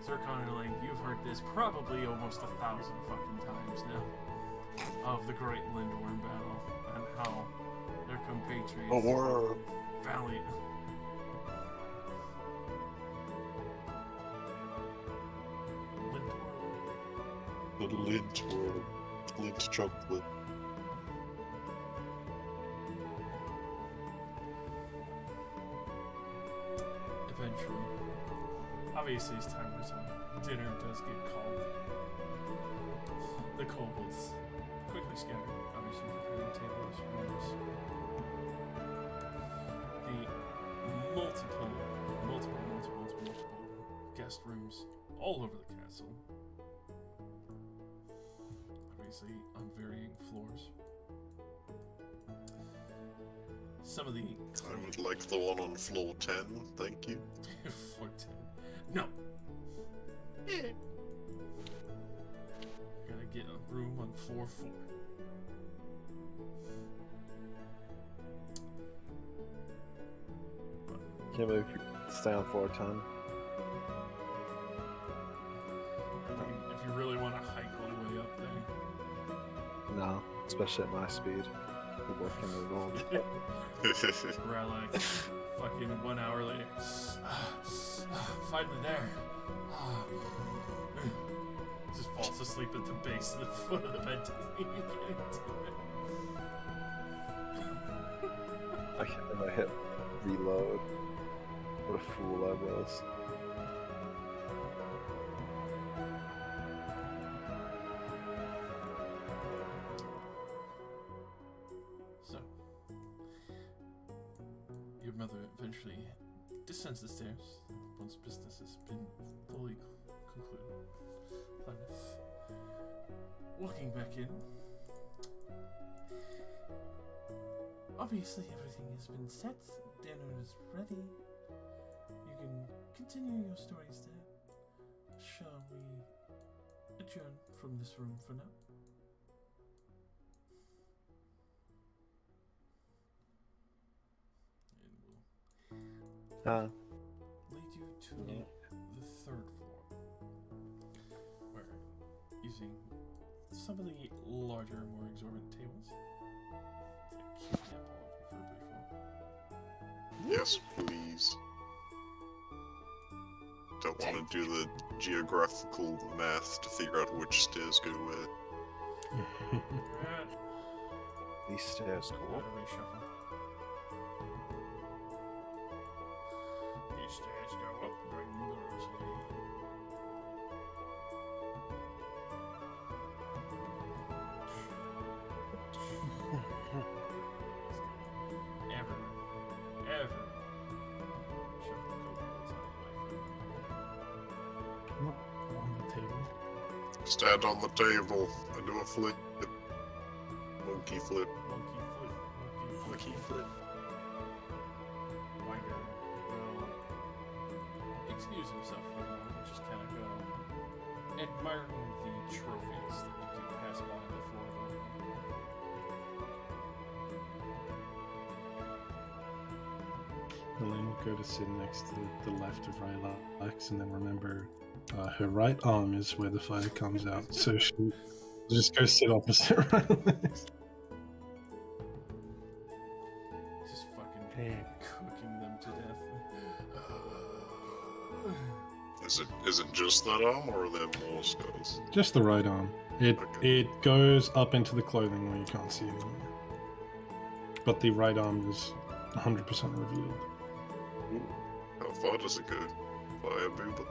Zircon, you've heard this probably almost 1,000 fucking times now, of the Great Lindworm battle, and how their compatriots were valiant. The Lindworm. Lint chocolate. Eventually, obviously as time goes on, dinner does get called. The kobolds quickly scattered, obviously preparing tables, rooms. The multiple guest rooms all over the castle. Obviously on varying floors. Some of the... I would like the one on floor 10, thank you. Floor 10. No! Gotta get a room on floor 4. Can't believe you stay on floor 10. I mean, if you really want to hike all the way up there. No, especially at my speed. We're working the road. Relic, fucking 1 hour later. Finally there. Just falls asleep at the base of the foot of the bed. I hit reload. What a fool I was. So, your mother eventually descends the stairs once business has been fully concluded. Plymouth. Walking back in. Obviously, everything has been set. Dinner is ready. You can continue your stories there. Shall we adjourn from this room for now? And we'll lead you to the 3rd floor, where, using some of the larger, more exorbitant tables, it's like kidnap all of you for a brief moment. Yes, please. Don't want to do the geographical math to figure out which stairs go where. These stairs cool. Reshuffle. These stairs go up, bring the rosary. Ever. Shuffle the kobolds out of the way. On the table. Stand on the table and do a flip. Monkey flip. Monkey flip. Winder will excuse himself for a moment, just kind of go admiring the trophies that you do pass by on the floor of the room. Elaine will go to sit next to the left of Rylax and then remember Her right arm is where the fire comes out, so she just go sit opposite Rylex. Just fucking cooking them to death. Is it just that arm, or are there more skulls? Just the right arm. It goes up into the clothing where you can't see anymore. But the right arm is 100% revealed. How far does it go? Fire booba?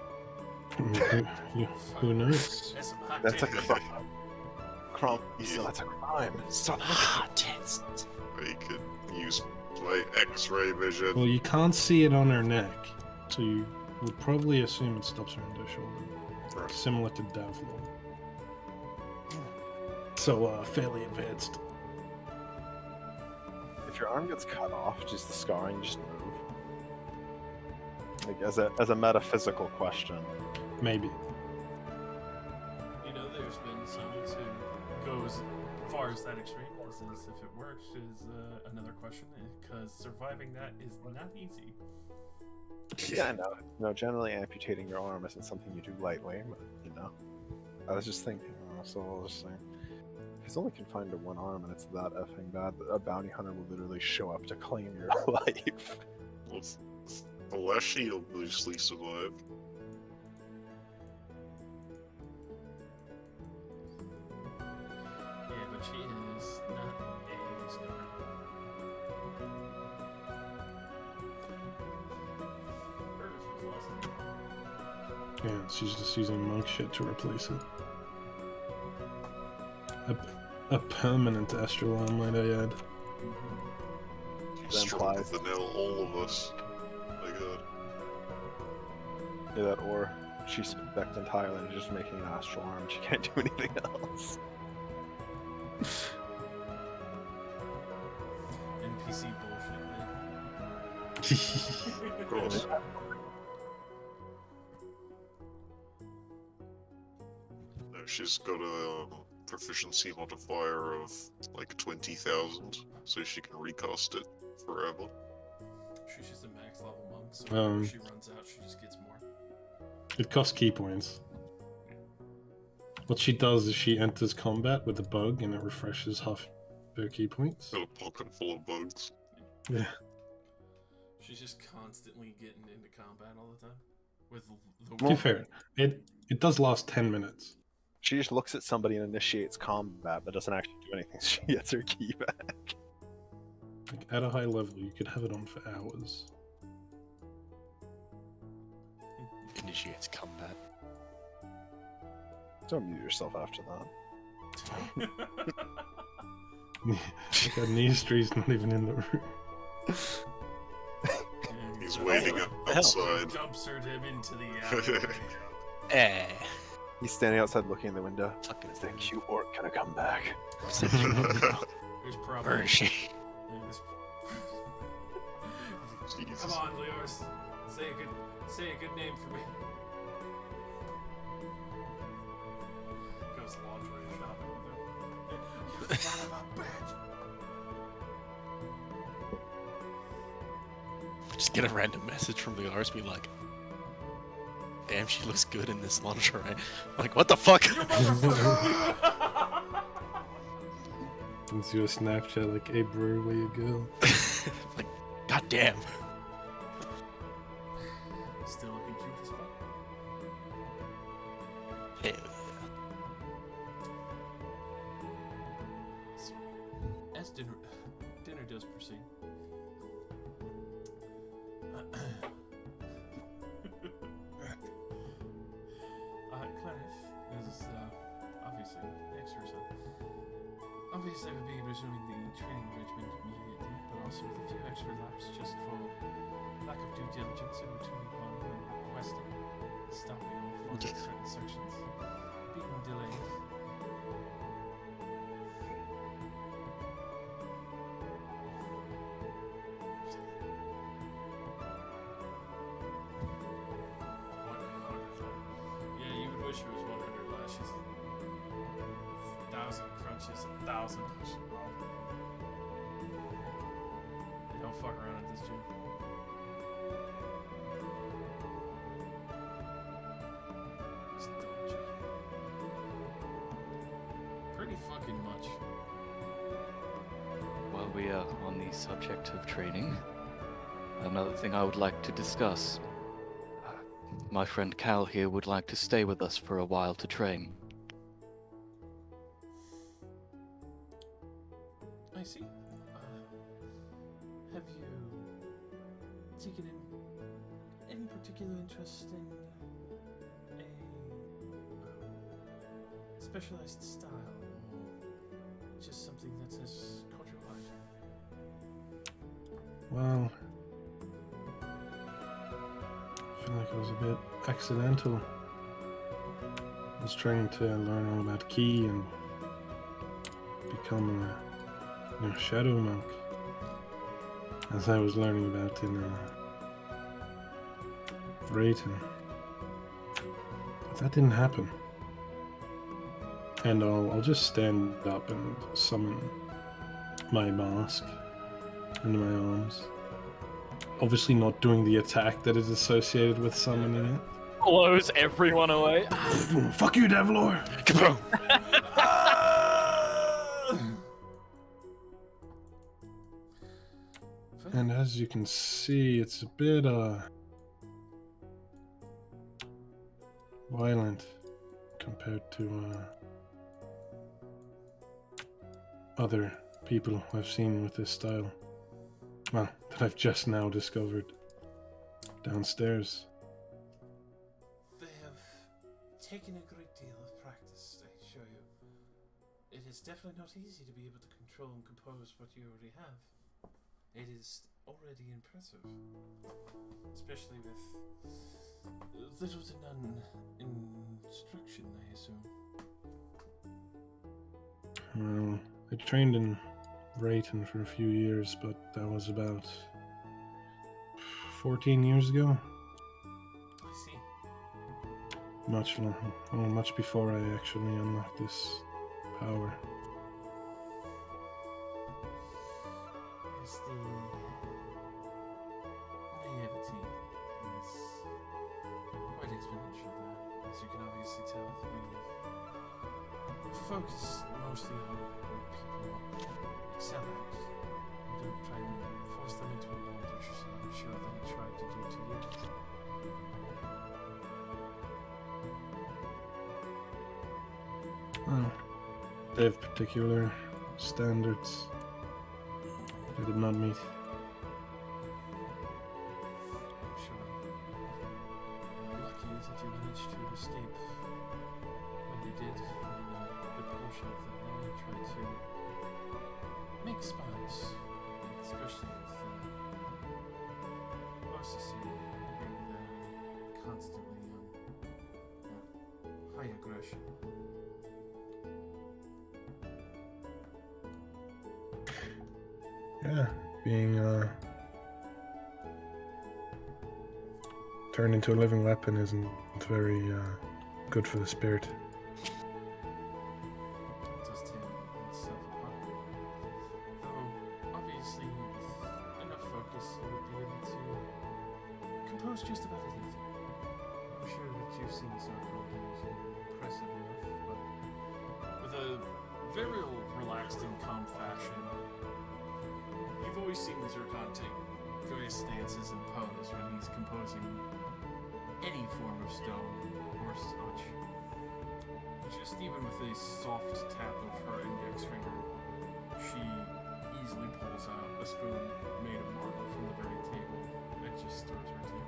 Who knows? That's a crime. That's a crime. Stop. Tits. I could use my X-ray vision. Well, you can't see it on her neck, so you would probably assume it stops around her shoulder. Right. Similar to Davlon. So, fairly advanced. If your arm gets cut off, does the scarring just move? Like as a metaphysical question. Maybe. You know, there's been some who go as far as that extreme, as if it works, is another question, because surviving that is not easy. Yeah, I know. No, generally amputating your arm isn't something you do lightly, but you know. I was just thinking, so I was just saying. If he's only confined to one arm and it's that effing bad, a bounty hunter will literally show up to claim your life. Well, Flashy will loosely survive. Yeah, but she is not a scar. Hers was less than Yeah, she's just using monk shit to replace it. A permanent astral arm, might I add. You That struck implies- the nail, all of us. My god. Yeah, that or she's specked entirely and just making an astral arm. She can't do anything else. NPC bullshit, man. Of course. No, she's got a proficiency modifier of like 20,000, so she can recast it forever. She's just a max level monk, so Um, whenever she runs out, she just gets more. It costs key points. What she does is she enters combat with a bug and it refreshes half her key points. Got a pocket full of bugs. Yeah. She's just constantly getting into combat all the time. With the To be fair, it does last 10 minutes. She just looks at somebody and initiates combat, but doesn't actually do anything. She gets her key back. Like, at a high level, you could have it on for hours. Initiates combat. Don't mute yourself after that. Like, Nistree's not even in the room. He's waiting outside. Dumps her him into the alley. Eh. He's standing outside looking in the window. Fucking Is that cute orc gonna come back? There's probably. Where is she? Yeah, Jesus. Come on, Leos. Say a good name for me. Goes lingerie shopping with her. You son of a bitch! Just get a random message from the RS, be like, damn, she looks good in this lingerie. Like, what the fuck? You motherfucker! Sends you a Snapchat like, hey bro, where you go? Like, goddamn. Still looking cute as fuck. Hell So, as dinner does proceed. Clenneth is obviously next to her son. Obviously, we'll be resuming the training regimen immediately, but also with a few extra laps just for lack of due diligence in returning home and requesting stopping off on certain sections, being delayed. Yeah, you would wish it was 100 lashes. 1,000 crunches, 1,000 pushes. They don't fuck around at this gym. Nostalgia. Pretty fucking much. While we are on the subject of training, another thing I would like to discuss. My friend Cal here would like to stay with us for a while to train. I see. Have you taken any particular interest in a specialized style, or just something that has caught your eye? Well, I feel like it was a bit accidental. I was trying to learn all about Ki and become a shadow monk, as I was learning about in Drayton. But that didn't happen. And I'll just stand up and summon my mask into my arms. Obviously not doing the attack that is associated with summoning it. Blows everyone away. Fuck you, Devlor! Kaboom! And as you can see, it's a bit violent compared to other people I've seen with this style. Well, that I've just now discovered downstairs. They have taken a great deal of practice, I assure you. It is definitely not easy to be able to control and compose what you already have. It is already impressive, especially with little to none instruction, I assume. Well, I trained in Drayton for a few years, but that was about 14 years ago. I see. Much before I actually unlocked this power. Yes, the naivety is quite exponential there, as you can obviously tell. We focus mostly on what people excel at. We don't try and force them into a mold, which I'm sure they tried to do to you. Well, they have particular standards I did not meet. I'm sure. Lucky that you managed to escape when you did. A good portion of them there tried to make spies, especially with OCC being constantly high aggression. Yeah, being turned into a living weapon isn't very good for the spirit. It does tear itself apart. Though, obviously, with enough focus, you would be able to compose just about anything. I'm sure that you've seen Zarko is impressive enough, but with a very relaxed and calm fashion. You've always seen Zircon take various stances and pose when he's composing any form of stone or such. Just even with a soft tap of her index finger, she easily pulls out a spoon made of marble from the very table and just stirs her tea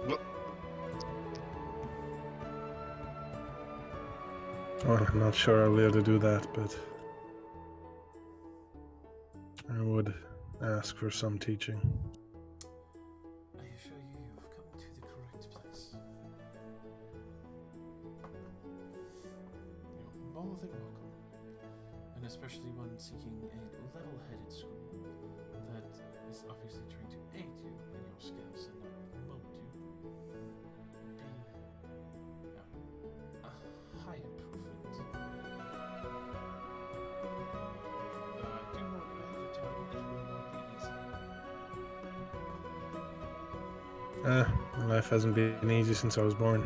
with it. Well, I'm not sure I'll be able to do that, but I would ask for some teaching. I assure you, you've come to the correct place. You're more than welcome, and especially when seeking a level-headed school that is obviously trying to aid you in your skills and not promote you. Be a high improvement. Though I do warn you ahead of time, it will not be easy. My life hasn't been easy since I was born.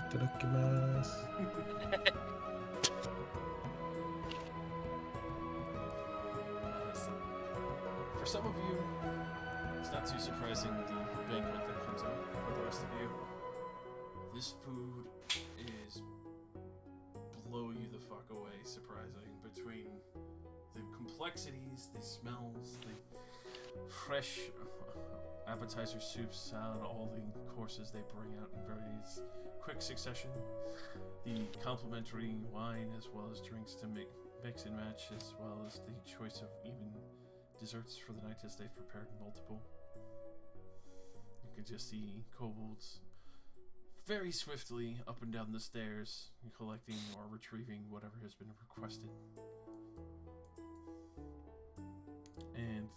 Itadakimasu. For some of you, it's not too surprising the banquet that comes out. For the rest of you, this food is blow you the fuck away surprising. Between the complexities, the smells, the fresh appetizer soups, salad, all the courses they bring out in various quick succession, the complimentary wine as well as drinks to mix and match, as well as the choice of even desserts for the night as they've prepared multiple. You could just see kobolds very swiftly up and down the stairs, collecting or retrieving whatever has been requested. And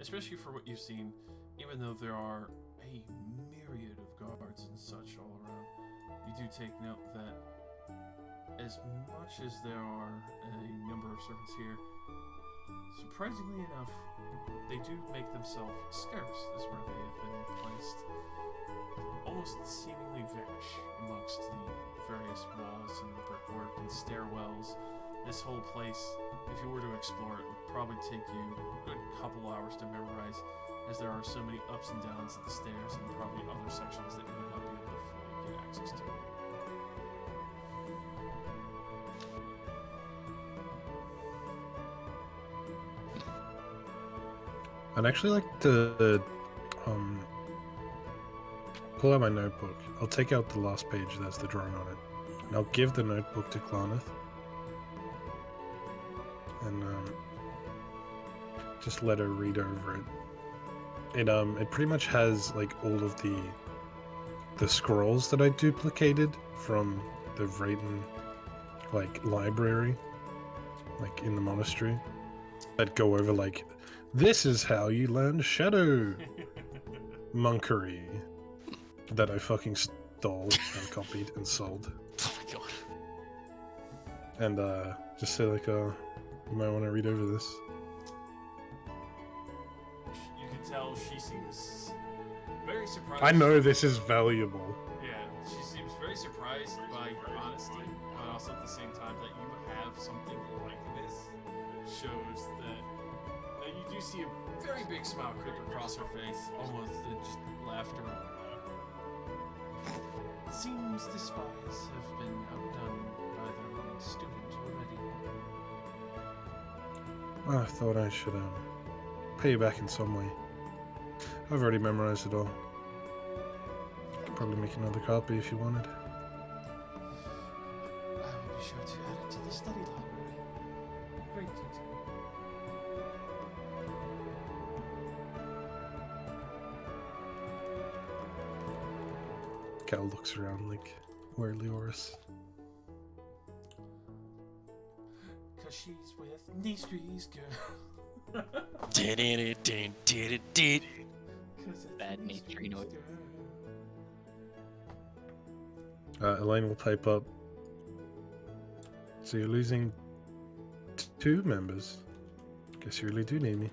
especially for what you've seen, even though there are a myriad of guards and such all around, you do take note that as much as there are a number of servants here, surprisingly enough, they do make themselves scarce, is where they have been placed, almost seemingly vanish amongst the various walls and brickwork and stairwells. This whole place, if you were to explore it, would probably take you a good couple hours to memorize, as there are so many ups and downs of the stairs and probably other sections that you would not be able to fully get access to. I'd actually like to pull out my notebook. I'll take out the last page that's the drawing on it, and I'll give the notebook to Klarneth. And just let her read over it. It pretty much has like all of the scrolls that I duplicated from the Vrayton like library, like in the monastery, that go over like, this is how you learn shadow monkery, that I fucking stole and copied and sold. Oh my god. And just say like, you might want to read over this. You can tell she seems very surprised. I know this is valuable. Yeah, she seems very surprised by your honesty, but also at the same time that you have something like this shows that you do see a very big smile creep across her face, almost just laughter. It seems the spies have been outdone by their own student already. Well, I thought I should pay you back in some way. I've already memorized it all. Could probably make another copy if you wanted. I will be sure to add it to the study library. Great detail. Cal looks around like, where Leoris? Cause she's with Nistree's girl. Bad nature noise. Elaine will type up. So you're losing 2 members. Guess you really do need me.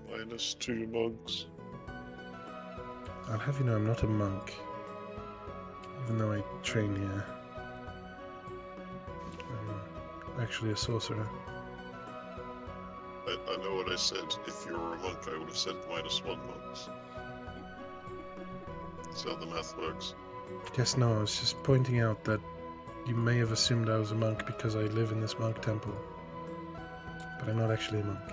-2 mugs. I'll have you know I'm not a monk. Even though I train here. I'm actually a sorcerer. I know what I said. If you were a monk, I would have said -1 mugs. That's how the math works. Yes, no, I was just pointing out that you may have assumed I was a monk because I live in this monk temple. But I'm not actually a monk.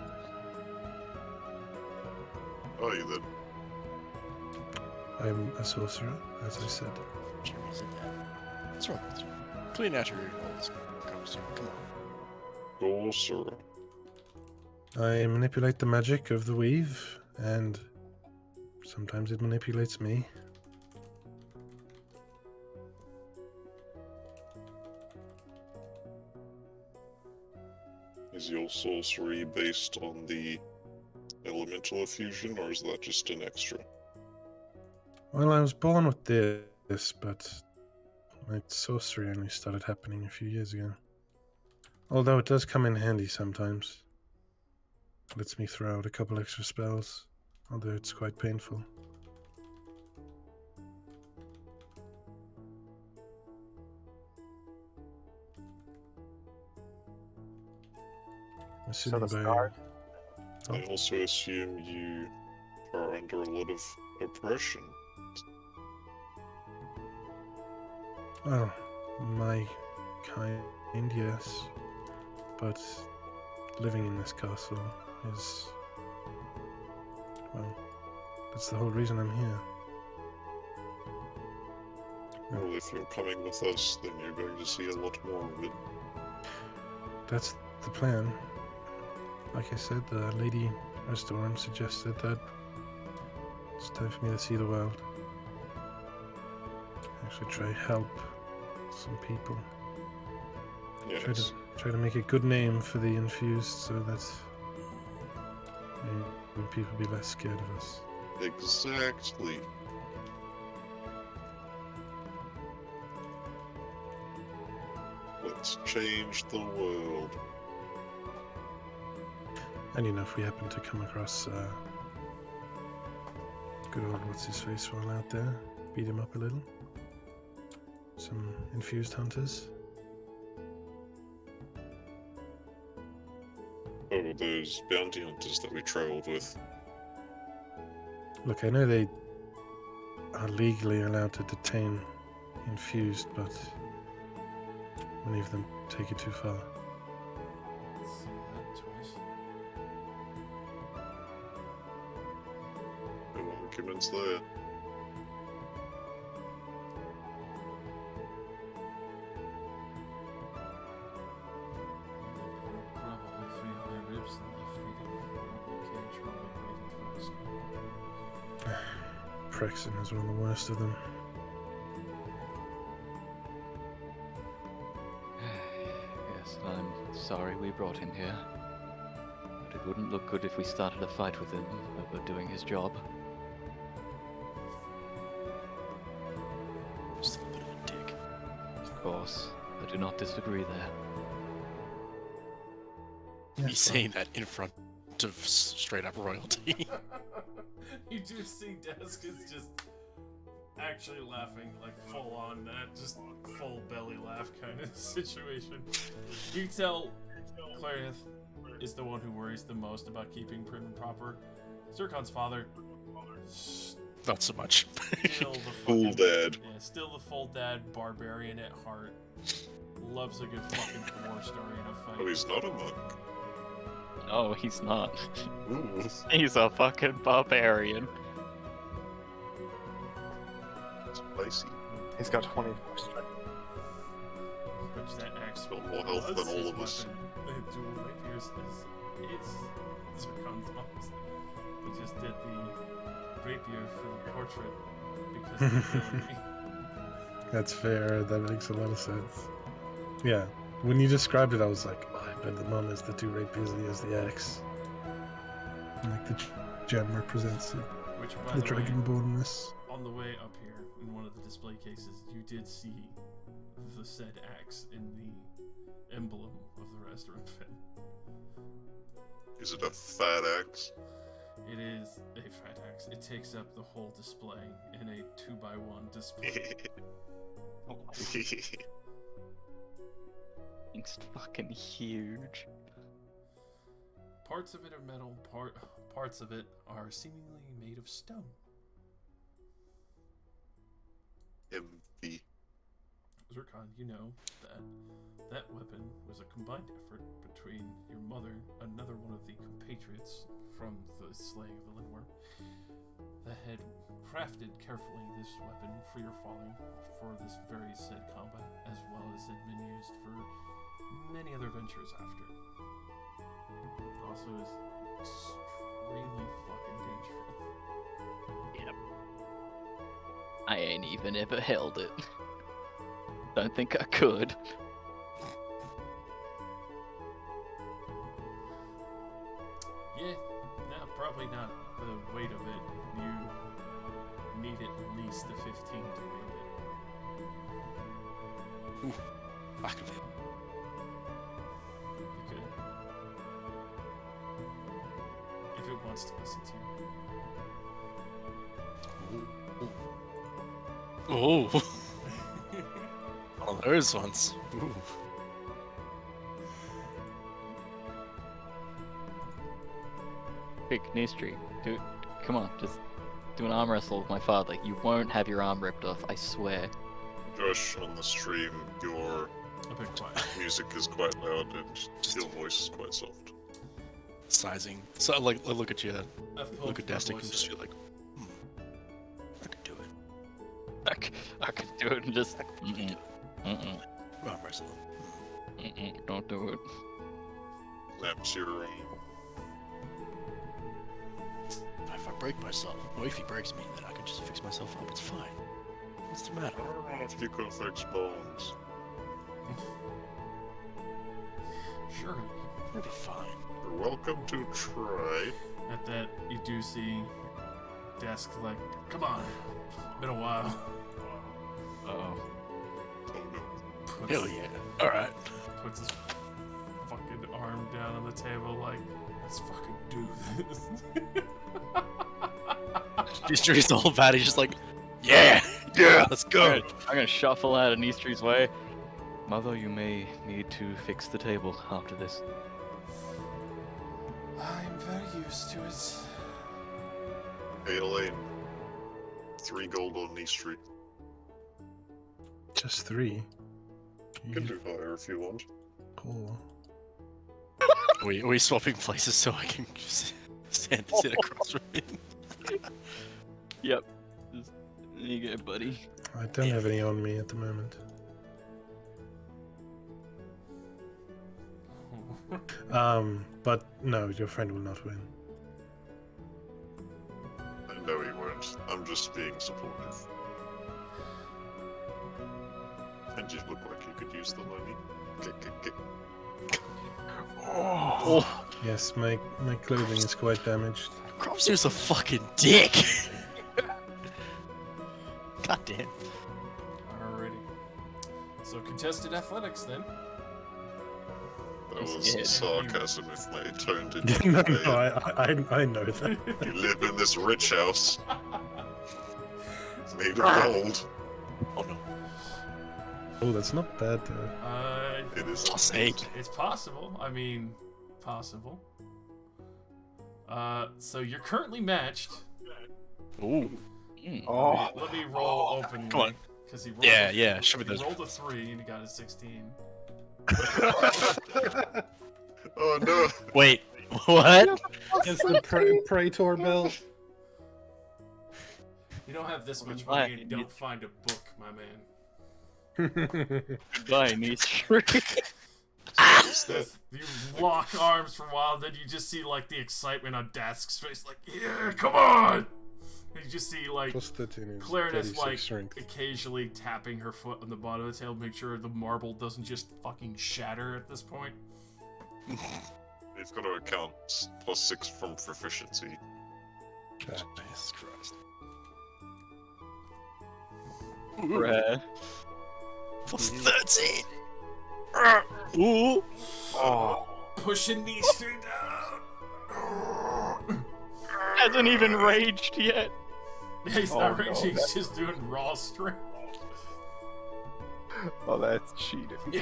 Are you then? I'm a sorcerer, as I said. What's wrong with you? Clean out your earballs. Come on. Sorcerer. I manipulate the magic of the weave, and sometimes it manipulates me. Is your sorcery based on the elemental effusion, or is that just an extra? Well, I was born with this, but my sorcery only started happening a few years ago. Although it does come in handy sometimes. Lets me throw out a couple extra spells, although it's quite painful. Assuming the by... scar- I also assume you are under a lot of oppression. Well, my kind, yes. But living in this castle is... well, that's the whole reason I'm here. Well, if you're coming with us, then you're going to see a lot more of it. That's the plan. Like I said, the Lady Storm suggested that it's time for me to see the world. Actually try help some people. Yes. Try to make a good name for the infused so that maybe people be less scared of us. Exactly. Let's change the world. And you know, if we happen to come across good old what's-his-face while out there, beat him up a little. Some infused hunters. Oh, those bounty hunters that we traveled with. Look, I know they are legally allowed to detain infused, but many of them take it too far. Let's see that twice. No arguments there. Probably 3 of my ribs and left eating the cage while I waited for us. Prexon is one of the worst of them. Yes, I'm sorry we brought him here. But it wouldn't look good if we started a fight with him over doing his job. Just a little bit of a dick. Of course, I do not disagree there. Yeah, He's saying that in front of straight up royalty. You do see Desk is just actually laughing, like full on that, just full belly laugh kind of situation. You can tell Clarith is the one who worries the most about keeping prim and proper. Zircon's father, Not so much. still the Full fucking, dad. yeah, still the full dad barbarian at heart. Loves a good fucking war story in a fight. Oh, he's not a monk. No, he's not. Ooh. He's a fucking barbarian. Spicy. He's got 24 strength. Which that axe Got more health was than all his of us. weapon. The dual rapiers is Zircon's mom's. He just did the rapier for the portrait because of the ability. That's fair. That makes a lot of sense. Yeah. When you described it, I was like, oh, I bet the mom has the 2 rapiers and he has the axe. And like the gem represents it. Which, by The the way, dragonbornness. on the way up here in one of the display cases, you did see the said axe in the emblem of the restaurant fin. Is it a fat axe? It is a fat axe. It takes up the whole display in a 2x1 display. It's fucking huge. Parts of it are metal, parts of it are seemingly made of stone. Envy. Zircon, you know that that weapon was a combined effort between your mother, another one of the compatriots from the slaying of the Lindworm, that had crafted carefully this weapon for your father for this very said combat, as well as had been used for many other ventures after. Also is extremely fucking dangerous. Yep. I ain't even ever held it. Don't think I could. Yeah, no, probably not the weight of it. You need at least a 15 to wield it. Back of it. You could. If it wants to listen to you. Oh. One of those ones. Ooh. Quick, Nistri, come on, just do an arm wrestle with my father. You won't have your arm ripped off, I swear. Josh, on the stream, your A bit quiet. music is quite loud and your voice is quite soft. Sizing. So like, I look at you, I've look pulled at my Destic, and voice just in. feel like, I could do it. I could do it and just. Arm wrestling. Don't do it. That's your If I break myself, or if he breaks me, then I can just fix myself up. It's fine. What's the matter? I don't know if you can fix bones. Surely. It'll be fine. You're welcome to try. At that, you do see Desk like, come on, been a while. Oh. Oh no. Puts, Hell yeah. Alright. Puts his fucking arm down on the table like, let's fucking do this. He's the whole bat, he's just like, yeah, let's go. I'm gonna shuffle out of Nistri's way. Mother, you may need to fix the table after this. I'm very used to it. Hey Elaine. 3 gold on Knee Street. Just 3. You can do higher if you want. Cool. Are we swapping places so I can just sit across from him? Yep. Just, there you go, buddy. I don't have any on me at the moment. But no, your friend will not win. No, he won't. I'm just being supportive. And you look like you could use the money. Oh. Yes, my clothing is quite damaged. Cropster's a fucking dick. God damn. Alrighty. So contested athletics then. That was Yeah. sarcasm if my tone did No, not no, convey it. I know that. You live in this rich house. Made of gold. Oh no. Oh, that's not bad though. It is Plus 8. It's possible. I mean, possible. So you're currently matched. Ooh. Oh, Let me roll open. Come on. Because he rolled Yeah, show me he those. rolled a 3 and he got a 16. Oh no! Wait, what? It's the Praetor belt. You don't have this much Why? money and you don't find a book, my man. Goodbye, Nistri. You lock arms for a while, then you just see like the excitement on Dask's face, like, yeah, come on! And you just see like Plus 13 is Clarinet's 36 like strength. occasionally tapping her foot on the bottom of the table to make sure the marble doesn't just fucking shatter at this point. You've got to account plus 6 from proficiency. Jesus Christ. Bruh. Plus 13. Ooh. oh, Pushing these three down. Hasn't even raged yet. He's Oh, not no, raging, he's just doing raw strength. oh, that's cheating. Yeah.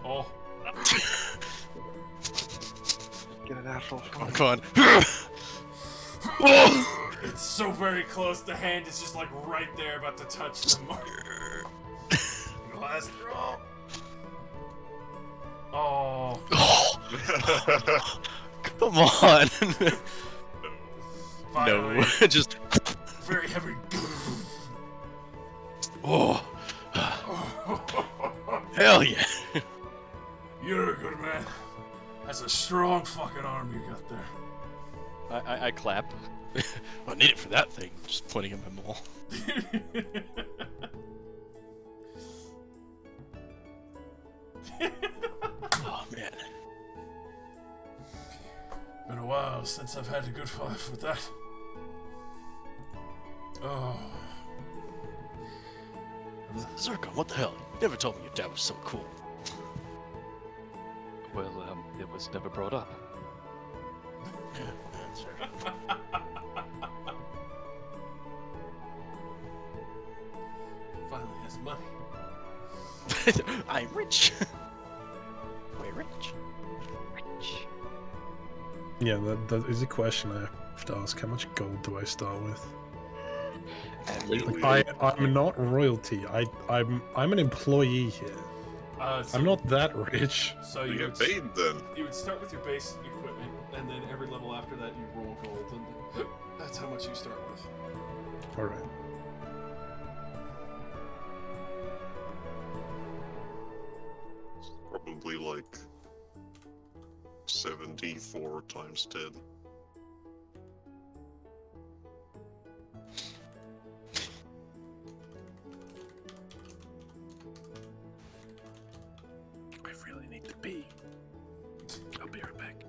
Oh. Get a natural one. Come on. It's so very close, the hand is just like right there about to touch the mark. Last roll. Oh. Come on. Finally. No, just. Very heavy. Oh. Hell yeah. You're a good man. That's a strong fucking arm you got there. I clap. I need it for that thing. Just pointing at my mole. Oh man. Been a while since I've had a good fight with that. Oh. Zircon, what the hell? You never told me your dad was so cool. Well, it was never brought up. Yeah, that's right. Finally has money. I'm rich. We're rich. Rich. Yeah, that is a question I have to ask. How much gold do I start with? I'm not royalty. I'm an employee here. So I'm not that rich. So You you get would, paid then. you would start with your base equipment, and then every level after that you roll gold, and that's how much you start with. All right. Probably like 74 times 10. I really need to pee. I'll be right back.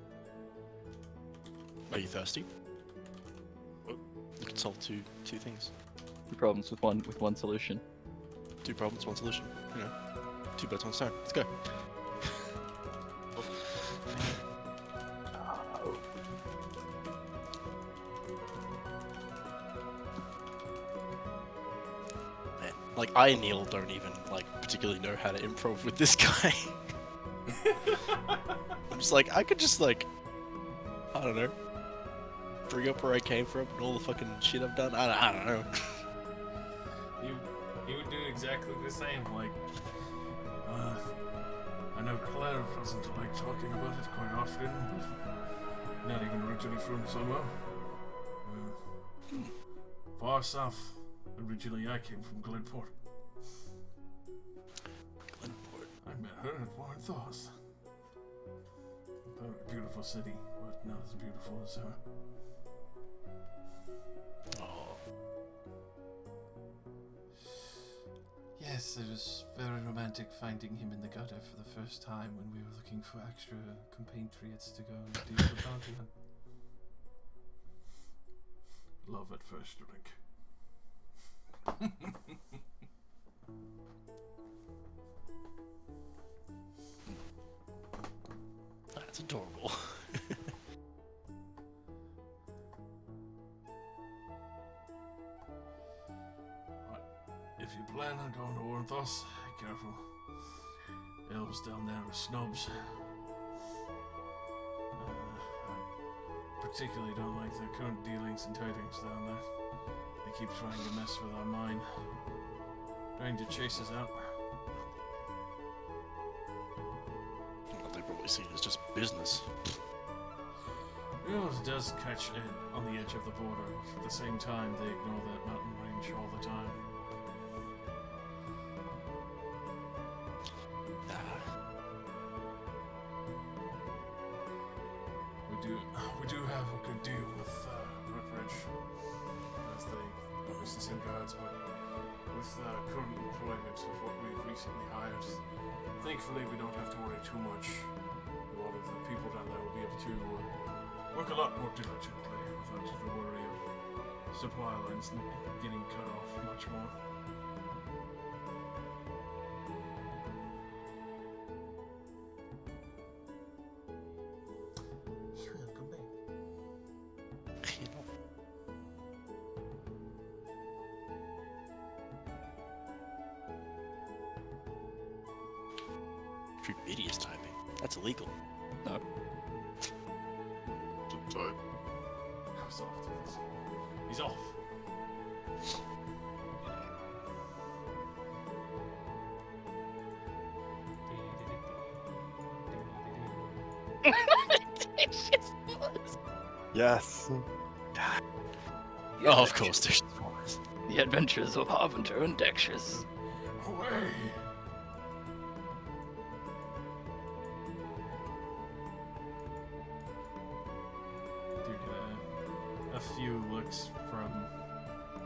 Are you thirsty? You can solve two things. Two problems with one solution. 2 problems, 1 solution. You know, 2 birds, 1 stone. Let's go. Man, like I and Neil don't even like particularly know how to improv with this guy. I'm just like I could just like I don't know, bring up where I came from and all the fucking shit I've done. I don't know. You would do exactly the same. Like, I know Claire doesn't like talking about it quite often, but not even originally from somewhere. Far south. Originally, I came from Glenport. I met her at Warrenthor's. A beautiful city, but not as beautiful as her. Oh. Yes, it was very romantic finding him in the gutter for the first time when we were looking for extra compatriots to go and do the bounty hunt. Love at first drink. That's adorable. If you plan on going to Ornthos, be careful. Elves down there are snobs. I particularly don't like their current dealings and tidings down there. They keep trying to mess with our mine. Trying to chase us out. They probably see it as just business. It does catch on the edge of the border, but at the same time they ignore that mountain range all the time. We do have a good deal with Ripridge, as they obviously send guards, but with current employment of what we've recently hired, thankfully we don't have to worry too much. A lot of the people down there will be able to work a lot more diligently without the worry of supply lines getting cut off much more. Welcome back. Idiot's typing. That's illegal. No. Type. He's off. He's off. Yes. Oh, of course, there's The Adventures of Harbinger and Dexter's. Away! A few looks from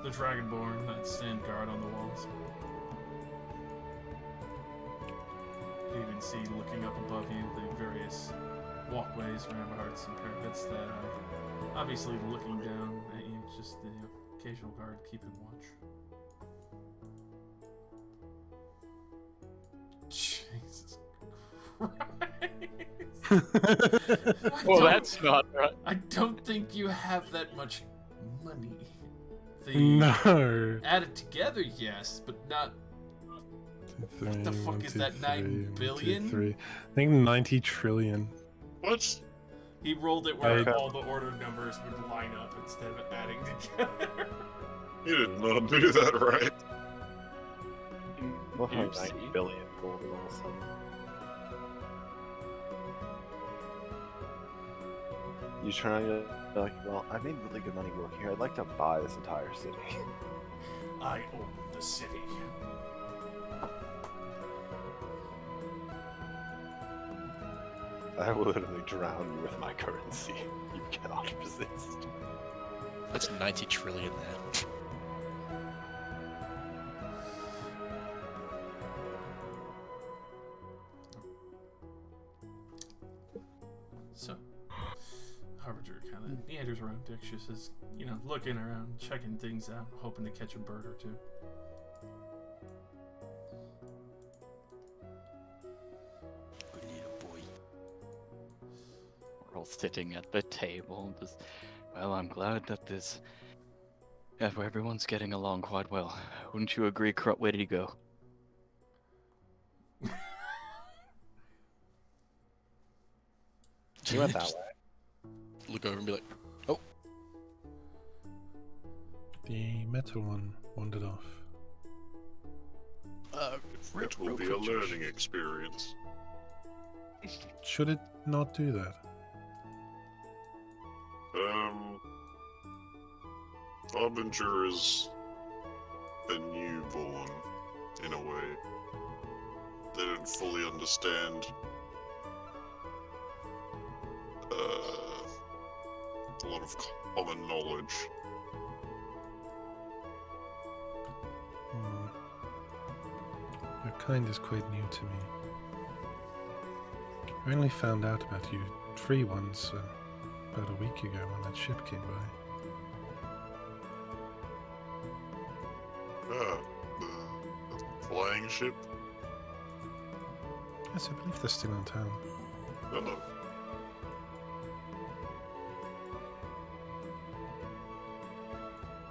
the Dragonborn that stand guard on the walls. You can even see, looking up above you, the various walkways, ramparts, and parapets that are obviously looking down at you. Just the occasional guard keeping watch. Jesus Christ. Well, that's not right. I don't think you have that much money. No. Added together, yes, but not. What the fuck is that, 9 billion? 3. I think 90 trillion. What? He rolled it where I- all the order numbers would line up instead of adding together. You did not do that right. We'll have Oopsie. 90 billion gold rolls. You trying to like, well, I made really good money working here. I'd like to buy this entire city. I own the city. I will literally drown you with my currency. You cannot resist. That's 90 trillion there. So, Harbinger kind of meanders around. Dextrous is, looking around, checking things out, hoping to catch a bird or two. Good little boy. We're all sitting at the table. Just, well, I'm glad that everyone's getting along quite well. Wouldn't you agree, Crut? Where did he go? He went that way. Look over and be like, The metal one wandered off. It will be a learning experience. Should it not do that? Harbinger is a newborn, in a way. They don't fully understand a lot of common knowledge. Hmm. Your kind is quite new to me. I only found out about you free once about a week ago when that ship came by. Ah, the flying ship? Yes, I believe they're still in town. Hello.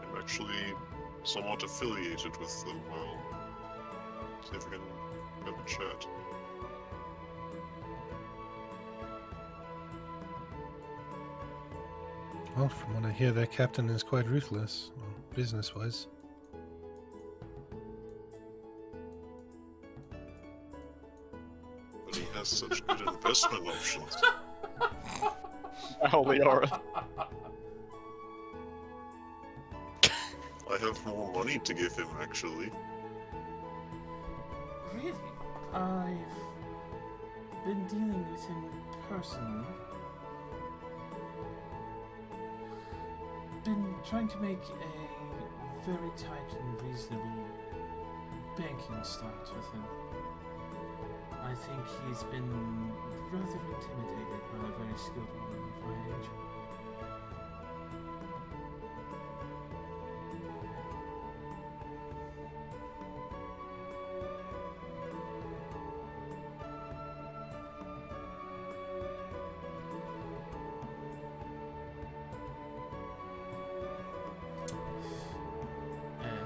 I'm actually somewhat affiliated with them. Well, see if we can have a chat. Well, from what I hear, their captain is quite ruthless, well, business-wise. But he has such good investment options. Holy aura. I have more money to give him, actually. Really? I've been dealing with him personally. Been trying to make a very tight and reasonable banking start with him. I think he's been rather intimidated by a very skilled woman of my age.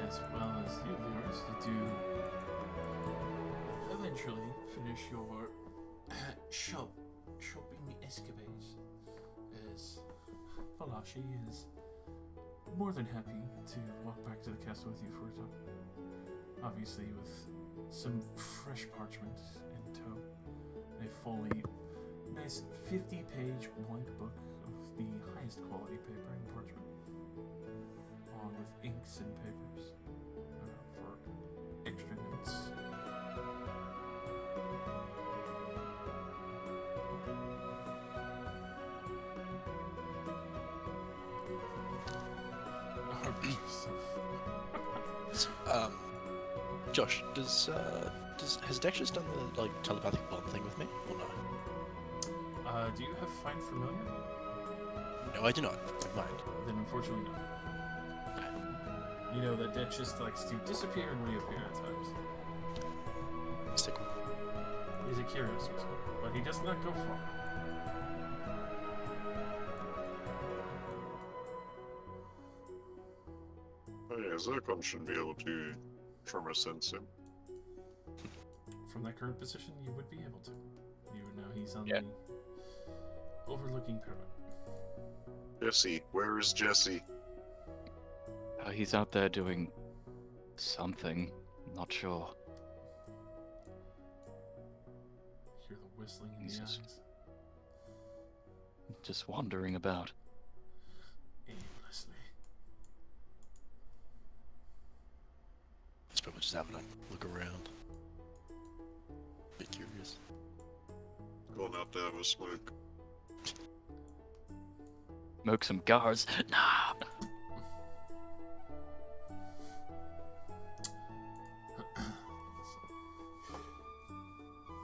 As well as you, Lyris, you do eventually finish your shopping escapades, as Falashi is more than happy to walk back to the castle with you for a time. Obviously with some fresh parchment in tow, a fully nice 50-page white book of the highest quality paper and parchment, along with inks and papers for extra notes. Josh, has Dexter's done the telepathic bond thing with me or no? Do you have Find Familiar? No, I do not. Never mind. Then unfortunately no. You know that Dex just likes to disappear and reappear at times. Stick. He's a curious person, but he does not go far. Oh yeah, Zircon should be able to trauma sense him. From that current position, you would be able to. You would know he's on Yeah. overlooking Pyramid. Jesse, where is Jesse? He's out there doing something. Not sure. Hear the whistling in He's the just- eyes. Just wandering about. Aimlessly. He's probably just having a look around. Bit curious. Going out to have a smoke. Smoke some cigars. Nah.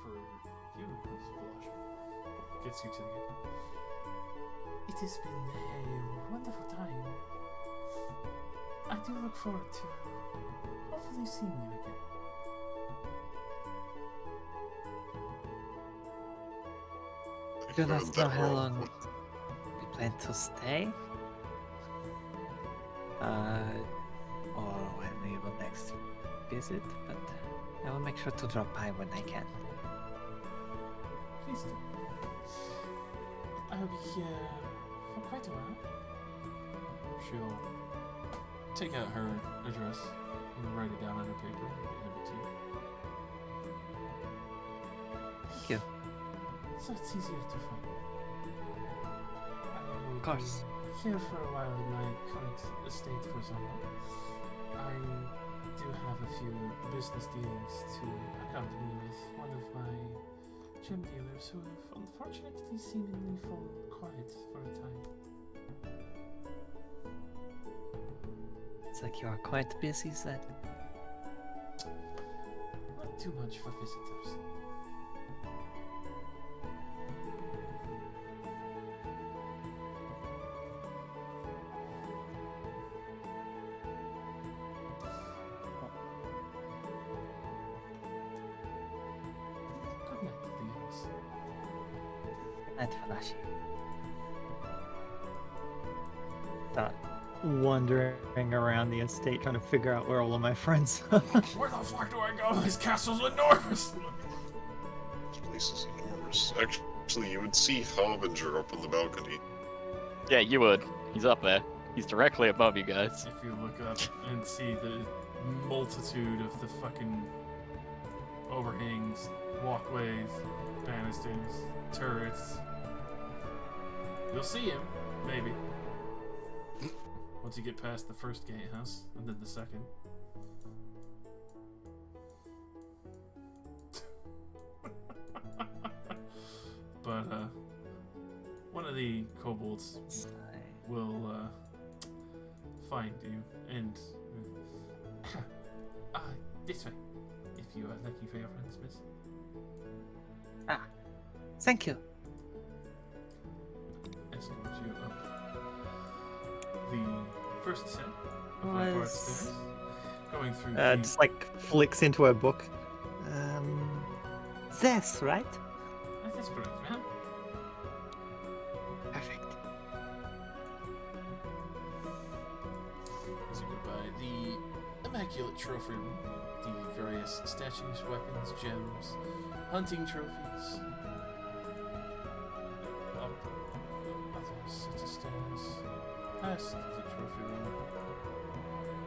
For you, Velosh, gets you to the gate. It has been a wonderful time. I do look forward to hopefully seeing you again. Do Heard not know that how wrong. long we plan to stay. Or when we will next visit, but I will make sure to drop by when I can. Please do. I'll be here for quite a while. She'll take out her address and write it down on a paper and hand it to you. Thank you. So it's easier to find. I will Of course. be here for a while in my current estate for example. I do have a few business dealings to accompany with one of my gem dealers who have unfortunately seemingly fallen quiet for a time. It's like you are quite busy then. Not too much for visitors. Good night, Leos. Night, Falashi. Wandering around the estate trying to figure out where all of my friends are. Where the fuck do I go? This castle's enormous! This place is enormous. Actually, you would see Harbinger up on the balcony. Yeah, you would. He's up there. He's directly above you guys. If you look up and see the multitude of the fucking overhangs, walkways, banisters, turrets, you'll see him, maybe. Once you get past the first gatehouse, and then the second. But, one of the kobolds will, find you, and... this way, if you are looking for your friends, miss. Thank you. Escort you up the first set of ramparts Was stairs, going through the... Just like flicks into her book. This, right? That is correct, ma'am. Perfect. As you go by the immaculate trophy room, the various statues, weapons, gems, hunting trophies. Up other sets of stairs, past the trophy room,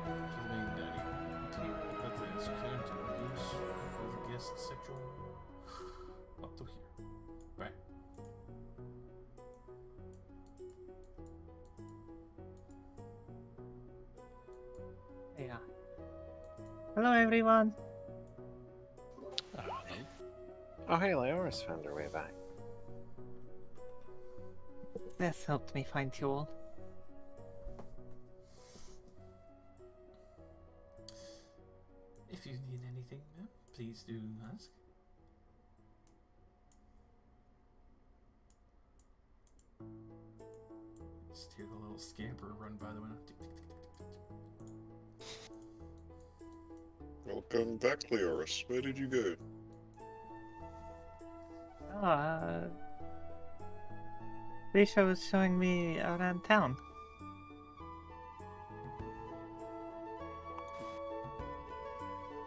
to the main dining room table that is currently in use for the guest section. Up to here. Right. Yeah. Hello, everyone. Oh, hey, Leoris found her way back. This helped me find you all. If you need anything, ma'am, please do ask. Just hear the little scamper run by the window. Tick, tick, tick, tick, tick, tick. Welcome back, Leoris. Where did you go? Risha was showing me around town.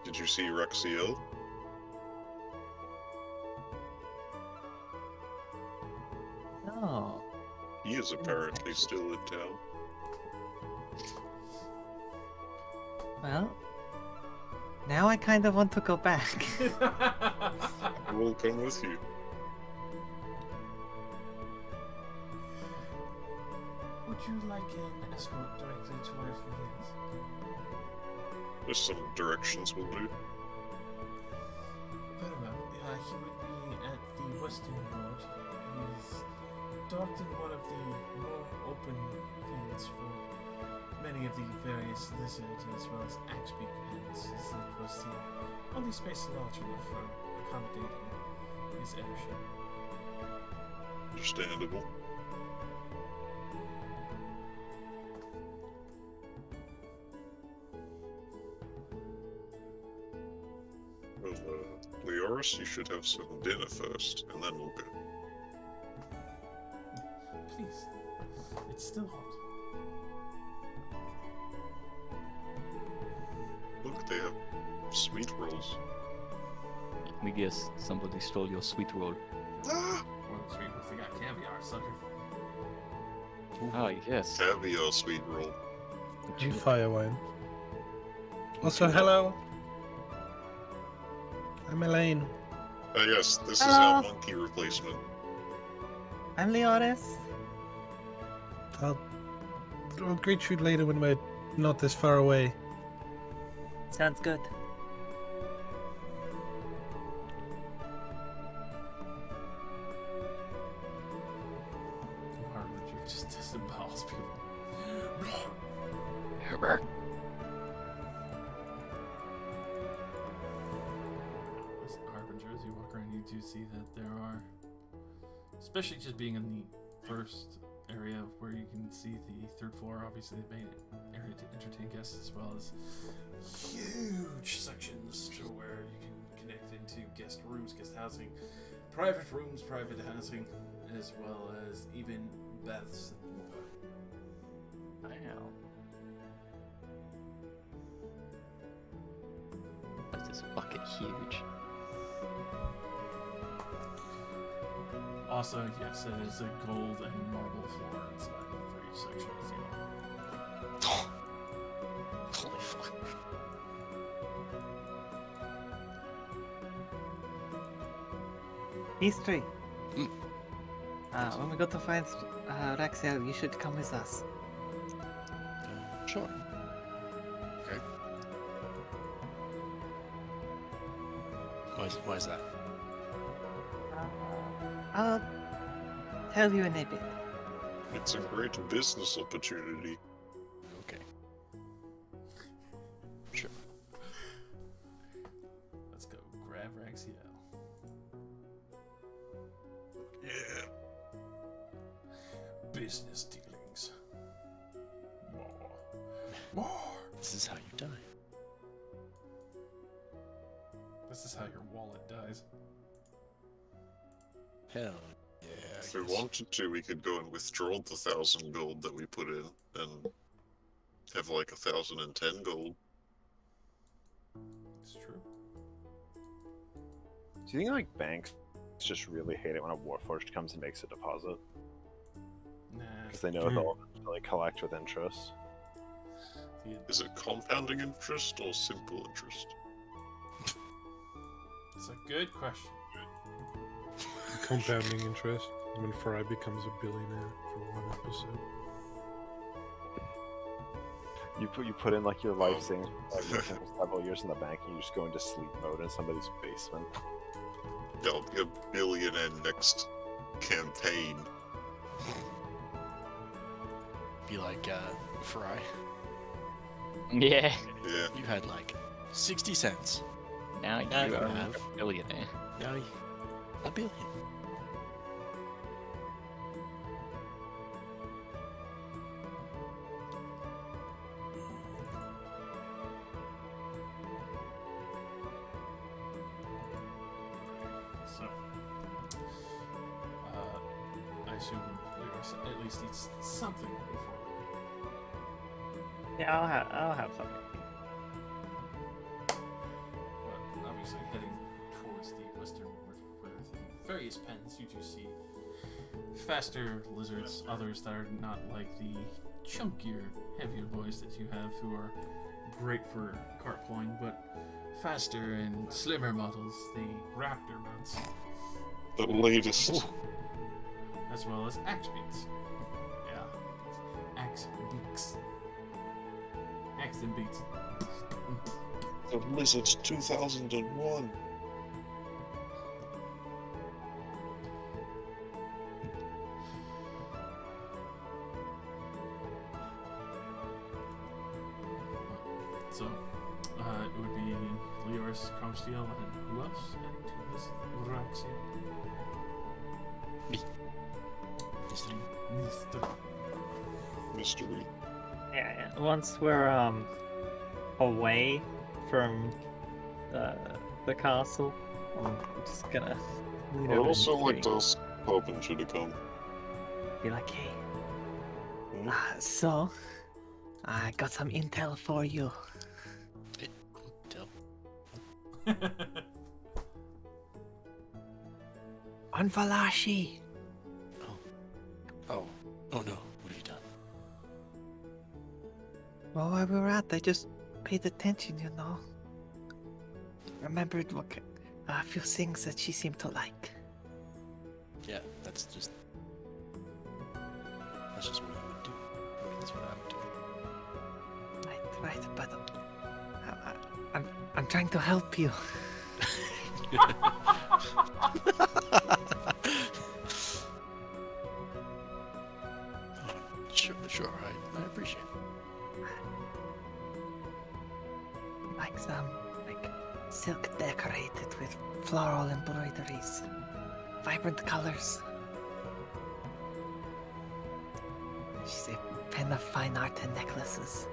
Did you see Rexiel? No, Oh. He is apparently still in town. Well, now I kind of want to go back. I will come with you. Would you like an escort directly to where he is? Just some directions will do. Very well. He would be at the western ward. He's docked in one of the more open fields for many of the various lizard as well as axbeak pens, as it was the only space large enough for accommodating his airship. Understandable. Well, Leoris, you should have some dinner first, and then we'll go. Please. It's still hot. Look, they have sweet rolls. Let me guess, somebody stole your sweet roll. Ah! Or the sweet ones, they got caviar, sucker. Ah, yes. Caviar sweet roll. And fire wine. Also, hello. I'm Elaine. Yes, this is Hello. our monkey replacement. I'm Leoris. I'll greet you later when we're not this far away. Sounds good. Harbinger just disembowels people. As Harbinger, as you walk around, you do see that there are, especially just being in the first area where you can see the third floor, obviously the main area to entertain guests, as well as huge sections to where you can connect into guest rooms, guest housing, private rooms, private housing, as well as even baths and more. Wow. Is this bucket huge? Also, yes, it is a gold and marble floor inside for each section as well. Holy fuck. History. When we go to find Raxiel, you should come with us. Sure. Okay. Why is that? I'll tell you in a bit. It's a great business opportunity. Okay. Sure. Let's go grab Raxiel. Yeah. Business dealings. More. This is how you die. This is how your wallet dies. Hell yeah. If we wanted to, we could go and withdraw the 1,000 gold that we put in and have like 1,010 gold. It's true. Do you think like banks just really hate it when a Warforged comes and makes a deposit? Nah. Because they know they'll like collect with interest. Is it compounding interest or simple interest? It's a good question. Compounding interest when Fry becomes a billionaire for one episode. You put in like your life savings for several years in the bank, and you just go into sleep mode in somebody's basement. I'll be a billionaire next campaign. Be like, Fry. Yeah. Yeah. You had like 60 cents. Now you Now you are have. a billionaire. Now you... a billion. So, I assume Leoris at least eats something before. Yeah, I'll have something. But obviously, heading towards the western ward, where the various pens, you do see faster lizards, others that are not like the chunkier, heavier boys that you have who are great for cart pulling, but faster and slimmer models, the raptor mounts, The latest. as well as axe beaks. Yeah, axe beaks. Axe and beats. The Lizards 2001. So, it would be Leoris, Cromsteel, and who else adding to his Uraxia? Me. Mystery. Mystery. Yeah, once we're away from the castle, I'm just gonna lean I'd over also and like to ask Poppin should have come. Be like, hey, Hmm? so I got some intel for you. Tell. On Valashi. Oh no. What have you done? Well, while we were out, I just paid attention, you know. Remembered a few things that she seemed to like. Yeah, that's just what you would do. That's what I would do. Right, but I'm trying to help you. Sure, I appreciate it. Like some, silk decorated with floral embroideries, vibrant colors. She's a fan of fine art and necklaces.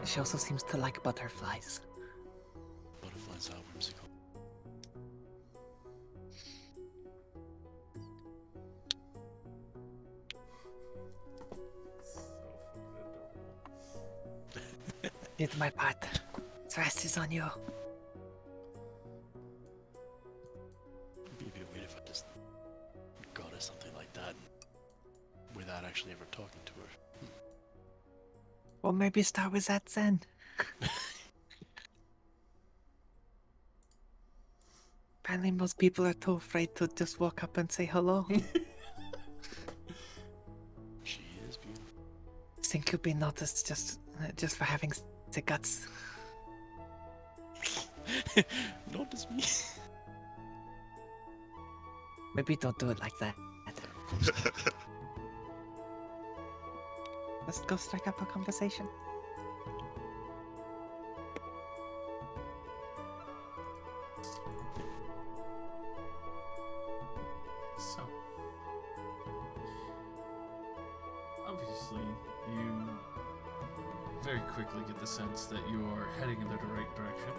She also seems to like butterflies. Butterflies are whimsical. Did my part. The rest is on you. It'd be a bit weird if I just got her something like that without actually ever talking to her. Well, maybe start with that then. Apparently, most people are too afraid to just walk up and say hello. She is beautiful. Think you'll be noticed just for having the guts. Notice me. Maybe don't do it like that. Let's go strike up a conversation. So, obviously, you very quickly get the sense that you're heading in the right direction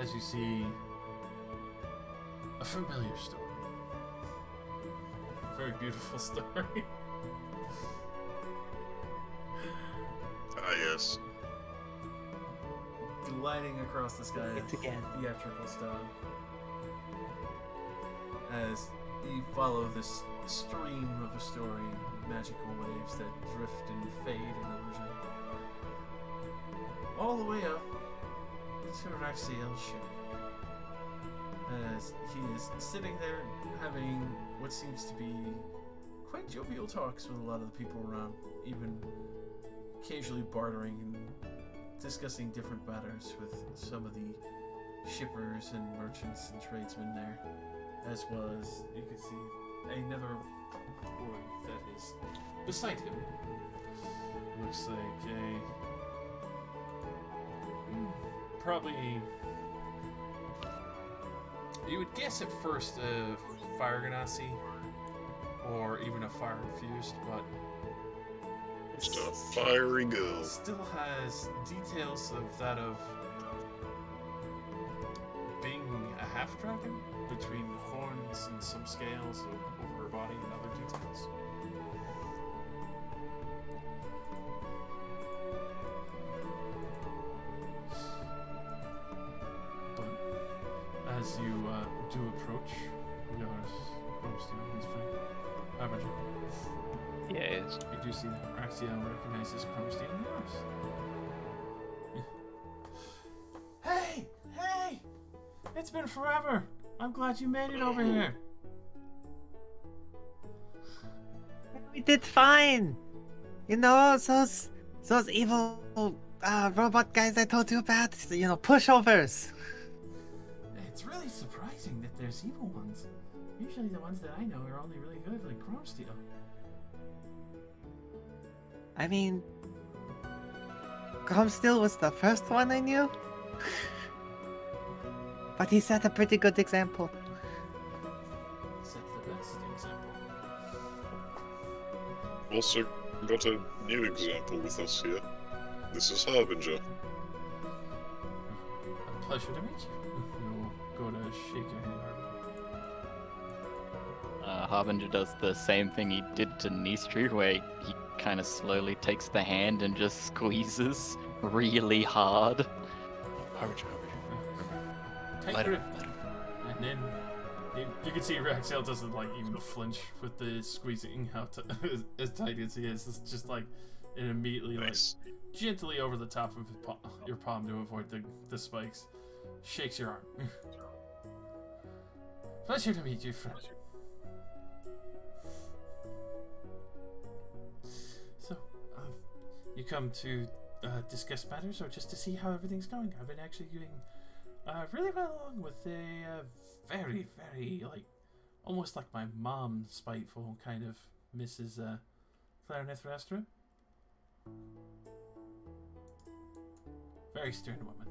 as you see a familiar story. A very beautiful story. Ah, yes. Gliding across the sky, It again. theatrical style, as you follow this stream of a story, magical waves that drift and fade in illusion, all the way up to Raxiel's ship, as he is sitting there having what seems to be quite jovial talks with a lot of the people around, even occasionally bartering and discussing different matters with some of the shippers and merchants and tradesmen there, as well as you can see another boy that is beside him. Looks like probably, you would guess at first a fire ganassi or even a fire infused, but Just a fiery go. still has details of that of being a half dragon, between horns and some scales over her body and other details. But as you do to approach yours, Chromesteel, his friend. Harbinger. Yes. You do see that Raxiel recognizes Chromesteel and yours. Hey! Hey! It's been forever! I'm glad you made it over here. We did fine. You know, those evil robot guys I told you about, pushovers. It's really surprising that there's evil ones. Usually the ones that I know are only really good, like Chromesteel. I mean, Chromesteel was the first one I knew. But he set a pretty good example. That's the best example. Also got a new example with us here. This is Harbinger. A pleasure to meet you. You'll go to shake your hand, Harbinger. Harbinger does the same thing he did to Nistri, where he kind of slowly takes the hand and just squeezes really hard. Harbinger. Take grip. And then you can see Raxiel doesn't like even flinch with the squeezing as tight as he is. It's just like it immediately like gently over the top of your palm to avoid the spikes. Shakes your arm. Pleasure to meet you, friend. So, you come to discuss matters or just to see how everything's going? I've been actually doing really well along with a very, very, like, almost like my mom, spiteful kind of Mrs. Clarineth Rastra. Very stern woman.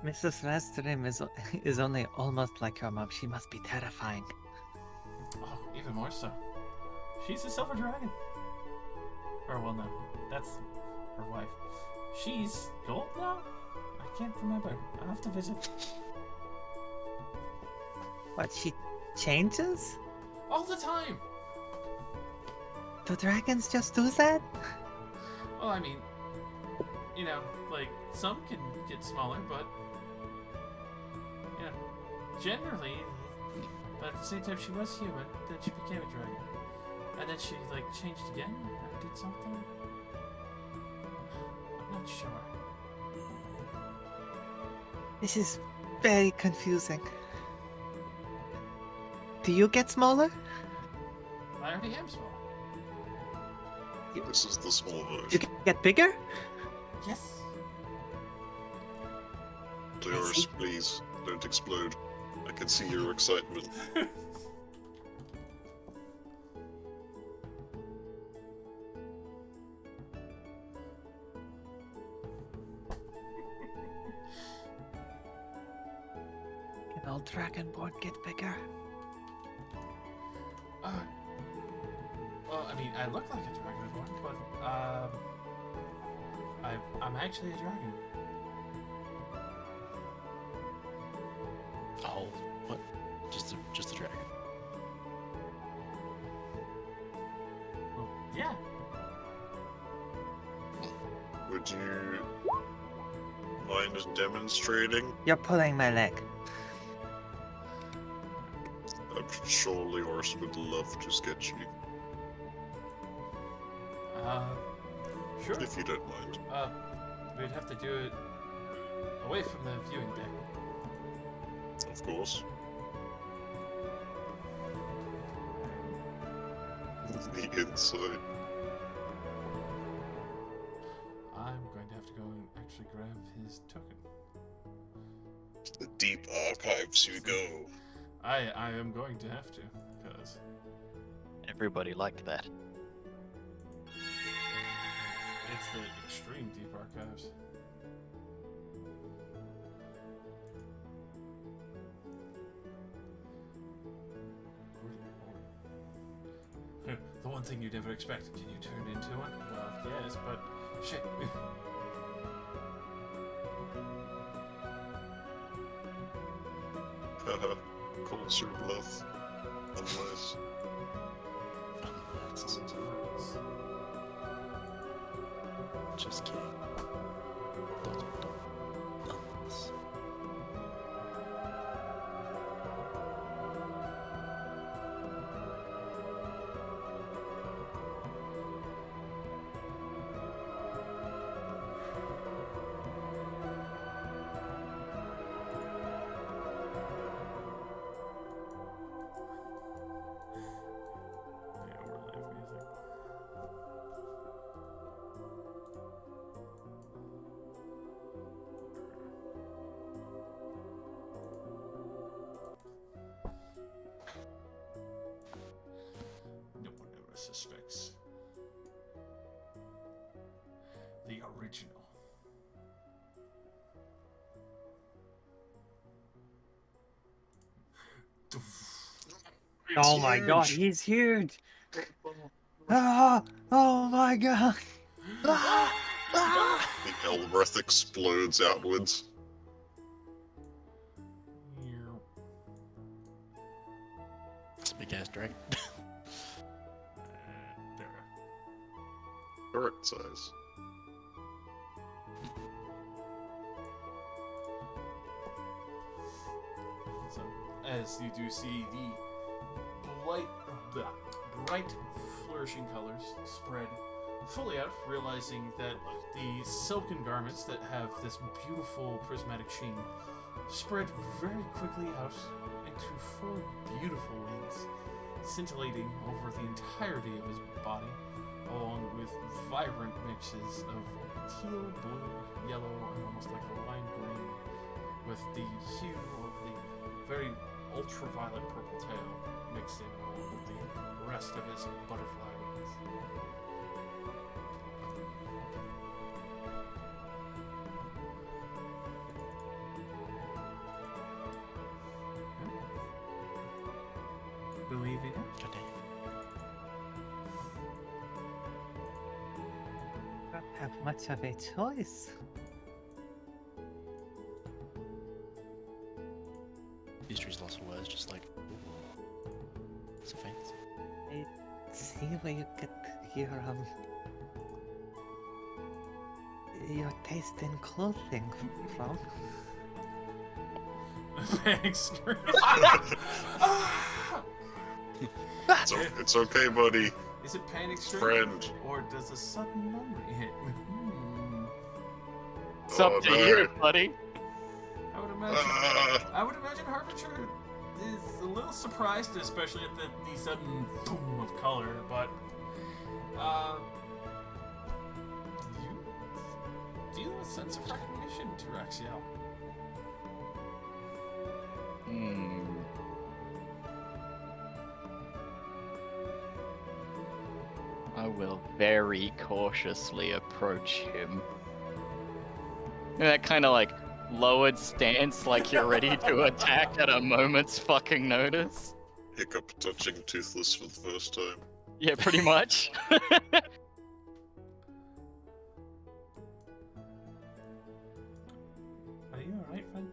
Mrs. Rastrim is only almost like her mom. She must be terrifying. Oh, even more so. She's a silver dragon. Or, well, no. That's her wife. She's gold now? I can't remember. I'll have to visit. What, she changes? All the time! Do dragons just do that? Well, I mean, you know, like, some can get smaller, but, you know, generally, but at the same time she was human, then she became a dragon. And then she, like, changed again, or did something? I'm not sure. This is very confusing. Do you get smaller? I already am small. This is the small version. You get bigger? Yes. Doris, please, don't explode. I can see your excitement. Can all dragonborn get bigger? Well, I mean, I look like a dragonborn, but, I'm actually a dragon. Oh, what? Just a dragon. Well, yeah. Would you mind demonstrating? You're pulling my leg. I'm sure Leoris would love to sketch you. Sure. If you don't mind. We'd have to do it away from the viewing deck. Of course. The inside. I'm going to have to go and actually grab his token. To the deep archives you go. I am going to have to, because Everybody liked that. it's the extreme deep archives. The one thing you never expect. Can you turn into one? Well, yes, but shit. Haha. Calls your bluff. Unless. Just kidding. Nonetheless. Yeah, we're live music. No one ever suspects the original. Oh my god, he's huge! Ah! Oh my god! Ah! Ah! The Elbreth explodes outwards. It's a big ass dragon. There. Correct size. So, as you do see the bright, flourishing colors spread fully out, realizing that the silken garments that have this beautiful prismatic sheen spread very quickly out into 4 beautiful wings, scintillating over the entirety of his body, along with vibrant mixes of teal, blue, yellow, and almost like a lime green, with the hue of the very ultraviolet purple tail mixed in along with the rest of his butterfly wings. Believe in it? God damn. Don't have much of a choice. History's lost for words, just like, ooh, so fancy. I see where you get your taste in clothing from. Thanks. It's okay, buddy. Is it panic stricken? Friend. Or does a sudden memory hit me? It's up Oh, to no. you, buddy. I would imagine. Ah. I would imagine Harbinger is a little surprised, especially at the sudden boom of color. But you deal with sense of recognition, Tyraxiel. I will very cautiously approach him. That kind of like lowered stance, like you're ready to attack at a moment's fucking notice. Hiccup touching Toothless for the first time. Yeah, pretty much. Are you alright, friend?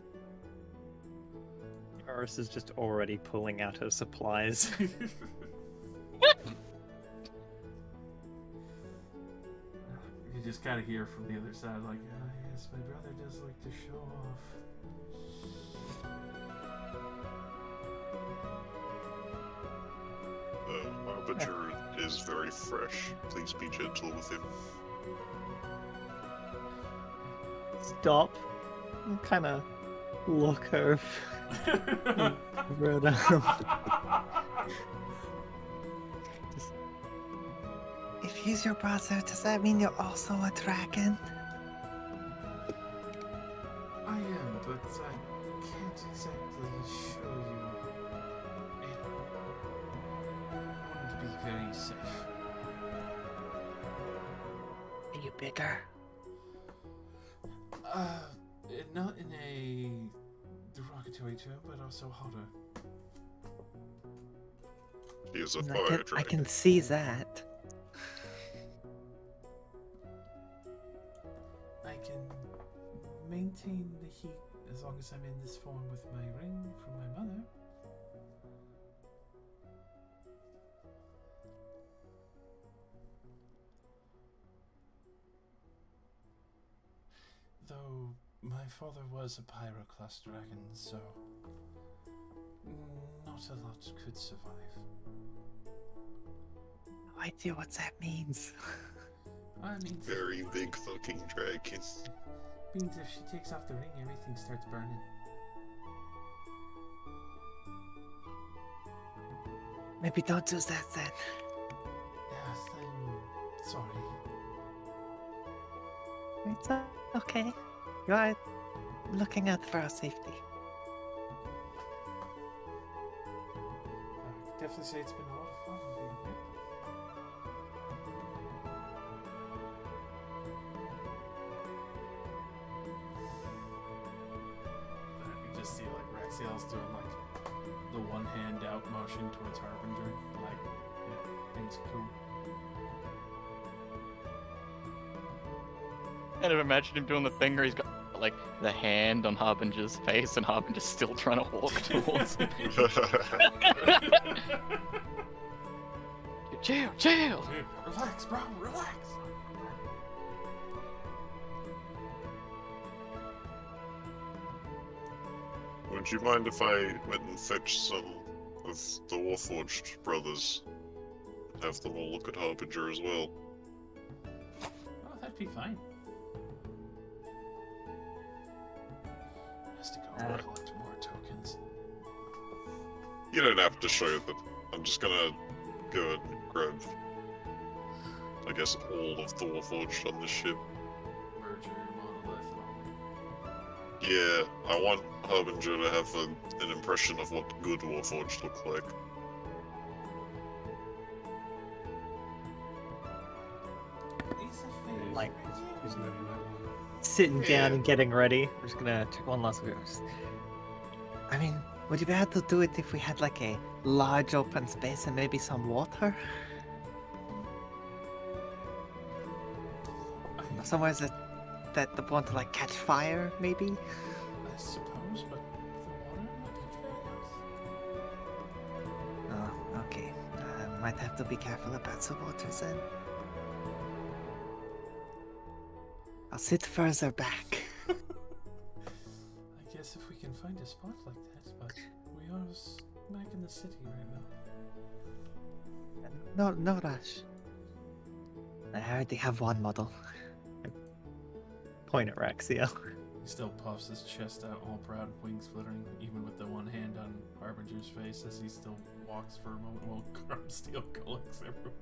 Eris is just already pulling out her supplies. You just kind of hear from the other side, like, ah, yes, my brother does like to show off. Harbinger is very fresh. Please be gentle with him. Stop. Kind of look over. Over at If he's your brother, does that mean you're also a dragon? I am, but I can't exactly show you. It wouldn't be very safe. Are you bigger? Not in a derogatory term, but also hotter. He is a And fire I dragon. can see that. I can maintain the heat as long as I'm in this form with my ring from my mother. Though my father was a pyroclast dragon, so not a lot could survive. No idea what that means. I mean, Very big fucking dragon. means if she takes off the ring, everything starts burning. Maybe don't do that then. Yes, I'm sorry. It's okay. You are looking out for our safety. I could definitely say it's been a lot of fun being here. You just see like Raxiel's doing like the one hand out motion towards Harbinger, like yeah, things are cool. Kind of imagine him doing the thing where he's got like the hand on Harbinger's face and Harbinger's still trying to walk towards him. Chill, chill! Dude, relax, bro, relax. Would you mind if I went and fetched some of the Warforged brothers? Have them all look at Harbinger as well. Oh, that'd be fine. Has to go and collect more tokens. You don't have to show them. I'm just gonna go and grab, I guess, all of the Warforged on the ship. Merger, monolith, and all. Yeah, I want Harbinger to have an impression of what good Warforged look like. Like, He's never met one. sitting down Yeah. and getting ready. We're just gonna check one last look. I mean, would you be able to do it if we had like a large open space and maybe some water? Somewhere that the want to like catch fire, maybe? I suppose, but the water might be very nice. Oh, okay. Might have to be careful about the waters then. I'll sit further back. I guess if we can find a spot like that, but we are back in the city right now. No rush. I already have one model. Point at Raxiel. He still puffs his chest out, all proud, wings fluttering, even with the one hand on Harbinger's face as he still walks for a moment while Crumbsteel collects everywhere.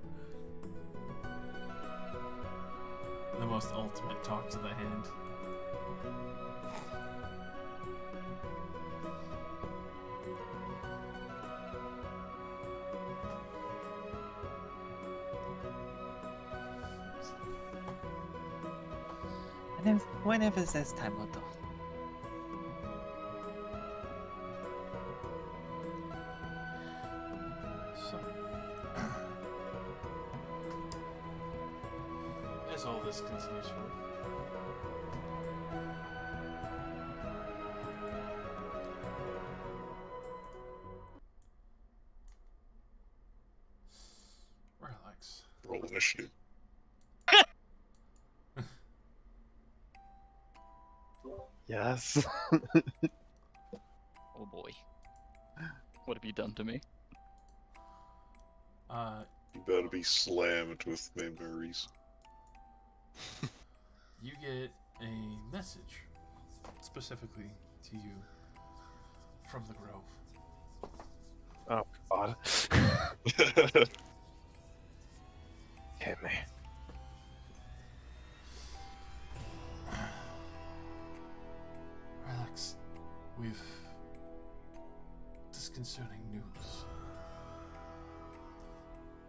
The most ultimate talk to the hand. Whenever there's time, we'll do. So, as all this continues forward, relax. Roll initiative. Yes. Oh boy. What have you done to me? You better be slammed with memories. You get a message, specifically to you, from the Grove. Oh God. Hit me. Relax. We've disconcerting news.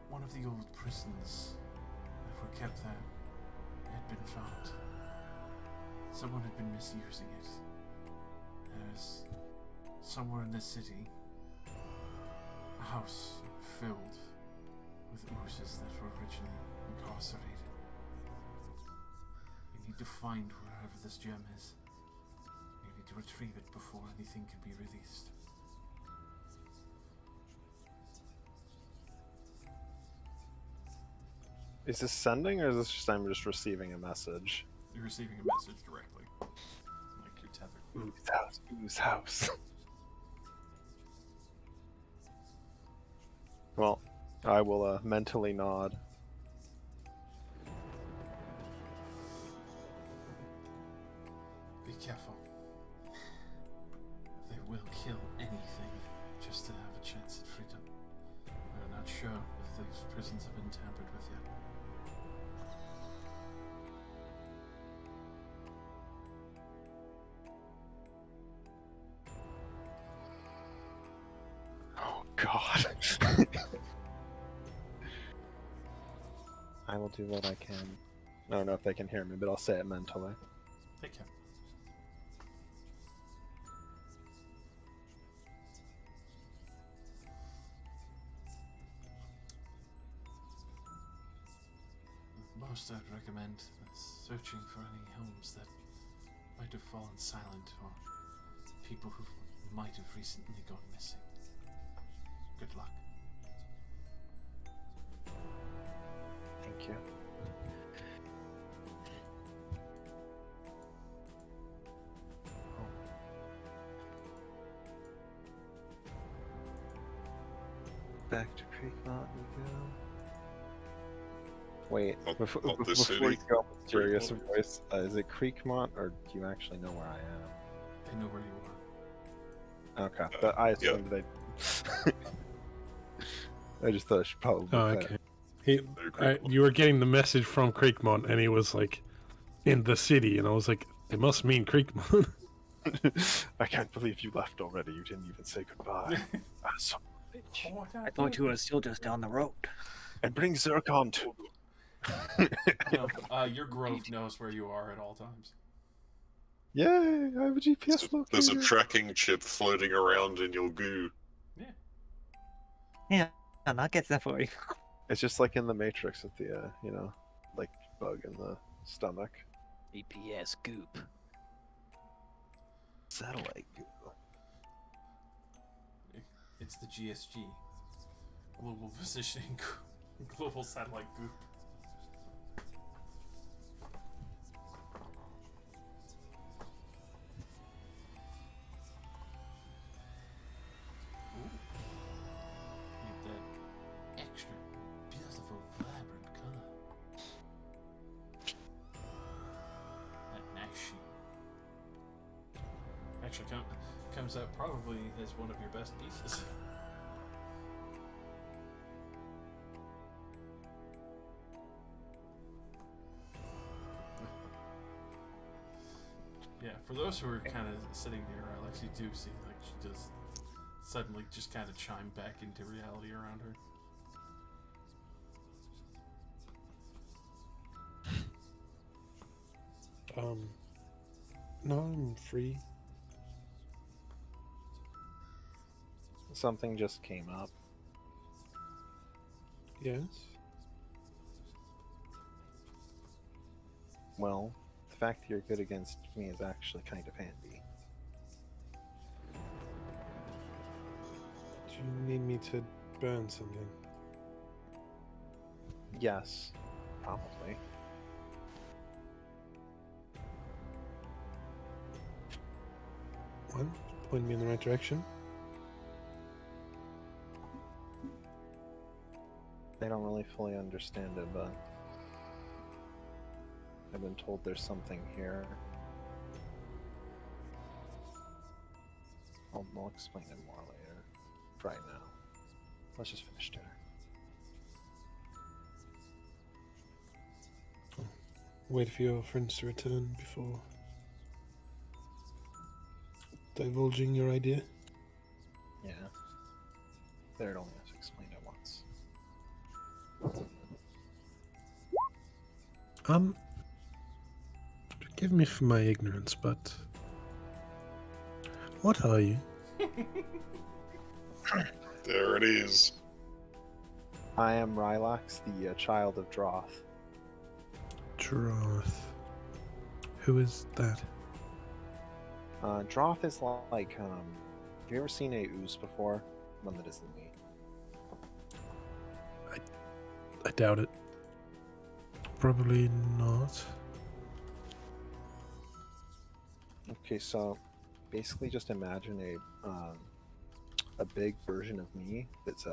One of the old prisons that were kept there had been found. Someone had been misusing it. There's somewhere in this city a house filled with oozes that were originally incarcerated. We need to find wherever this gem is. We need to retrieve it before anything can be released. Is this sending or is this just I'm just receiving a message? You're receiving a message directly. Like you're tethered. Ooze house, ooze house. Well, I will mentally nod. Be careful. They will kill anything just to have a chance at freedom. We're not sure if these prisons have been tampered with yet. Oh God. I will do what I can. I don't know if they can hear me, but I'll say it mentally. Be careful. Most I'd recommend searching for any homes that might have fallen silent or people who might have recently gone missing. Good luck. Thank you. Back to Creekmont we go. Wait, Not before the you city. go, mysterious Creekmont. voice, is it Creekmont or do you actually know where I They know where you are. am? Okay, but I yeah. assumed they. I just thought I should probably. Oh, okay. You were getting the message from Creekmont, and he was like, in the city, and I was like, they must mean Creekmont. I can't believe you left already. You didn't even say goodbye. Asshole. I thought you were still just down the road. And bring Zircon too. No, your grove knows where you are at all times. Yay! I have a GPS locator. There's a tracking chip floating around in your goo. Yeah, I'll get that for you. It's just like in the Matrix with the, like bug in the stomach. EPS goop. Satellite goo. It's the GSG. Global Positioning Global Satellite Group. That extra beautiful, vibrant color. That nice sheen. Actually, comes out probably as one of your best pieces. Yeah, for those who are kind of sitting near Alex, you do see like she does suddenly just kind of chime back into reality around her. No, I'm free. Something just came up. Yes. Well, the fact that you're good against me is actually kind of handy. Do you need me to burn something? Yes, probably. One, point me in the right direction. They don't really fully understand it, but I've been told there's something here. I'll explain it more later. Right now. Let's just finish dinner. Wait for your friends to return before divulging your idea. Yeah. They'd only have to explain it once. Forgive me for my ignorance, but what are you? There it is. I am Rylax, the child of Droth. Droth. Who is that? Droth is like, have you ever seen a ooze before? One that isn't me. I doubt it. Probably not. Okay, so basically just imagine a big version of me that's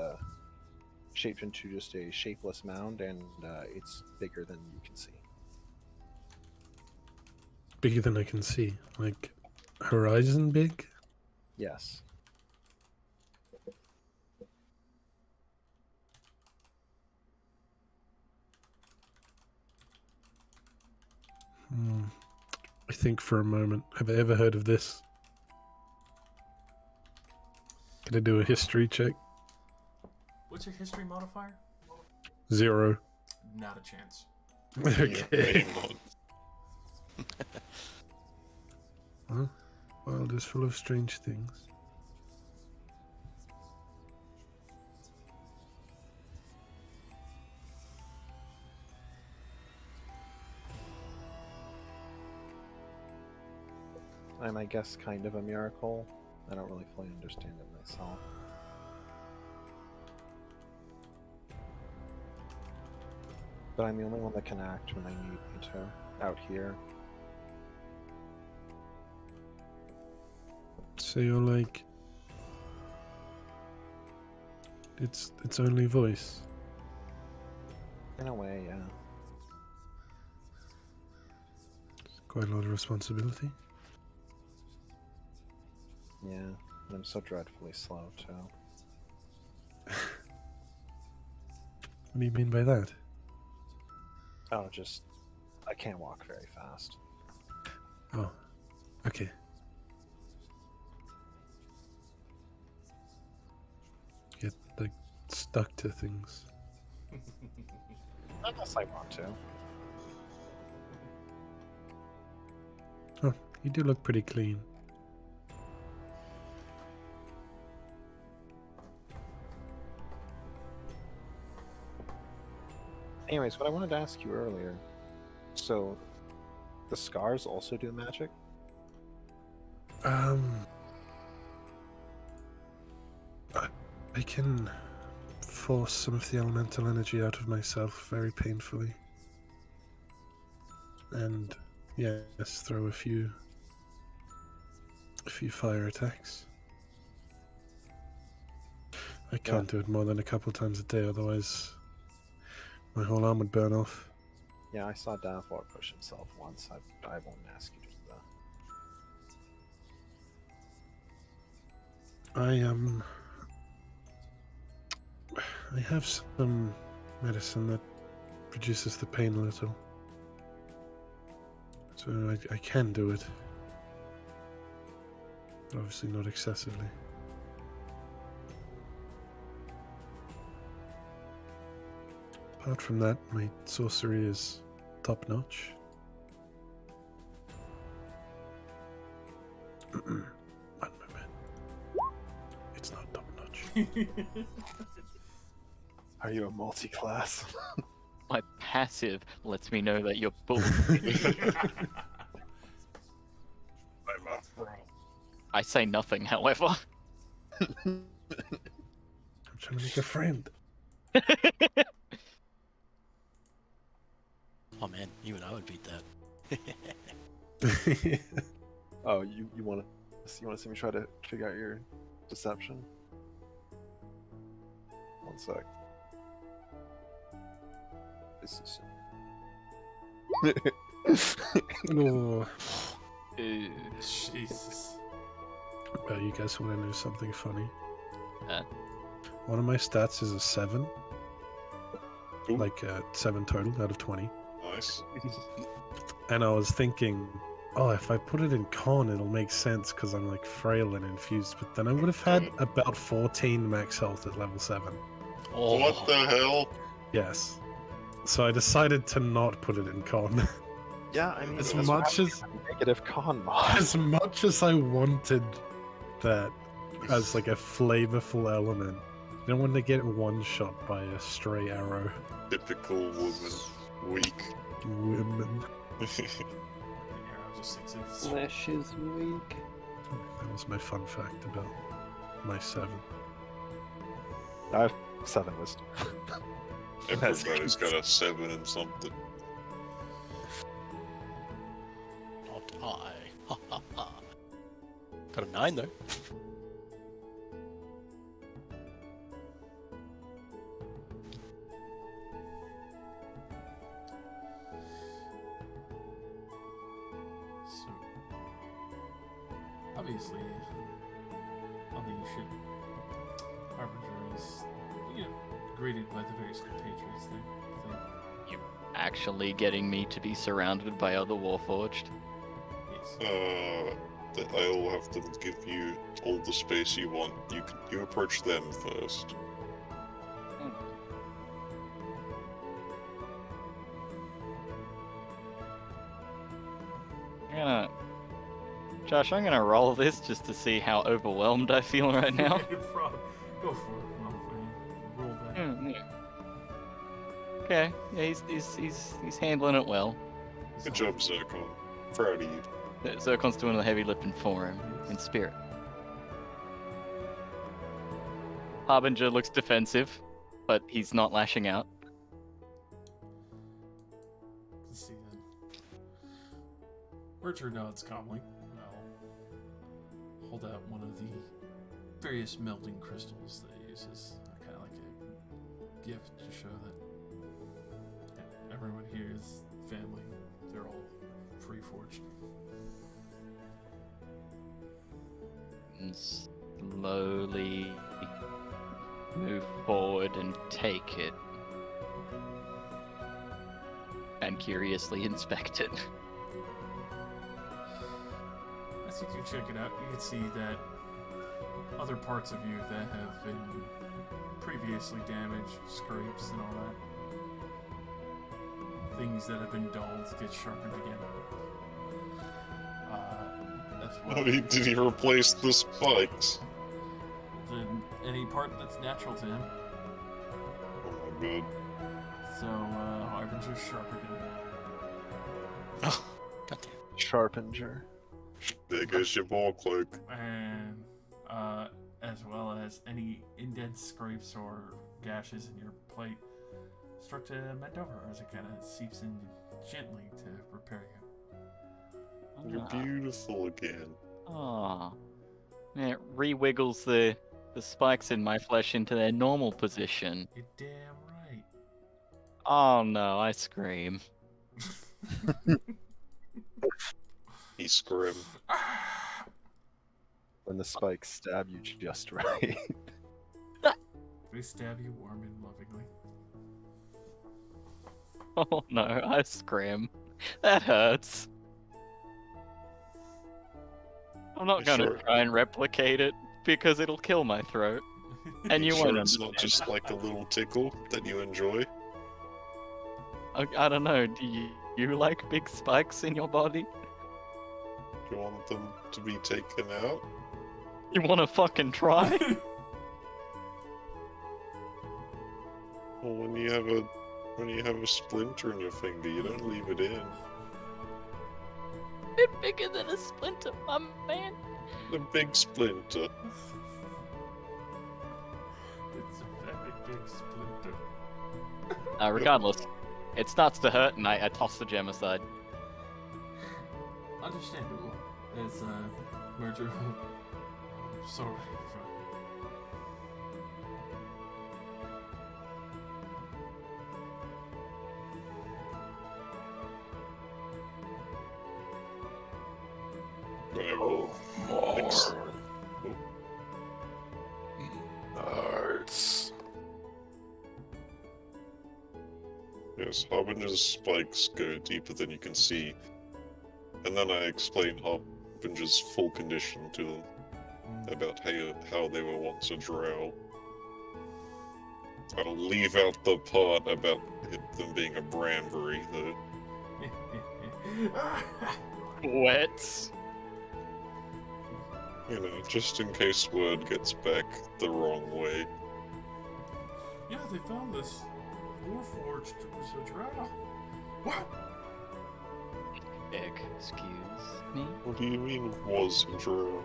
shaped into just a shapeless mound, and it's bigger than you can see. Bigger than I can see. Like, horizon big? Yes. Hmm. I think for a moment. Have I ever heard of this? Can I do a history check? What's your history modifier? 0. Not a chance. Okay. Not. Well, world is full of strange things. And I guess kind of a miracle. I don't really fully understand it myself. But I'm the only one that can act when I need me to, out here. So you're like its only voice. In a way, yeah. It's quite a lot of responsibility. Yeah, and I'm so dreadfully slow, too. What do you mean by that? Oh, just... I can't walk very fast. Oh, okay. Get like stuck to things. Unless I want to. Oh, you do look pretty clean. Anyways, what I wanted to ask you earlier. So, the scars also do magic? I can force some of the elemental energy out of myself very painfully. And yes, throw a few fire attacks. I can't do it more than a couple times a day, otherwise my whole arm would burn off. Yeah, I saw Davenport push himself once. I won't ask you to do that. I have some medicine that reduces the pain a little. So I can do it. But obviously not excessively. Apart from that, my sorcery is top notch. One moment. It's not top notch. Are you a multi-class? My passive lets me know that you're bull. I'm a pro. I say nothing, however. I'm trying to make a friend. Oh man, even I would beat that. Oh, you want to see me try to figure out your deception? One sec. This is... Oh. Jesus. You guys want to know something funny? Huh? One of my stats is a 7. Ooh. Like 7 total out of 20. Nice. And I was thinking, oh, if I put it in con, it'll make sense because I'm like frail and infused. But then I would have had about 14 max health at level 7. Oh. What the hell? Yes. So I decided to not put it in con. Yeah, I mean, As that's much why as- I'm a negative con mod. As much as I wanted that as like a flavorful element, I don't want to get one shot by a stray arrow. Typical woman. Weak. Women. Arrow just exists. Flesh is weak. That was my fun fact about my 7. I have 7 wisdom. Everybody's got a 7 and something. Not I. Got a 9 though. So, obviously, on the ship, Harbinger is, greeted by the various compatriots there. Actually getting me to be surrounded by other Warforged. Yes. I'll have them give you all the space you want. You approach them first. Josh, I'm gonna roll this just to see how overwhelmed I feel right now. Go for it. Roll that. Okay, yeah, he's handling it well. Good job, Zircon. Proud of you. Zircon's doing the heavy lifting for him in spirit. Harbinger looks defensive, but he's not lashing out. Let's see then. Merger nods calmly. I'll hold out one of the various melting crystals that he uses, kind of like a gift to show that everyone here is family. They're all free-forged. And slowly move forward and take it. And curiously inspect it. As you do check it out, you can see that other parts of you that have been previously damaged, scrapes and all that, things that have been dulled get sharpened again. As well. Did he replace the spikes? Any part that's natural to him. Oh my god. So, Harbinger's sharp again. Oh, goddamn. Sharpinger. There goes your ball cloak. And, as well as any indents, scrapes, or gashes in your plate start to mend over as it kind of seeps in gently to repair you. You're beautiful again. Ah. It re-wiggles the spikes in my flesh into their normal position. You're damn right. Oh no, I scream. He scrim. When the spikes stab you just right. They stab you warm and lovingly. Oh no, I scream. That hurts. I'm not gonna Sure. try and replicate it because it'll kill my throat. And you Sure won't it's understand. not just like a little tickle that you enjoy? I don't know, do you like big spikes in your body? Do you want them to be taken out? You wanna fucking try? Well, when you have a splinter in your finger, you don't leave it in. Bit bigger than a splinter, my man. The big splinter. It's a very big splinter. Regardless, it starts to hurt and I toss the gem aside. Understandable. As, Merger. Sorry for. Arts. Yes, Harbinger's spikes go deeper than you can see. And then I explain Harbinger's full condition to them. About how they were once a drow. I'll leave out the part about them being a Branbury, though. Wet. You know, just in case word gets back the wrong way. Yeah, they found this Warforged was a drow. What? Excuse me? What do you mean, was a drow?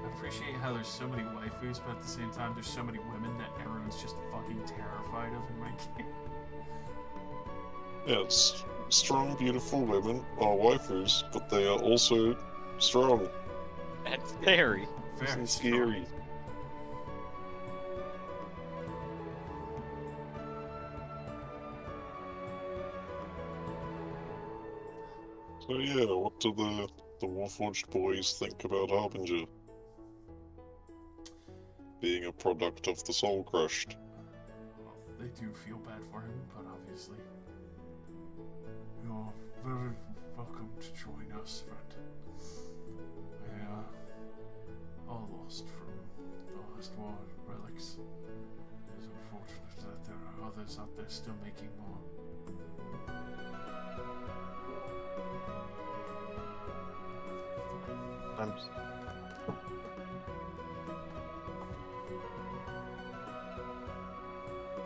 I appreciate how there's so many waifus, but at the same time, there's so many women that everyone's just fucking terrified of in my game. Yeah, it's strong, beautiful women are waifus, but they are also strong That's scary. Very and strong. scary. So yeah, what do the Warforged boys think about Harbinger being a product of the Soul Crushed? Well, they do feel bad for him, but obviously, you're very welcome to join us, friend. We are all lost from the last war relics. It is unfortunate that there are others out there still making more.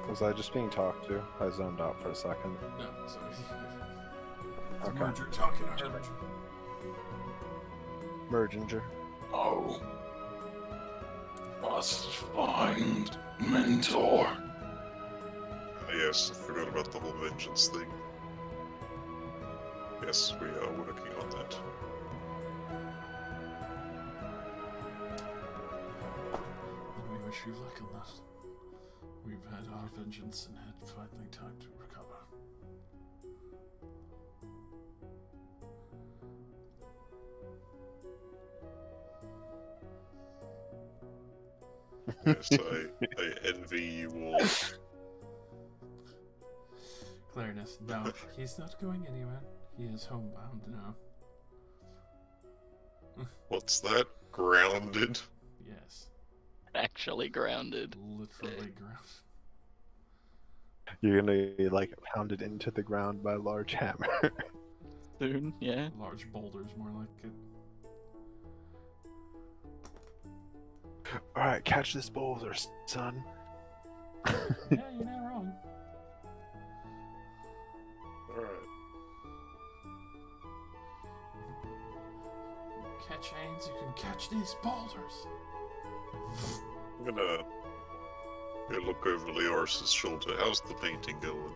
Was I just being talked to? I zoned out for a second. No, sorry. It's Okay. Merger talking to Harbinger. Merginger. Oh. Must find mentor. Yes, I forgot about the whole vengeance thing. Yes, we are working on that. And we wish you luck on that. We've had our vengeance and had finally time to recover. Yes, I envy you all. Clarinus, no, he's not going anywhere. He is homebound now. What's that? Grounded? Yes, Actually grounded. literally ground. You're gonna be like pounded into the ground by a large hammer. Soon, yeah. Large boulders, more like it. Alright, catch this boulder, son. Yeah, you're not wrong. Alright. Catch hands, you can catch these boulders. I'm gonna go look over Leoris's shoulder. How's the painting going?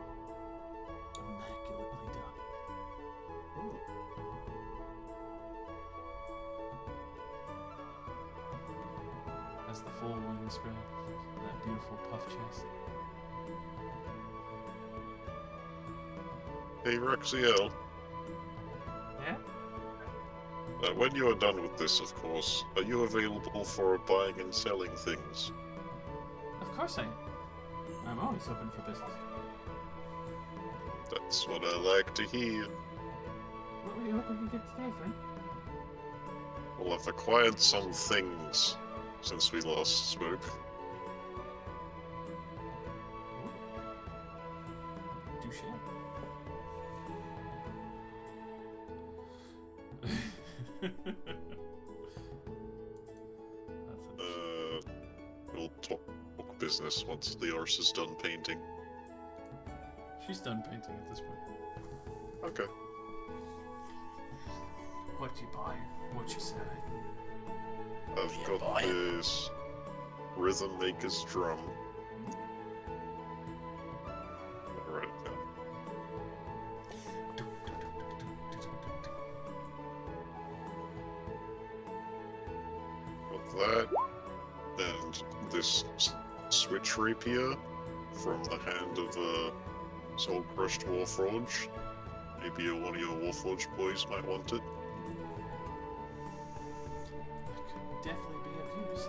Immaculately done. Has the full wingspread, that beautiful puff chest. Hey, Rexiel. Yeah? When you are done with this, of course, are you available for buying and selling things? Of course I am. I'm always open for business. That's what I like to hear. What were you hoping to get today, friend? Well, I've acquired some things since we last spoke. Do share. That's a We'll talk business once Leoris is done painting. She's done painting at this point. Okay. What you buying? What you selling? I've got this Rhythm Maker's drum. I'll write it down. Got that, and this switch rapier from the hand of a Soul Crushed Warforged. Maybe one of your Warforged boys might want it. Could definitely be of use.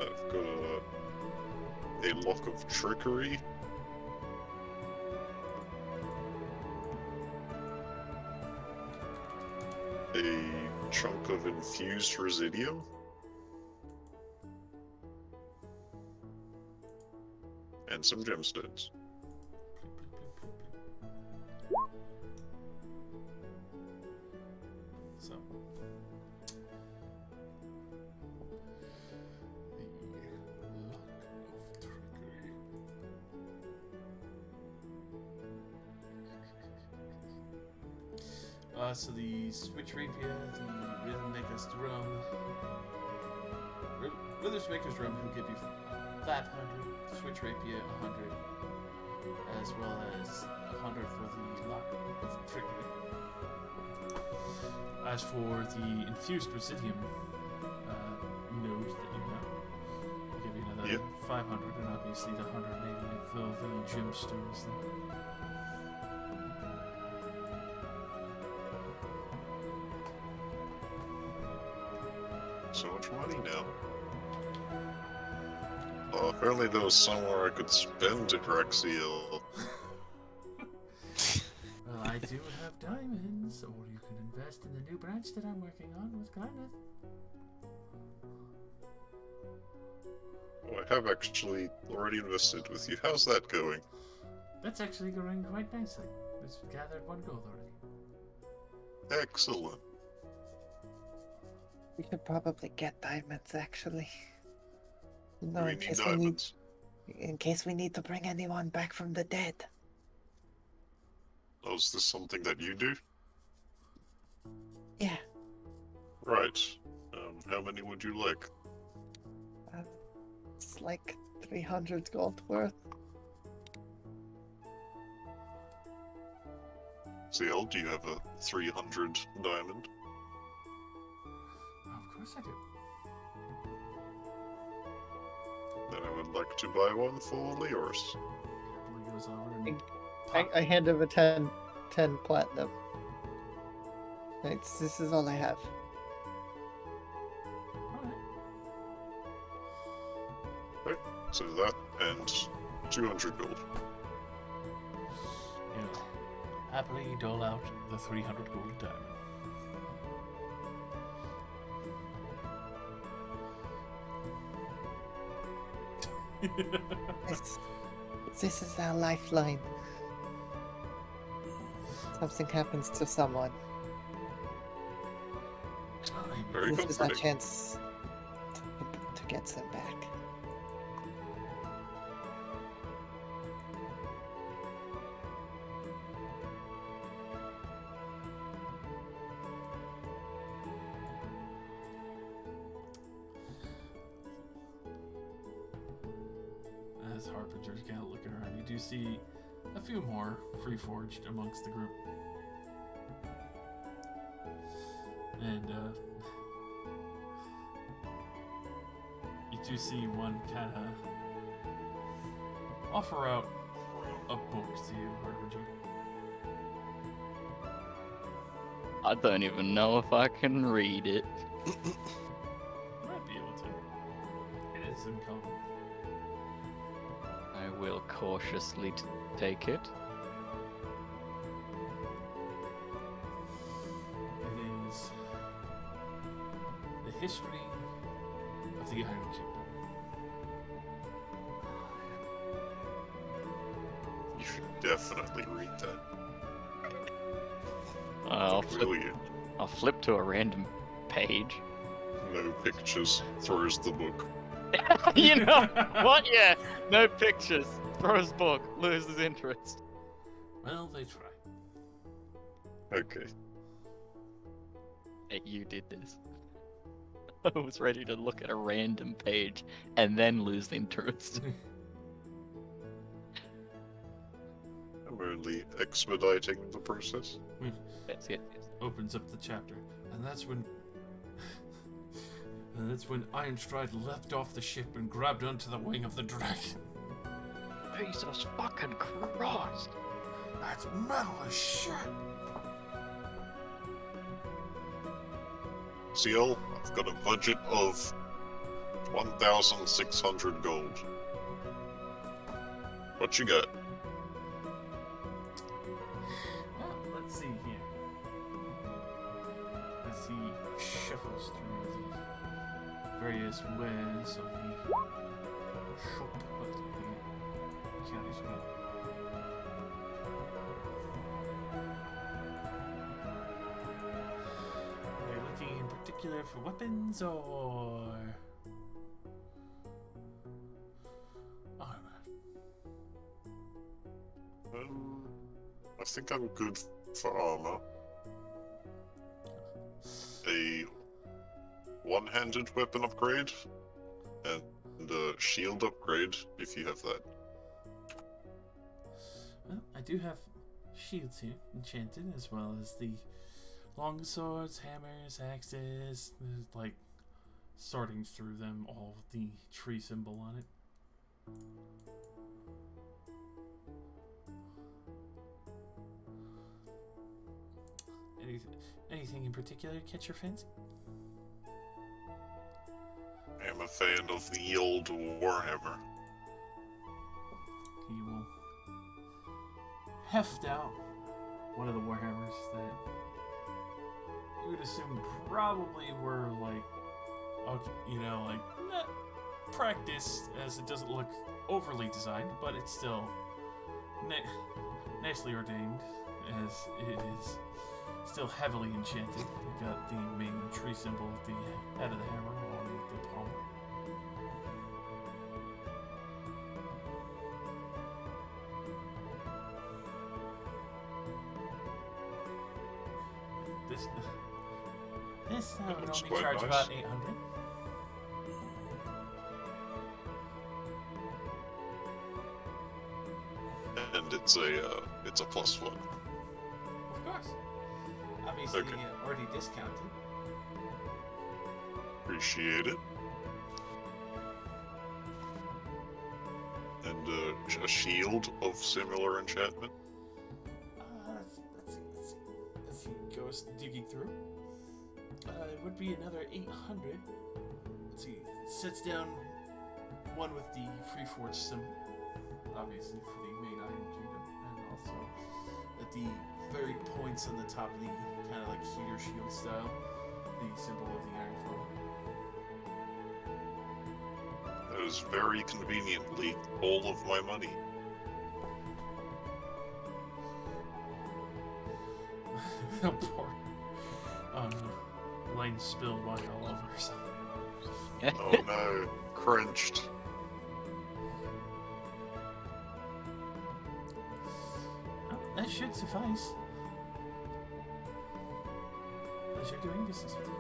I've got a lock of trickery. A chunk of infused residium. And some gemstones. So. The lock of trickery. So the switch rapier, the rhythm maker's drum. Rhythm maker's drum will give you 500, switch rapier 100, as well as 100 for the lock of trickery. As for the infused presidium node that you have, I'll give you another 500, and obviously the 180 of the gemstones there. So much money now. Oh, if only there was somewhere I could spend it, Rexiel. Well, I do have diamonds, or you can invest in the new branch that I'm working on with Garnet. Oh, I have actually already invested with you. How's that going? That's actually going quite nicely. We've gathered 1 gold already. Excellent. We should probably get diamonds, actually. No, Do we need diamonds? In case we need to bring anyone back from the dead. Oh, is this something that you do? Yeah. Right. How many would you like? It's like 300 gold worth. CL, do you have a 300 diamond? Of course I do. Then I would like to buy one for Leors. He goes over and I hand over 10 platinum. This is all I have. Okay, so that and 200 gold. He'll happily dole out the 300 gold diamond. This is our lifeline. Something happens to someone. Very This is our comforting. chance to get some back. As Harpinger's kind of looking around, you do see a few more free-forged amongst the group. And you do see one kind of offer out a book to you, Harbinger. I don't even know if I can read it. Might be able to. It is in common. I will cautiously take it. It is the history of the Iron Kingdom. You should definitely read that. I'll Brilliant. flip to a random page. No pictures. Throws the book. You know what? Yeah, no pictures. Throws book, loses interest. Well, they try. Okay. Hey, you did this. I was ready to look at a random page and then lose interest. I'm only expediting the process. Yes, yes, yes. Opens up the chapter, and that's when Ironstride leapt off the ship and grabbed onto the wing of the dragon. Jesus fucking Christ! That's metal as shit. CL, I've got a budget of 1,600 gold. What you got? Well, let's see here. As he shuffles through the various wares of the shop, but the county's well. Are you looking in particular for weapons or armor? I think I'm good for armor. A one-handed weapon upgrade and a shield upgrade if you have that. do have shields here, enchanted, as well as the long swords, hammers, axes, like sorting through them, all with the tree symbol on it. Anything in particular catch your fancy? I am a fan of the old Warhammer. He will heft out one of the Warhammers that you would assume probably were like, okay, you know, like not practiced, as it doesn't look overly designed, but it's still nicely ordained, as it is still heavily enchanted. You got the main tree symbol at the head of the hammer along with the palm. This would That's only quite charge nice. about 800. And it's a plus one. Of course. Obviously, Okay. already discounted. Appreciate it. And a shield of similar enchantment. As he goes digging through, it would be another 800. Let's see, sets down one with the free forge symbol, obviously for the main Iron Kingdom, and also at the very points on the top of the kind of like heater shield style, the symbol of the Iron Foe. That is very conveniently all of my money. Poor. Elaine spilled wine all over herself. Oh no, crunched. Oh, that should suffice. Pleasure doing business with you.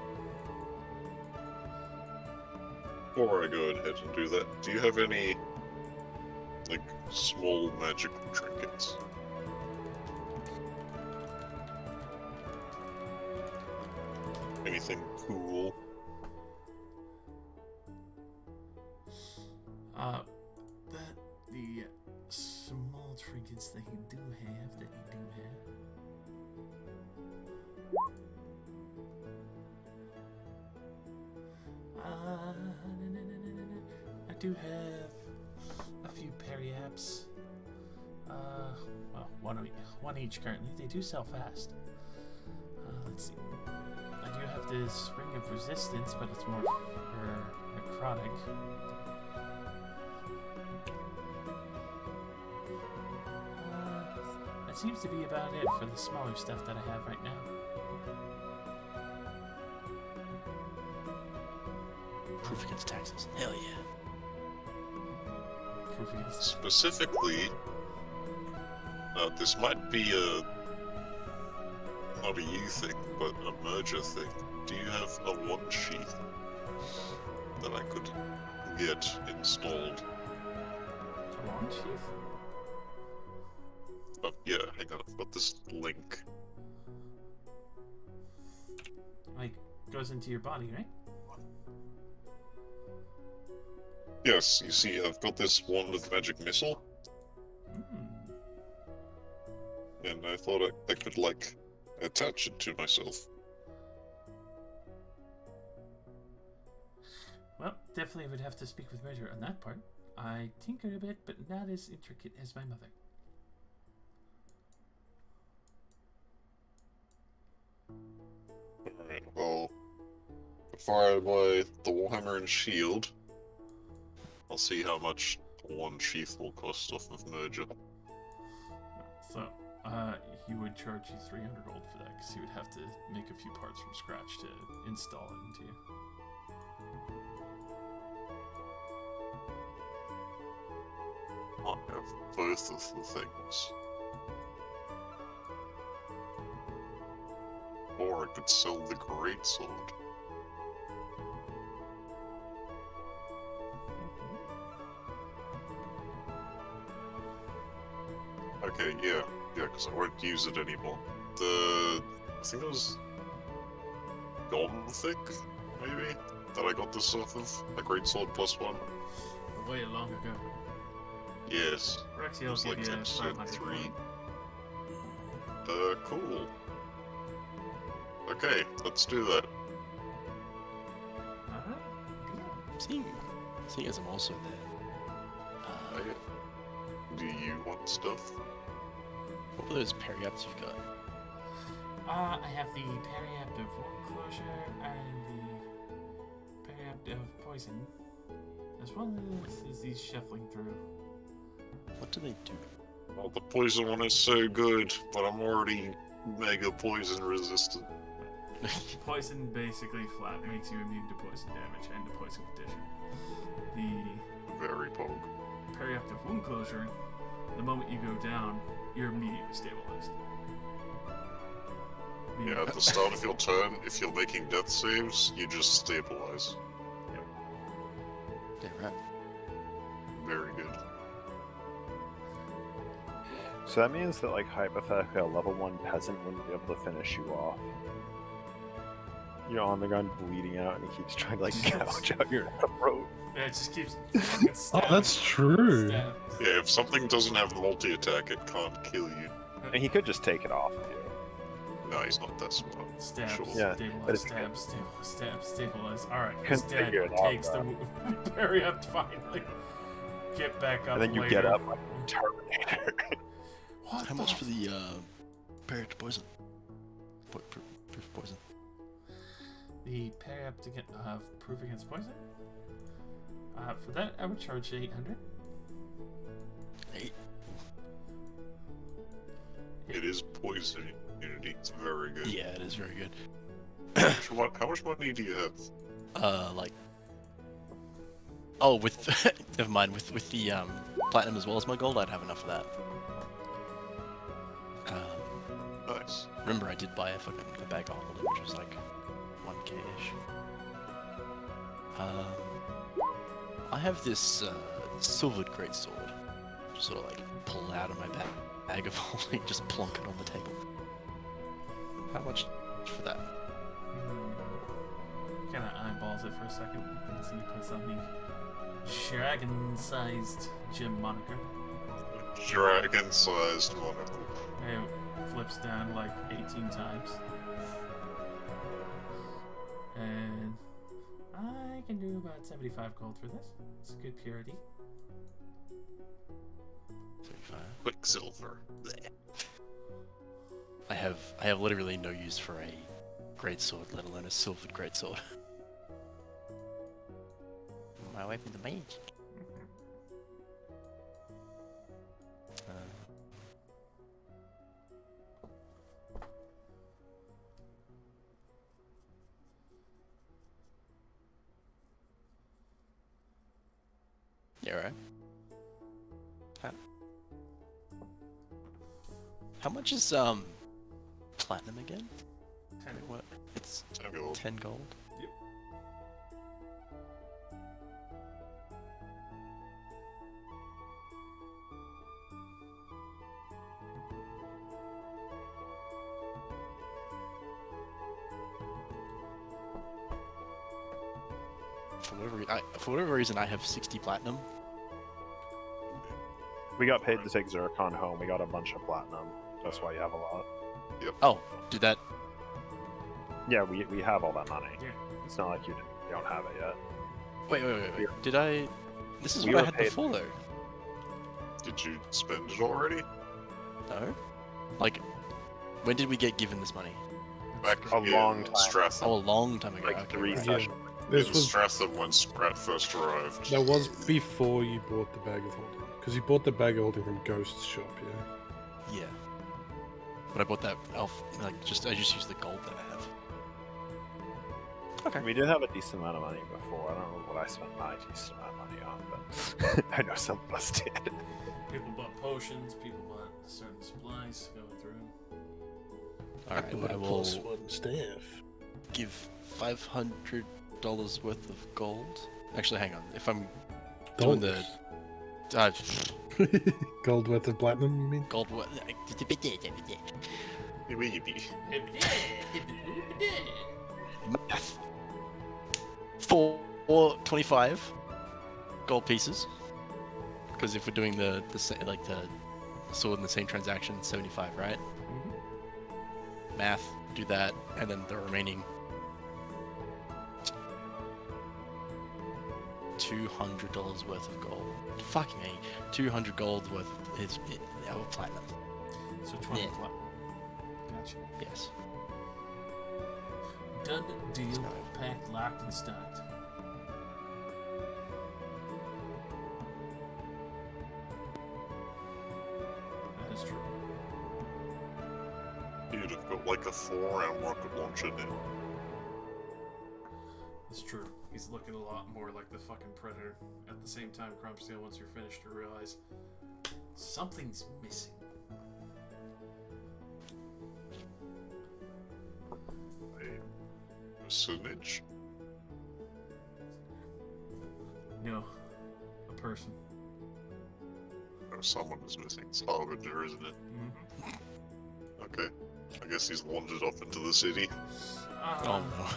Before I go ahead and do that, do you have any, like, small magical trinkets? Anything cool? The small trinkets that you do have, I do have a few periapps. Well, one each currently. They do sell fast. Let's see. I do have this Ring of Resistance, but it's more for necrotic. That seems to be about it for the smaller stuff that I have right now. Proof against taxes. Hell yeah. Proof against Specifically, this might be not a you thing, but a merger thing. Do you have a one sheath that I could get installed? Wand sheath? Oh, yeah, hang on, I've got this link. Like, goes into your body, right? Yes, you see, I've got this wand of magic missile, and I thought I could, like, attach it to myself. Well, definitely would have to speak with Merger on that part. I tinker a bit, but not as intricate as my mother. Alright, well, before I buy the Warhammer and Shield, I'll see how much one sheath will cost off of merger. So, he would charge you 300 gold for that, because he would have to make a few parts from scratch to install it into you. I have both of the things. Or I could sell the greatsword. Okay, yeah, because I won't use it anymore. I think it was Golden Thick, maybe, that I got this off of. A Greatsword +1. Way long ago. Yes. Rexy, It I'll was give like you episode 500 3. for it. Cool. Okay, let's do that. Alright. Seeing as I'm also there, Do you want stuff? what were those periapts you've got? I have the Periapt of Wound Closure and the Periapt of Poison. As well as these shuffling through. What do they do? Well, the poison one is so good, but I'm already mega poison resistant. Poison basically flat makes you immune to poison damage and to poison condition. The Very pog. Periapt of Wound Closure, the moment you go down, you're immediately stabilized. Yeah, at the start of your turn, if you're making death saves, you just stabilize. Yeah, right. Very good. So that means that, like, hypothetically, a level 1 peasant wouldn't be able to finish you off. You're on the ground bleeding out, and he keeps trying to, like, gouge out your throat. Yeah, it just keeps fucking Oh, stabbing. that's true. Stab. Yeah, if something doesn't have multi-attack, it can't kill you. And he could just take it off of you. No, he's not that smart. Stab, Sure. Yeah, but stabilize, if- stab, stabilize. Alright, his Couldn't dad figure it out, takes the Periapt finally. Get back up And then you later. get up like Terminator. What How the much for the periapt poison? Proof poison. The Periapt of proof against poison? For that, I would charge 800. 8. It is poison immunity. It's very good. Yeah, it is very good. How much money do you have? Like. Oh, with never mind. With the platinum as well as my gold, I'd have enough of that. Nice. Remember, I did buy a bag of holding, which was like 1k-ish. I have this silvered greatsword. Just sort of like pull it out of my bag of holding, just plonk it on the table. How much for that? Kind of eyeballs it for a second and see he puts on the dragon-sized gem moniker. Dragon-sized monocle. It flips down like 18 times. And I can do about 75 gold for this. It's good purity. 75. Quicksilver. Blech. I have literally no use for a greatsword, let alone a silvered greatsword. My weapon, the mage. Yeah, right. How much is platinum again? 10. What? It's 10 gold. 10 gold. Yep. For whatever reason, I have 60 platinum. We got paid to take Zircon home. We got a bunch of platinum. That's why you have a lot. Oh, did that? Yeah, we have all that money. Yeah. It's not like you don't have it yet. Wait. Did I? This is We what I were had paid- before, though. Did you spend it already? No. Like, when did we get given this money? Back A in long time. Stratham. Oh, a long time ago. Like okay, 3 right. sessions. This It was was Stratham when Sprat first arrived. that was before you bought the bag of holding, because you bought the bag of holding from Ghost's shop, yeah. Yeah. But I bought that elf. I just used the gold that I have. Okay. We did have a decent amount of money before. I don't know what I spent my decent amount of money on, but I know some of us did. People bought potions, people bought certain supplies to go through. Alright, I will +1 staff. give $500 worth of gold. Actually, hang on. If I'm doing the... Gold worth of platinum, you mean? Gold. Math. 425 gold pieces. Because if we're doing the sword in the same transaction, 75, right? Math. Do that, and then the remaining $200 worth of gold. Fucking A. 200 gold worth is our platinum. So 20 Yeah. platinum. Gotcha. Yes. Done deal. So- Packed, locked, and stocked. That is true. You'd have got like a 4-round rocket launcher now. It's true. He's looking a lot more like the fucking Predator. At the same time, Crumpsteel, once you're finished, you realize something's missing. A signage? No. A person. Or someone is missing. It's Harbinger, isn't it? Mm-hmm. Okay. I guess he's wandered off into the city. Oh no.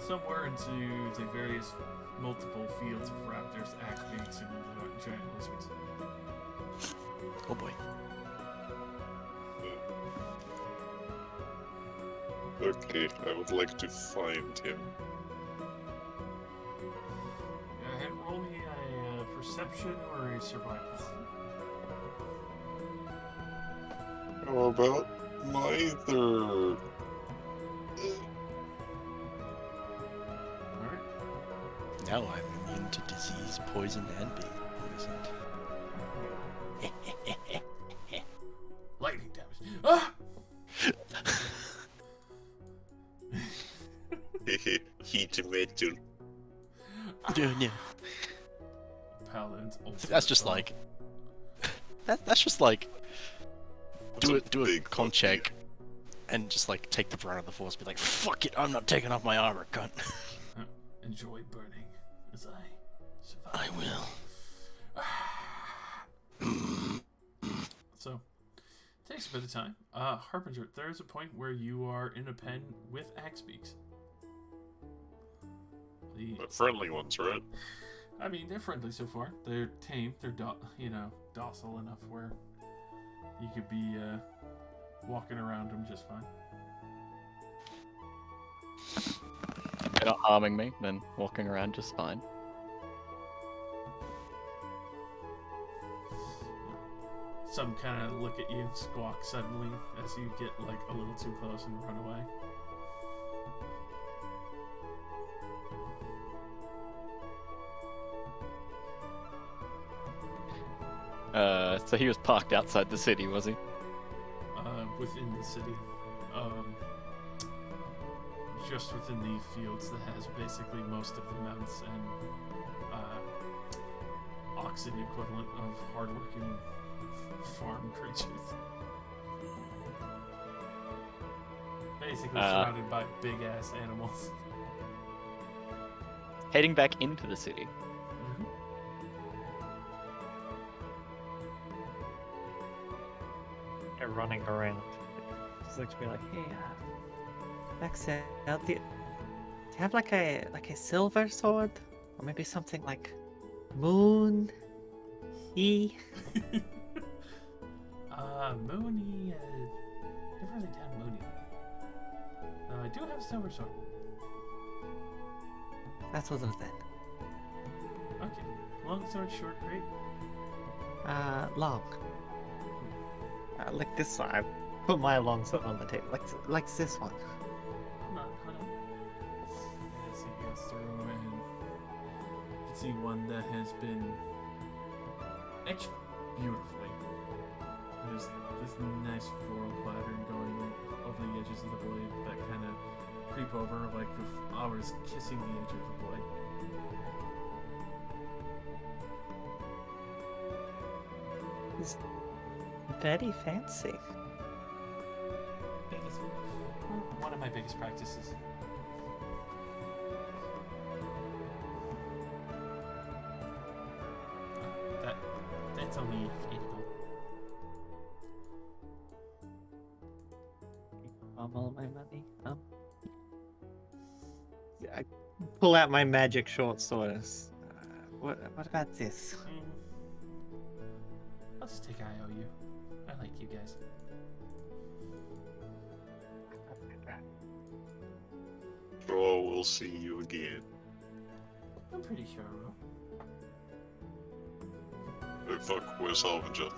Somewhere into the various multiple fields of raptors, axe beaks, and giant lizards. Oh boy. Okay, I would like to find him. Go ahead, roll me a perception or a survival. How about neither? Alright. Now I'm immune to disease, poison, and being poisoned. Lightning damage. Ah! Heat metal. No. Paladin's ultimate That's just bow. like. That's just like. Do a big con fuck check, and just like take the brunt of the force. Be like, fuck it, I'm not taking off my armor, cunt. Enjoy burning as I survive. I will. So, it takes a bit of time. Harbinger, there is a point where you are in a pen with axe beaks. The friendly ones, right? I mean, they're friendly so far. They're tame. They're docile enough where you could be walking around them just fine. They're not harming me, then walking around just fine. Some kind of look at you, squawk suddenly as you get like a little too close and run away. So he was parked outside the city, was he? Within the city. Just within the fields that has basically most of the mounts and oxen equivalent of hardworking farm creatures. Basically surrounded by big ass animals. Heading back into the city. They're running around. Just looks to be like, hey, Maxell, do you have like a silver sword, or maybe something like Moon E? Mooney. Never really done Mooney. I do have a silver sword. That's what it was then. Okay. Long sword, short, great. Long. Like this one. I put my long sword on the table. Like this one. Hold on. As he goes through, and you can see one that has been etched beautifully. There's this nice floral pattern going over the edges of the blade that kind of creep over like the flowers kissing the edge of the blade. It's very fancy. One of my biggest practices. That's only 80 gold. all my money. I pull out my magic short swords. What about this? I'll just take IOU. I like you guys. Sure, we'll see you again. I'm pretty sure I will. Oh fuck, where's Harbinger?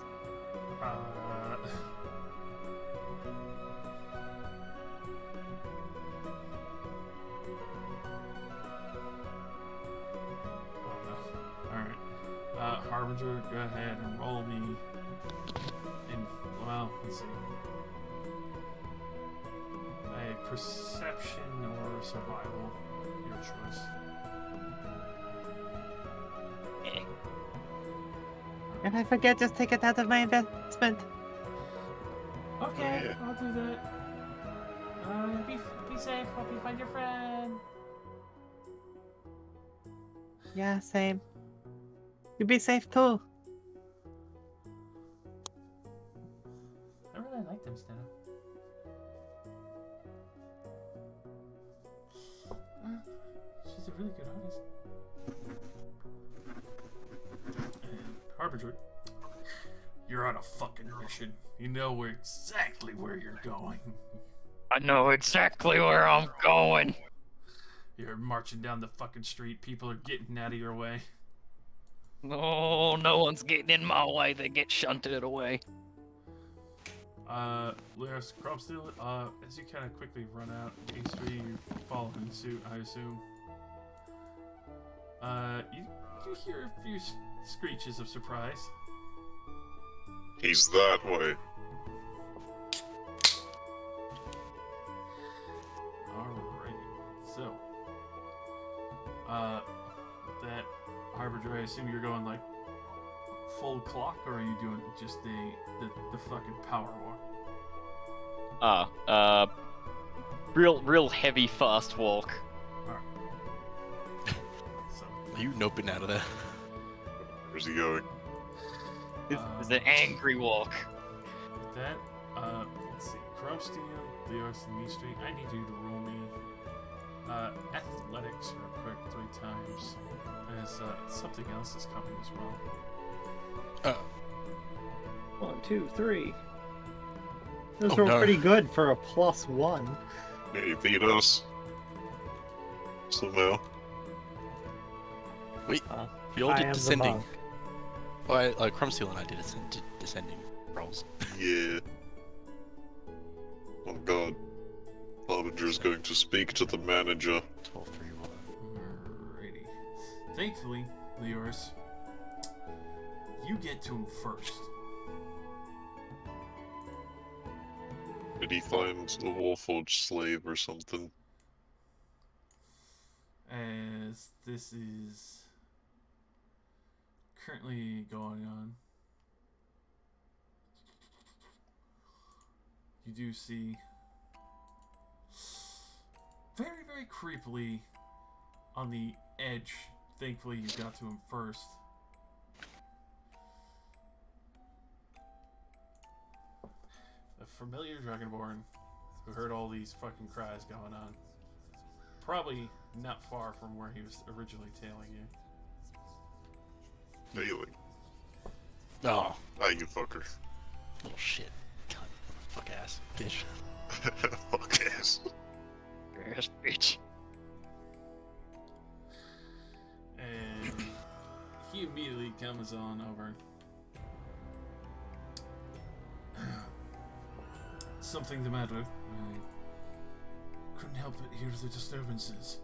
Alright. Harbinger, go ahead and roll me in, well, let's see. A perception or survival, your choice. And I forget, just take it out of my investment. Okay, I'll do that. Be safe. Hope you find your friend. Yeah, same. You be safe too. I really like them, Steno. She's a really good artist. And Harbinger, you're on a fucking mission. You know exactly where you're going. I know exactly where I'm going. You're marching down the fucking street. People are getting out of your way. No, no one's getting in my way. They get shunted away. Lyris, Cropsteel, as you kind of quickly run out, H3, you follow in suit, I assume. You hear a few screeches of surprise. He's that way. Alrighty, so, that Harbinger, I assume you're going like full clock, or are you doing just the fucking power walk? Real heavy fast walk. Alright. So, Are you noping out of there? Where's he going? It's an angry walk. with that, let's see, Cropsteel, Lyris, and me Street, I need you to roll me athletics real quick 3 times, as something else is coming as well. 1, 2, 3. Those Oh, were no. pretty good for a +1. Yeah, he beat us. Somehow. Wait, Uh, we all I did am the descending. monk. Well, Crumsteel and I did descending rolls. Yeah. Oh god. Harbinger's going to speak to the manager. 12, 3, 1. Alrighty. Thankfully, Lyris, you get to him first. Did he find a Warforged slave or something? As this is currently going on, you do see very, very creepily on the edge. Thankfully, you got to him first. A familiar Dragonborn who heard all these fucking cries going on. Probably not far from where he was originally tailing you. Failing. Oh, Ah, you fucker. little shit. God, fuck ass. Bitch. Fuck ass. Yes, bitch. And he immediately comes on over. Something the matter? I couldn't help but hear the disturbances.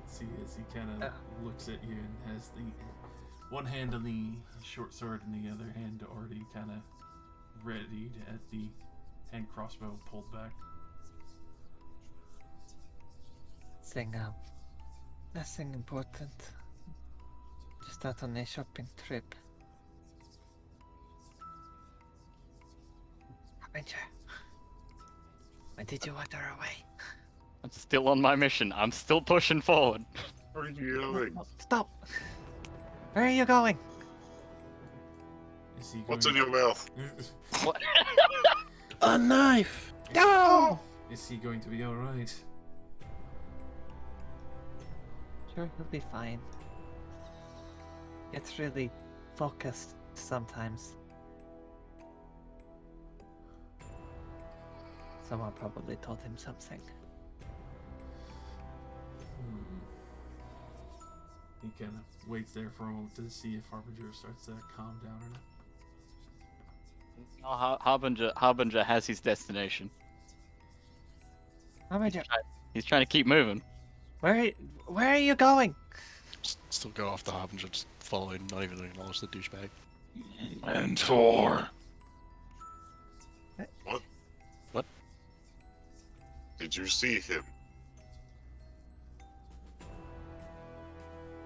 See, as he kind of looks at you and has the one hand on the short sword and the other hand already kind of readied at the hand crossbow pulled back. Nothing important. Just out on a shopping trip. Avenger, when did you water away? I'm still on my mission. I'm still pushing forward. Where are you going? Stop! Where are you going? Is he going? What's in your mouth? What? A knife! No! Is he going to be all right? Sure, he'll be fine. It's really focused sometimes. Someone probably told him something. He kind of waits there for a moment to see if Harbinger starts to calm down or not. Harbinger has his destination. Harbinger, He's trying to keep moving. where are you going? Still go off the Harbinger, just following, not even acknowledge the douchebag. Mentor. What? What? Did you see him?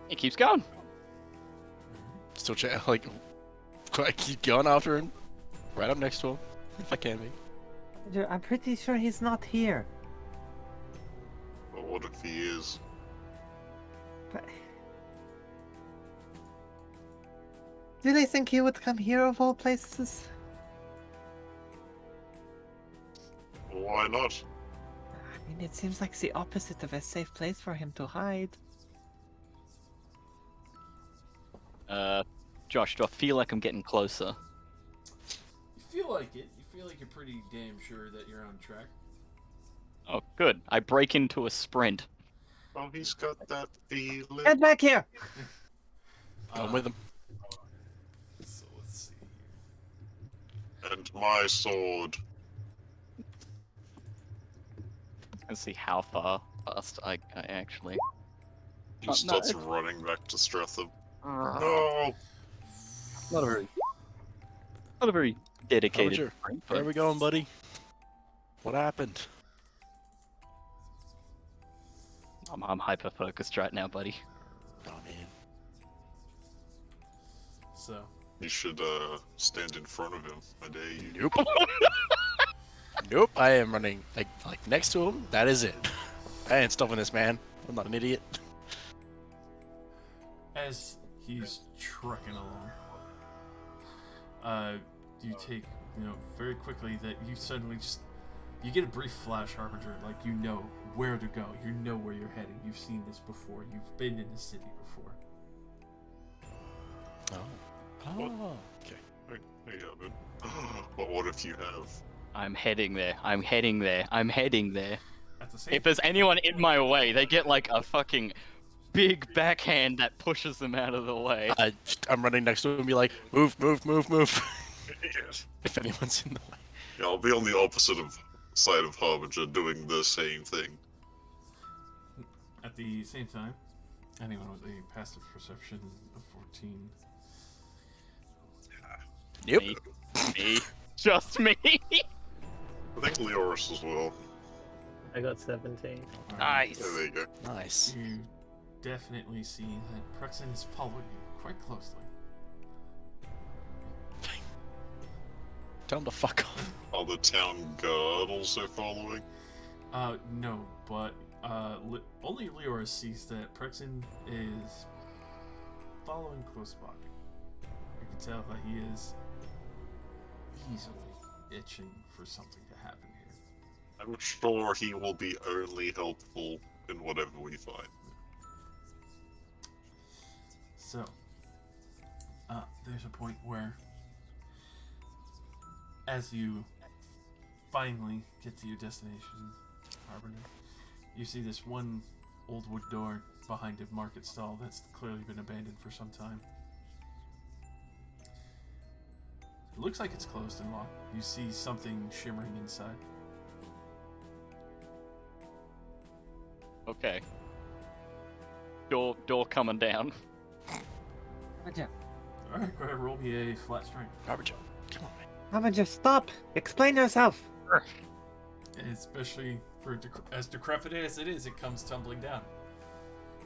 He keeps going. Still like, I keep going after him, right up next to him, if I can be. Harbinger, I'm pretty sure he's not here. But what if he is? But... Do they think he would come here of all places? Why not? I mean, it seems like the opposite of a safe place for him to hide. Josh, do I feel like I'm getting closer? You feel like it. You feel like you're pretty damn sure that you're on track. Oh, good. I break into a sprint. Oh, he's got that feeling. Get back here! Going with him. So let's see here. And my sword. Let's see how fast I actually. He starts running back to Stratham. No. No! Not a very dedicated Harbinger, sprint, where but are we going, buddy? What happened? I'm hyper focused right now, buddy. Oh man. So You should stand in front of him. I dare you. Nope. Nope. I am running like next to him. That is it. I ain't stopping this man. I'm not an idiot. as he's trucking along, you take, very quickly that you suddenly you get a brief flash, Harbinger, like you know where to go, you know where you're heading, you've seen this before, you've been in the city before. Oh. Okay. Hey, man. But what if you have? I'm heading there. I'm heading there. At the same If there's anyone in my way, they get like a fucking big backhand that pushes them out of the way. I'm running next to him and be like, move. Yes. If anyone's in the way. Yeah, I'll be on the opposite side of Harbinger doing the same thing. At the same time, anyone with a passive perception of 14. Yep. Me. Just me. I think Leoris as well. I got 17. Nice. Yeah, there you go. Nice. You definitely see that Prexen is following you quite closely. Tell him to fuck off. Are the town guard also following? No, but only Leora sees that Prexen is following close by. You can tell that he is easily itching for something to happen here. I'm sure he will be only helpful in whatever we find. So, there's a point where, as you finally get to your destination, Harbinger, you see this one old wood door behind a market stall that's clearly been abandoned for some time. It looks like it's closed and locked. You see something shimmering inside. Okay. Door coming down. Harbinger, Alright, go ahead, roll me a flat strength. Harbinger, come on, man. Harbinger, stop! Explain yourself! Especially for as decrepit as it is, it comes tumbling down.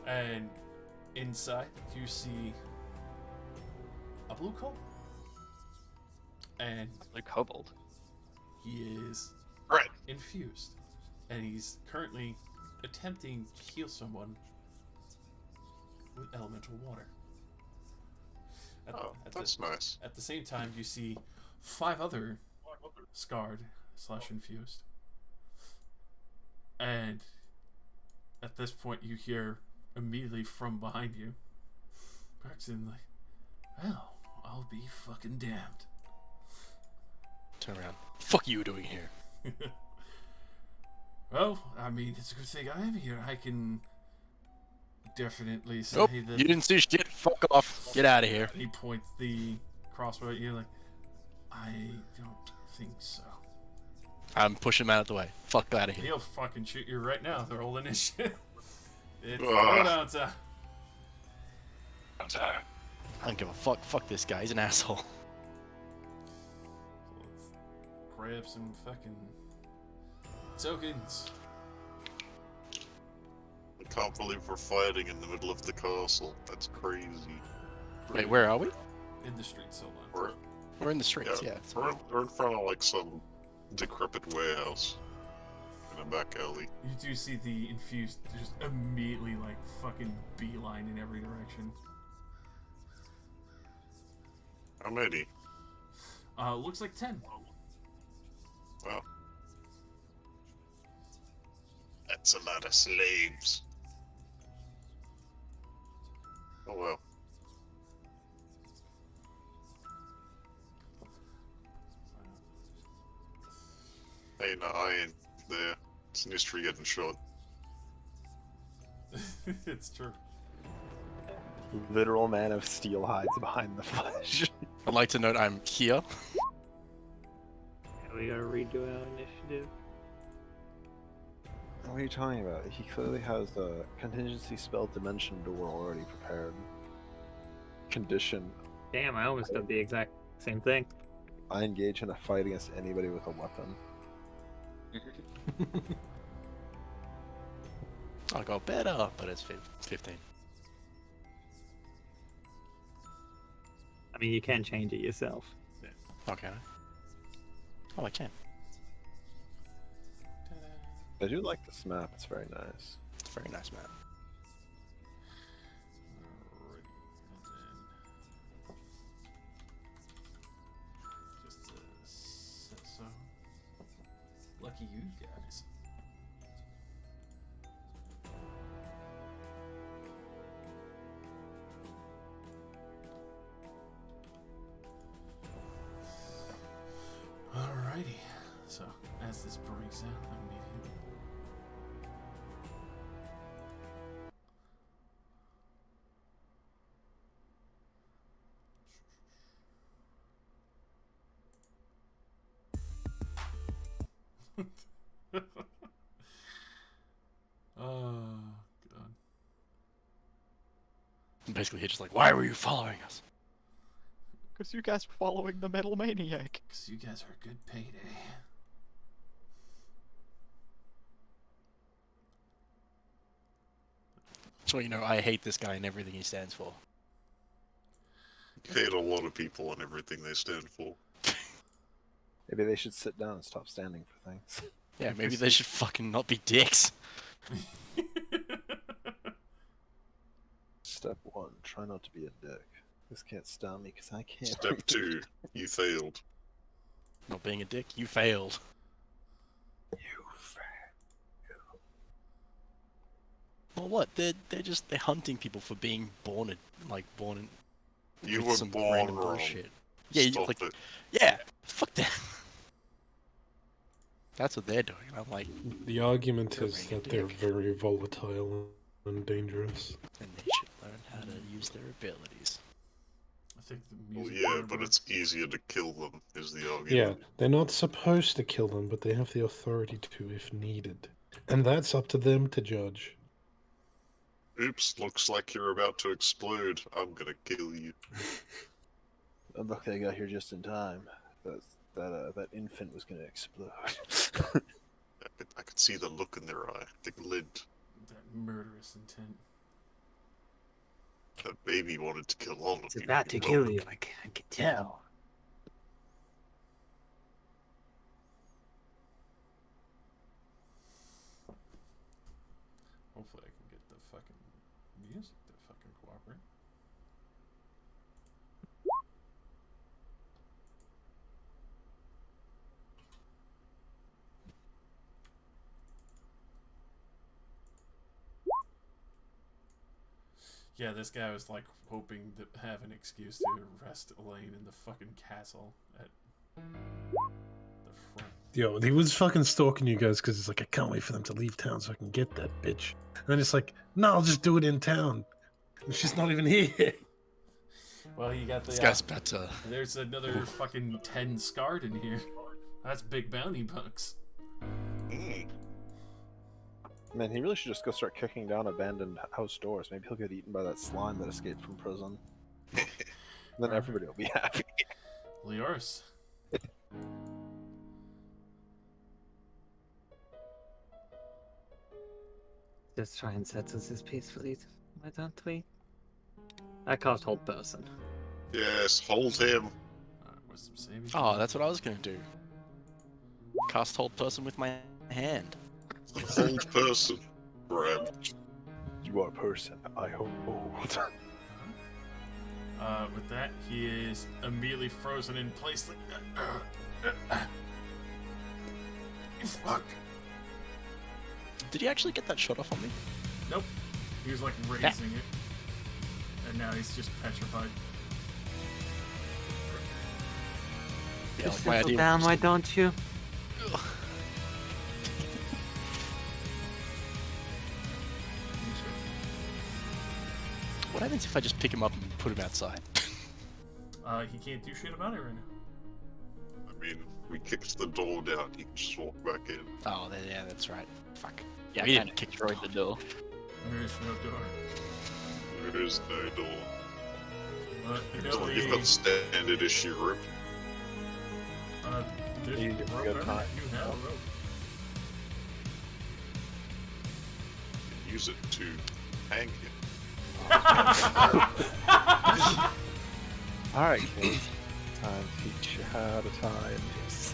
And inside, you see a blue kobold. And The kobold. he is Right. infused. And he's currently attempting to heal someone with elemental water. At That's nice. At the same time, you see 5 other scarred / infused. And at this point, you hear immediately from behind you, Braxton, like, well, I'll be fucking damned. Turn around. Fuck you doing here? Well, I mean, it's a good thing I'm here. I can definitely say Nope, that. you didn't see shit. Fuck off. Get out of here. He points the crossbow at you, like, I don't think so. I'm pushing him out of the way. Fuck out of here. He'll fucking shoot you right now. They're all initiative. It's Ugh. throwdown time. I don't give a fuck. Fuck this guy. He's an asshole. So let's grab some fucking tokens. I can't believe we're fighting in the middle of the castle. That's crazy. Wait, where are we? In the streets, hold on. We're in the streets, yeah. We're in front of like some decrepit warehouse in a back alley. You do see the infused just immediately like fucking beeline in every direction. How many? Looks like 10. Well, that's a lot of slaves. Oh well. Hey, no, I ain't there. It's an history getting shot. It's true. Literal man of steel hides behind the flesh. I'd like to note I'm here. We gotta redo our initiative. What are you talking about? He clearly has a contingency spell dimension door already prepared. Condition. Damn, I almost got the exact same thing. I engage in a fight against anybody with a weapon. I got better, but it's 15. I mean, you can change it yourself. Okay. Oh, I can. I do like this map, it's very nice. It's a very nice map. So lucky you guys. Alrighty. So as this breaks out immediately. Oh, God. Basically, he's just like, why were you following us? Because you guys were following the metal maniac. Because you guys are a good payday. So, you know, I hate this guy and everything he stands for. You hate a lot of people and everything they stand for. Maybe they should sit down and stop standing for things. Yeah, maybe they should fucking not be dicks. Step 1, try not to be a dick. This can't stop me because I can't. Step 2, you failed. Not being a dick, you failed. You failed. Well, what? They're hunting people for being born in. You with were some born random wrong. bullshit. Yeah, Stop like, it. yeah, fuck that. That's what they're doing. And I'm like, The argument You're is being a that they're dick. very volatile and dangerous. and they should learn how to use their abilities. I think the Well, music. yeah, but it's easier to kill them, is the argument. Yeah, they're not supposed to kill them, but they have the authority to if needed. And that's up to them to judge. Oops, looks like you're about to explode. I'm gonna kill you. Oh, look, I got here just in time. That infant was gonna explode. I could see the look in their eye. The glint. That murderous intent. That baby wanted to kill all of It's you. about to kill you, I can tell. Hopefully I can get the fucking music to fucking cooperate. Yeah, this guy was like hoping to have an excuse to arrest Elaine in the fucking castle at the front. Yo, he was fucking stalking you guys because it's like, I can't wait for them to leave town so I can get that bitch. And then it's like, no, I'll just do it in town. And she's not even here. Well, you got the. This guy's better. There's another fucking 10 scarred in here. That's big bounty bucks. Man, he really should just go start kicking down abandoned house doors. Maybe he'll get eaten by that slime that escaped from prison. Then everybody will be happy. Leoris. Just try and settle this peacefully, why don't we? I cast hold person. Yes, hold him. Wisdom saving. Oh, that's what I was gonna do. Cast hold person with my hand. Hold person. Grab. You are a person. I hold. With that, he is immediately frozen in place. Like, you fuck. Did he actually get that shot off on me? Nope. He was like raising it, and now he's just petrified. Yeah, Just my settle idea down, was why don't you? What happens if I just pick him up and put him outside? He can't do shit about it right now. I mean, we kicked the door down. He can just walk back in. Oh, yeah, that's right. Fuck. Yeah, We I didn't kind of kick destroyed the door. There is no door. There is no door. You So know, you've got standard issue rope. there's You get rope good everywhere. time. You have rope. You can use it to hang him. Alright, kids. Time to teach you how to tie this.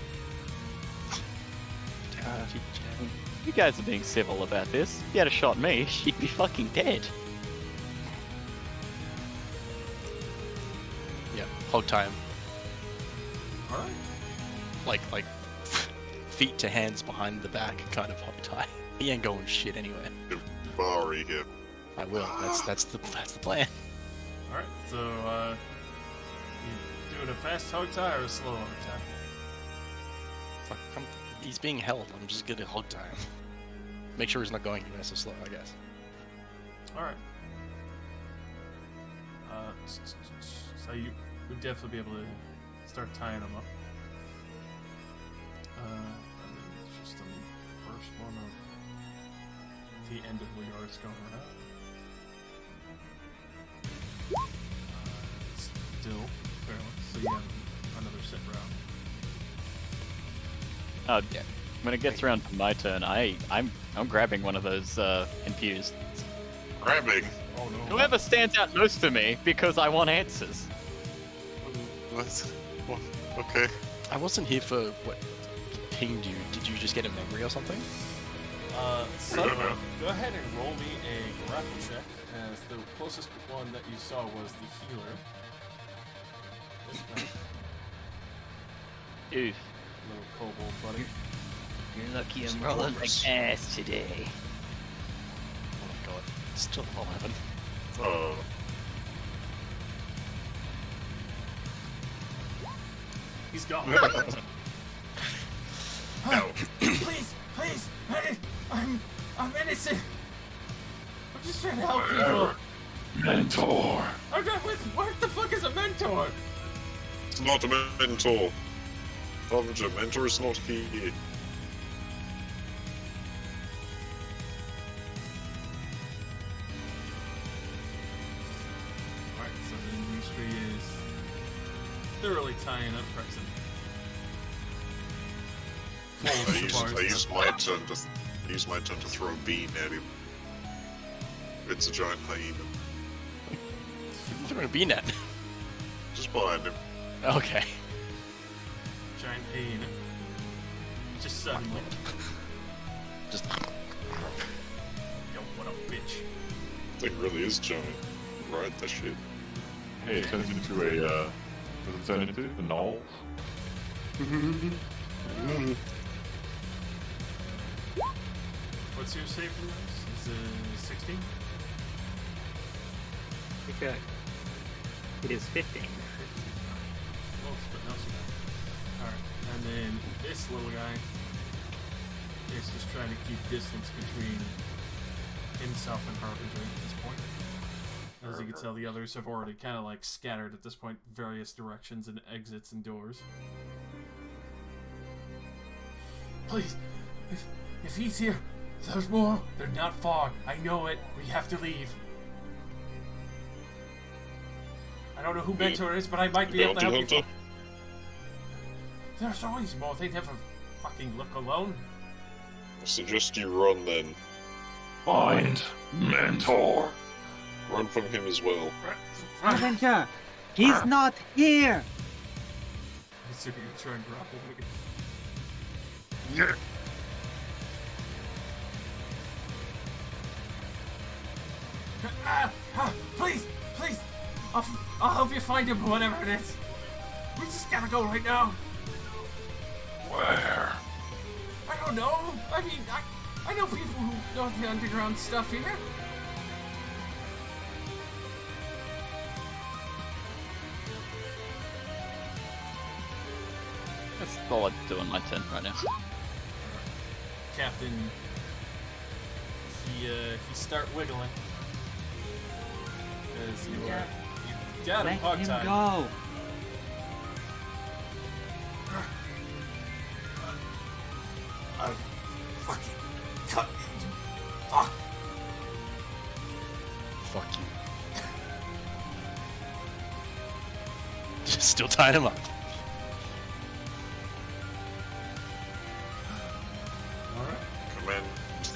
You guys are being civil about this. If you had a shot me, she'd be fucking dead. Yeah, hog tie him. Alright. Like feet to hands behind the back kind of hog tie. He ain't going shit anywhere. Bari him. I will. That's the plan. Alright, so, you doing a fast hog tie or a slow hog tie? Fuck, he's being held. I'm just gonna hog tie him. Make sure he's not going anywhere so slow, I guess. Alright. So you would definitely be able to start tying them up. And then it's just on the first one of the end of Leor's going out. Still fairly, so you have another sit round. Yeah. When it gets around to my turn, I'm grabbing one of those infused. Grabbing? Oh no. Whoever stands out most to me, because I want answers. What? Okay. I wasn't here for what pinged you. Did you just get a memory or something? So go ahead and roll me a grapple check, as the closest one that you saw was the healer. This guy, Oof. little kobold buddy. You're lucky I'm rolling like ass today. Oh my god. Still 11. He's gone. No. Please, I'm innocent. I'm just trying to help people. Mentor. I'm not with. What the fuck is a mentor? It's not a mentor. Officer, mentor is not here. Alright, so the mystery is thoroughly tying up Preston. I use my turn to throw a bean at him. It's a giant hyena. You're throwing a bean at. Just behind him. Okay. Giant hyena. Just suddenly. Just. Yo, what a bitch. Thing really is giant. Ride that shit. Hey, it turns into a, does it turn into the knoll? What's your save for this? Is it 16? be fair, it is 15. Close, but not so bad. Alright, and then this little guy is just trying to keep distance between himself and Harbinger at this point. As you can tell, the others have already kind of like scattered at this point, various directions and exits and doors. Please, if he's here, there's more. They're not far. I know it. We have to leave. I don't know who Mentor is, but I might be able to help you. Hunter? There's always more. They never fucking look alone. I suggest you run then. Find Mentor. Run from him as well. Harbinger, he's not here. I assume you're trying to grapple him again. Yeah. Please, please, I'll help you find him, whatever it is. We just gotta go right now. Where? I don't know. I mean, I know people who know the underground stuff here. That's all I do on my turn right now. Captain, he start wiggling. As you got him Let hog him tied. go. I fucking cut you. Fuck. Fuck you. Just still tied him up. Command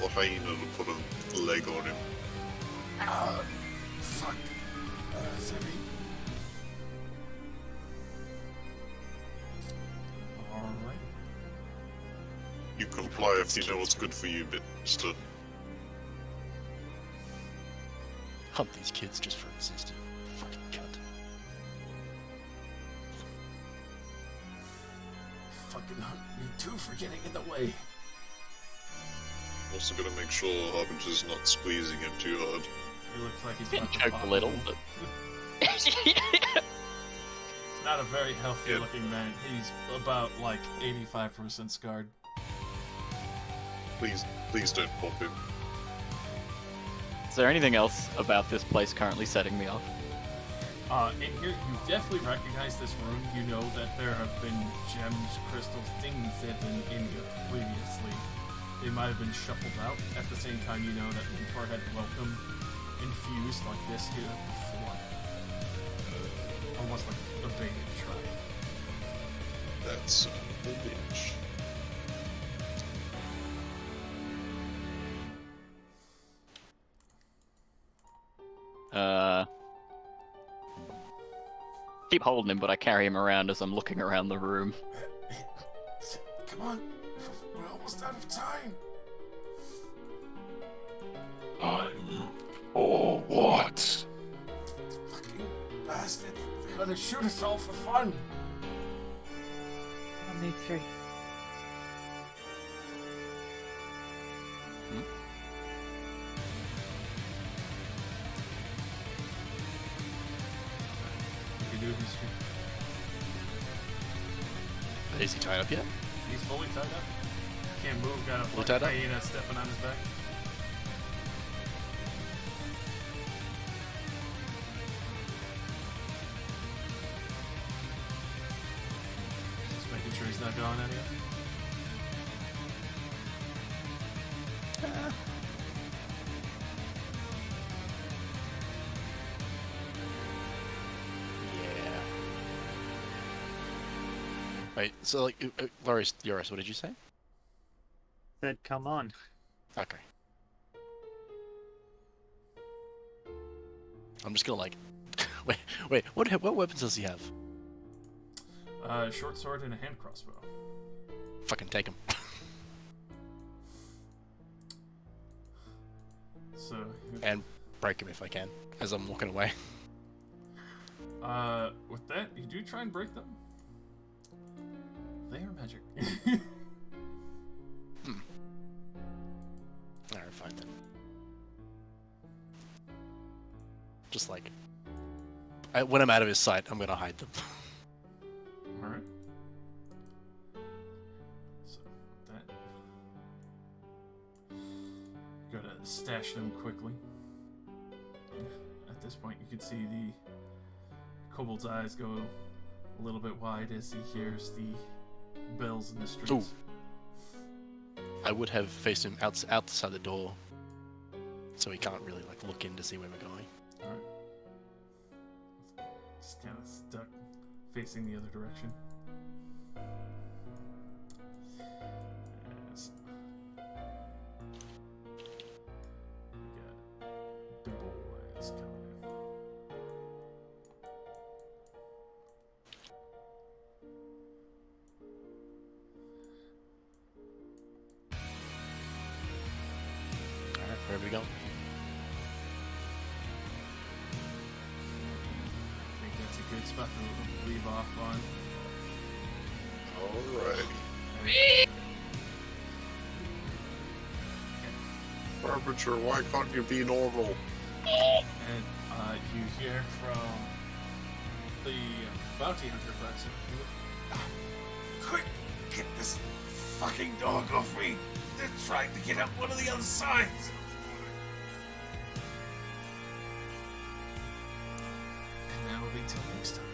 the hyena to put a leg on him. Fuck. That's heavy. Alright. You comply if you know what's good for you, mister. Hunt these kids just for existing. Fucking cunt. Fucking hunt me too for getting in the way. Also gonna make sure Harbinger's not squeezing him too hard. He looks like he's Getting about to choked pop a little, hole. but Not a very healthy looking man. He's about like 85% scarred. Please don't pop him. is there anything else about this place currently setting me off? In here, you definitely recognize this room. You know that there have been gems, crystals, things that have been in here previously. They might have been shuffled out. At the same time, you know that Mentor had welcome infused like this here before. Almost like a baited trap. That's a bitch. Keep holding him, but I carry him around as I'm looking around the room. Come on, we're almost out of time. Or what? Fucking bastard! They're gonna shoot us all for fun. I need 3. You can do it. Is he tied up yet? He's fully tied up. Can't move. Got a Fully tied up? hyena stepping on his back. Just making sure he's not going anywhere. Yeah. Wait, so like, Loris, what did you say? Said, come on. Okay. I'm just gonna like, wait, what weapons does he have? Short sword and a hand crossbow. Fucking take him. So. And break him if I can, as I'm walking away. With that, you do try and break them. They are magic. Alright, fine then. Just like When I'm out of his sight, I'm gonna hide them. Alright. So, with that. Gotta stash them quickly. At this point, you can see the kobold's eyes go a little bit wide as he hears the bells in the streets. Ooh. I would have faced him outside the door, so he can't really like look in to see where we're going. Alright. Just kind of stuck facing the other direction. As we got the boys coming in. Alright, where are we going? I think that's a good spot to leave off on. Alrighty. Harbinger, why can't you be normal? And you hear from the bounty hunter person. Quick, get this fucking dog off me! They're trying to get up one of the other sides! And that'll be till next time.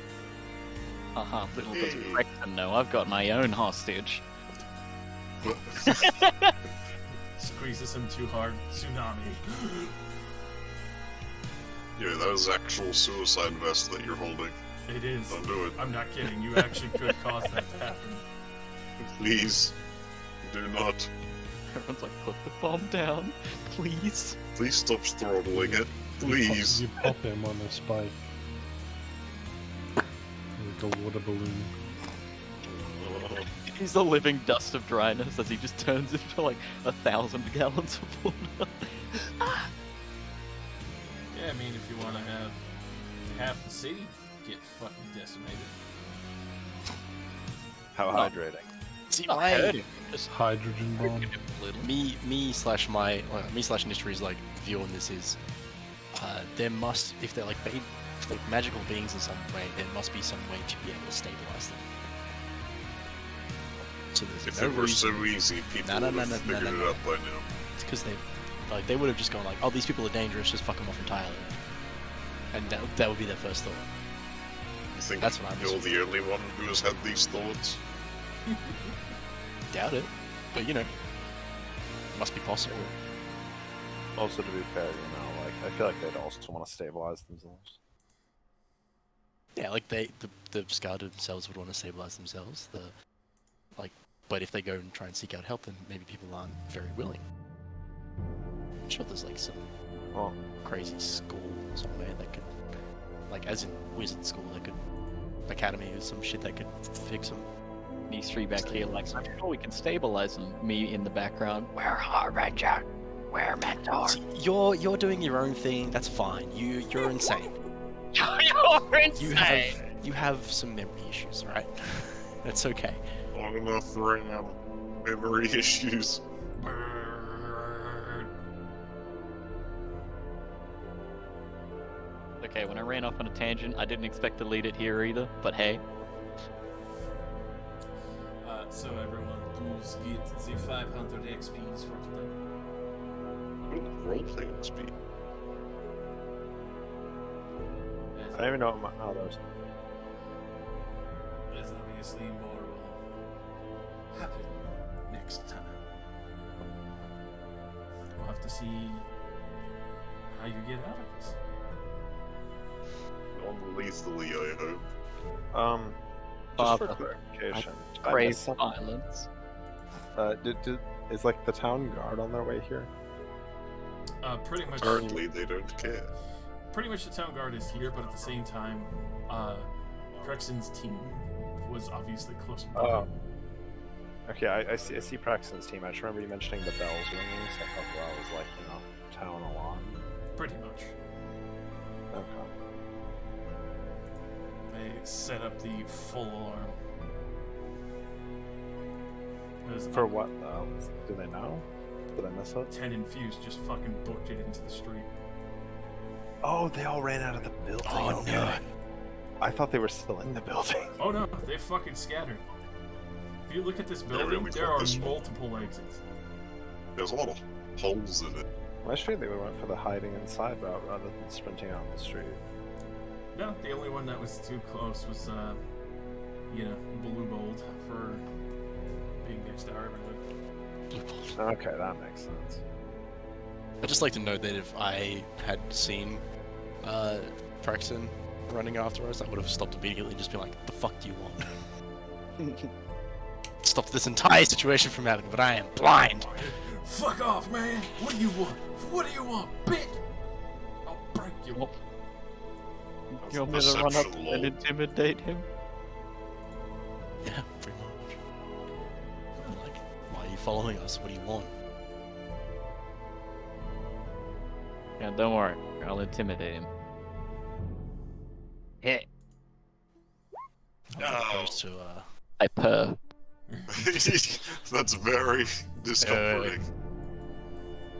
Haha, little does Brexton know I've got my own hostage. Squeezes him too hard. Tsunami. Yeah, that is actual suicide vest that you're holding. It is. Don't do it. I'm not kidding. You actually could cause that to happen. Please. Do not. Everyone's like, put the bomb down, please. Please stop throttling it. Please. You pop him on a spike. Like a water balloon. He's a living dust of dryness as he just turns into like 1,000 gallons of water. Yeah, I mean, if you want to have half the city get fucking decimated. How hydrating? See, Just Hydrogen bomb. me slash Nishri's like view on this is, there must, if they're like magical beings in some way, there must be some way to be able to stabilize them. So there's If no it were reason. so easy, people No, would no, have no, figured no, it no. out by now. It's because they would have just gone like, oh, these people are dangerous, just fuck them off entirely, and that would be their first thought. You think That's what I'm you're the only one who has had these thoughts? Doubt it, but you know, must be possible. Also, to be fair, like I feel like they'd also want to stabilize themselves. Yeah, like the Scar themselves would want to stabilize themselves. But if they go and try and seek out help, then maybe people aren't very willing. I'm sure there's like some crazy school somewhere that could, like as in wizard school, that could, academy or some shit that could fix them. These three back here, like, I'm sure we can stabilize them. Me in the background, we're Harbinger, we're Mentor. See, you're doing your own thing. That's fine. You're insane. You're insane. You have some memory issues, right? That's okay. Long enough for memory issues. Okay, when I ran off on a tangent, I didn't expect to lead it here either, but hey. So everyone, please get the 500 XPs for today. Role-playing XP. I don't even know how those. As obviously more will happen next time. We'll have to see how you get out of this. Non-lethally, I hope. Just for Father, clarification, I crave missed something. violence. Is like the town guard on their way here? Pretty much. Apparently, they don't care. Pretty much the town guard is here, but at the same time, Crexon's team was obviously close by. Oh. Okay, I see Praxton's team. I just remember you mentioning the bells ringing, so I thought that was like, town alarm. Pretty much. Okay. They set up the full alarm. For what though? Do they know? Did I miss it? 10 infused just fucking booked it into the street. Oh, they all ran out of the building. Oh no! I thought they were still in the building. Oh no, they fucking scattered. If you look at this building, we there got are this one. multiple exits. There's a lot of holes in it. I was afraid they would went for the hiding inside route rather than sprinting out the street. No, the only one that was too close was, Blue Bold for being next to Arbor. Okay, that makes sense. I'd just like to note that if I had seen Prexon running after us, I would have stopped immediately and just been like, the fuck do you want? Stop this entire situation from happening, but I am blind! Fuck off, man! What do you want? What do you want, bitch? I'll break you. You want me to run up Perception and law. intimidate him? Yeah, pretty much. Like, why are you following us? What do you want? Yeah, don't worry. I'll intimidate him. Hey, Oh. Opposed to, I purr. That's very discomforting.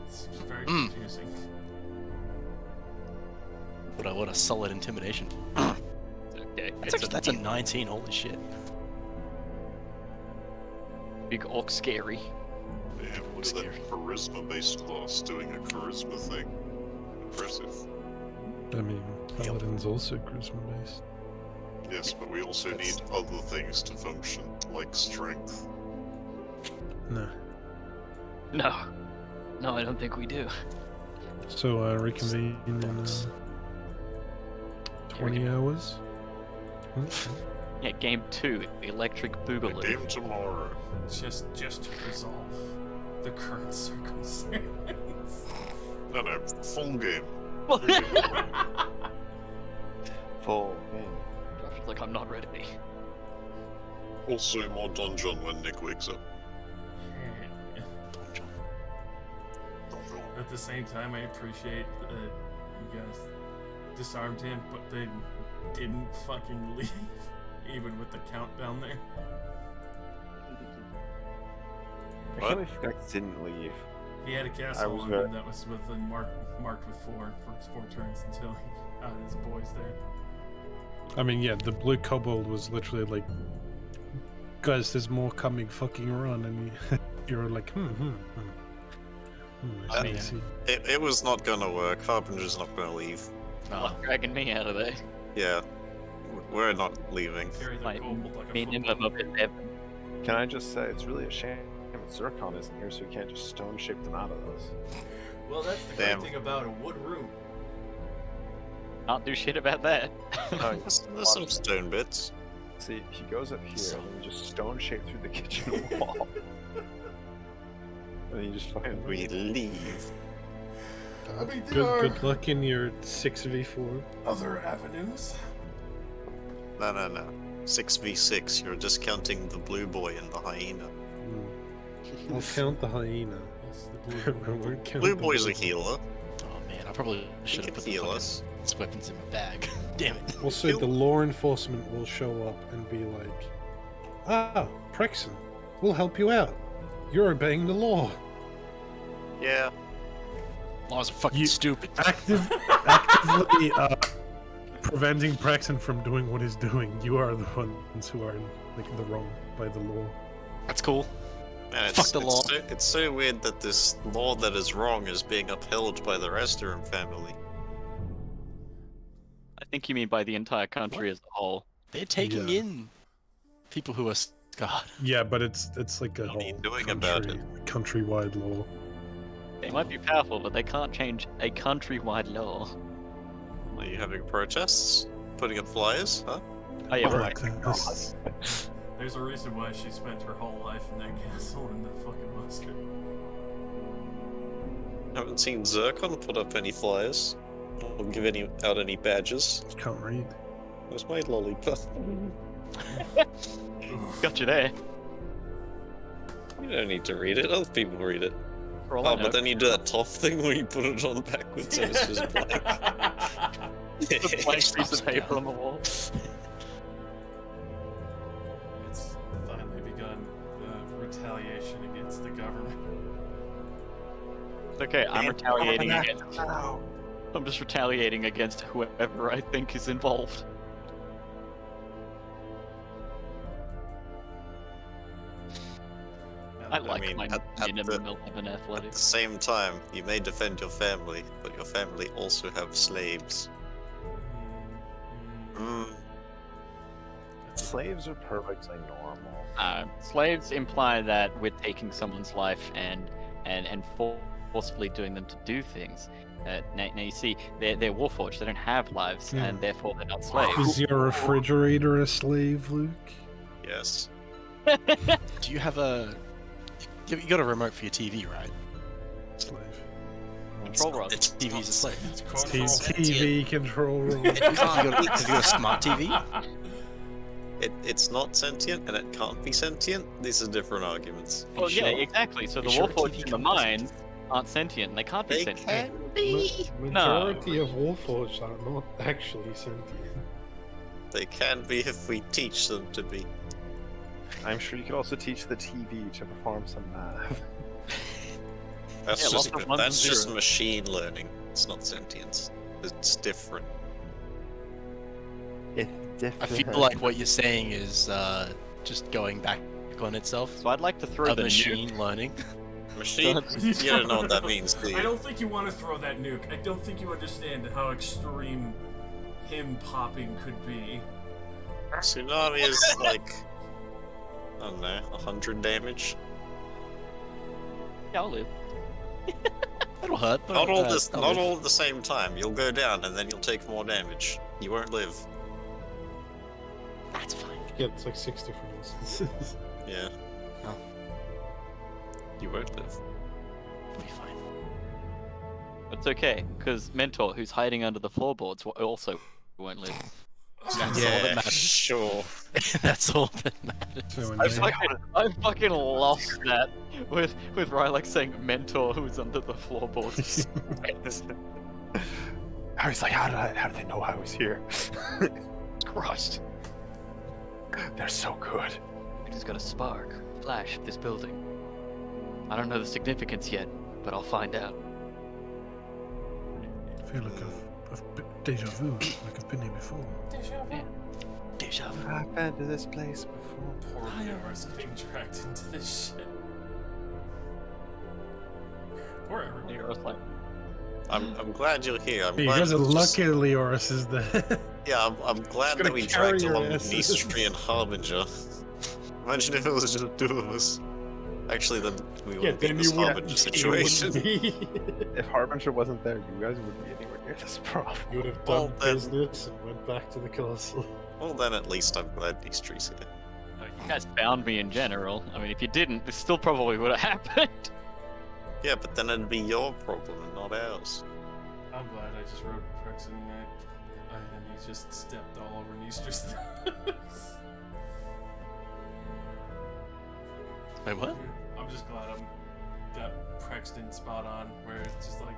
It's very Mm. confusing. what a solid intimidation. Okay. That's a 19, holy shit. Big orc scary. Yeah, what is that charisma-based class doing a charisma thing? Impressive. I mean, Paladin's also charisma based. Yes, but we also need other things to function, like strength. No. No. No, I don't think we do. So reconvene in 20 hours. Yeah, game 2, Electric Boogaloo. Game tomorrow. Just to resolve the current circumstance. No, full game. Full game. Josh is like, I'm not ready. Also more dungeon when Nick wakes up. At the same time, I appreciate that you guys disarmed him, but they didn't fucking leave, even with the countdown there. I can't believe you guys didn't leave. He had a I castle was on very- him that was with marked with 4 for his 4 turns until he had his boys there. I mean, yeah, the blue kobold was literally like, guys, there's more coming, fucking run, and you're like, I mean, see. it was not gonna work. Harbinger's not gonna leave. Not dragging me out of there. Yeah, we're not leaving. Carry the My kobold like a minimum football. of 11. Can I just say, it's really a shame that Zircon isn't here, so we can't just stone shape them out of this. Well, that's the Damn. great thing about a wood room. Can't do shit about that. Oh, There's some stone bits. See, he goes up here, and we just stone shape through the kitchen wall. And you just fucking We leave. I mean, there are Good luck in your 6v4. other avenues. No. 6v6. You're discounting the blue boy and the hyena. I'll count the hyena. Yes, I won't count Blue the boy's a blue. healer. Oh man, I probably He should can have put heal the us. fucking weapons in my bag. Damn it. Also, the law enforcement will show up and be like, "Ah, Prexon, we'll help you out. You're obeying the law." Yeah. Laws are fucking You- stupid. Actively preventing Prexon from doing what he's doing. You are the ones who are in the wrong by the law. That's cool. Man, Fuck the law. It's so weird that this law that is wrong is being upheld by the Restaurant family. I think you mean by the entire country as a whole. They're taking Yeah. in people who are scarred. Yeah, but it's like a What are you whole doing about countrywide law. They might be powerful, but they can't change a countrywide law. Are you having protests? Putting up flyers? Huh? Oh yeah, right. Protests. There's a reason why she spent her whole life in that castle in the fucking musket. Haven't seen Zircon put up any flyers. Or give out any badges. Can't read. Where's my lollipop? Got you there. You don't need to read it, other people read it. For all I Oh, know. but then you do that tough thing where you put it on backwards and it's just blank. The blank piece of paper on the wall. It's finally begun the retaliation against the government. It's okay, I'm retaliating against. I'm just retaliating against whoever I think is involved. I like mean, my at minimal of an At athletic. the same time, you may defend your family, but your family also have slaves. Slaves are perfectly normal. Slaves imply that we're taking someone's life and forcefully doing them to do things. Now you see, they're warforged. They don't have lives, Yeah. and therefore they're not slaves. Is your refrigerator a slave, Luke? Yes. Do you have a? You got a remote for your TV, right? Slave. Control rod. The TV's a slave. It's TV control room. Have you got a smart TV? It's not sentient, and it can't be sentient. These are different arguments. Well, yeah, exactly. So the warforged in the mine aren't sentient, and they can't be They sentient. can be. Majority of Warforged are not actually sentient. They can be if we teach them to be. I'm sure you could also teach the TV to perform some math. That's Yeah, just lots of ones and just zeros. machine learning. It's not sentience. It's different. It's I feel like what you're saying is just going back on itself. So I'd like to throw Of the machine learning. Machine? You don't know what that means, do you? I don't think you want to throw that nuke. I don't think you understand how extreme him popping could be. Tsunami is like, I don't know, 100 damage. Yeah, I'll live. That'll hurt. But, Not all I'll not live. all at the same time. You'll go down and then you'll take more damage. You won't live. That's fine. Yeah, it's like 60 for instance. Yeah. Oh. You won't live. It'll be fine. It's okay, because Mentor, who's hiding under the floorboards, also won't live. That's all that matters. Sure. That's all that matters. So I fucking lost that with Rylak saying Mentor, who's under the floorboards. I was like, how do they know I was here? Christ. They're so good. I just got a spark, flash of this building. I don't know the significance yet, but I'll find out. I feel like I've deja vu, like I've been here before. Deja vu. I've been to this place before. Poor Everest getting dragged into this shit. Poor everyone. I'm glad you're here. I'm You glad guys are just- lucky Leoris is there. Yeah, I'm glad gonna that we carry dragged your along asses. Nistri and Harbinger. Imagine if it was just two of us. Actually, then we would be in this Harbinger situation. If Harbinger wasn't there, you guys wouldn't be anywhere near this problem. You would have Well, done then- business and went back to the castle. Well, then at least I'm glad Nistri's here. You guys found me in general. I mean, if you didn't, this still probably would have happened. Yeah, but then it'd be your problem and not ours. I'm glad I just wrote Prex in that, and he just stepped all over Nistra's. Wait, what? I'm just glad I got Prexton spot on, where it's just like,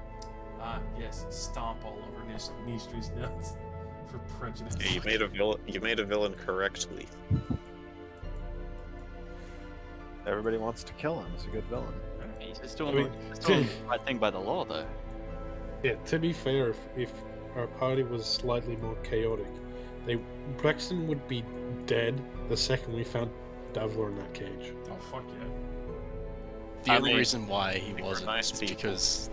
yes, stomp all over Nistra's nuts for prejudice. Yeah, you made a villain correctly. Everybody wants to kill him. It's a good villain. He's just doing the right thing by the law, though. Yeah, to be fair, if our party was slightly more chaotic, Brexton would be dead the second we found Davlor in that cage. Oh fuck yeah! The I only mean, reason why he we're wasn't nice is people. because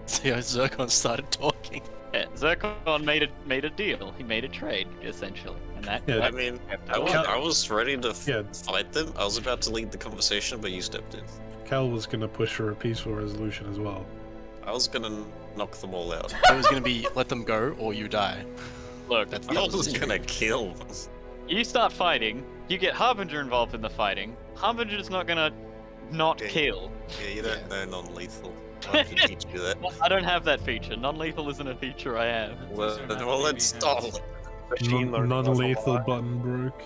Zircon started talking. Yeah, Zircon made a deal. He made a trade, essentially, and that. Yeah, I mean, I was ready to fight them. I was about to lead the conversation, but you stepped in. Cal was going to push for a peaceful resolution as well. I was gonna knock them all out. It was gonna be let them go or you die. Look, That's I was gonna kill them. you start fighting. You get Harbinger involved in the fighting. Harbinger's not gonna not Okay. kill. Yeah, you don't know non-lethal. I can teach you that. I don't have that feature. Non-lethal isn't a feature I have. Well, let's stop. Machine learning was a Non-lethal lie. button broke.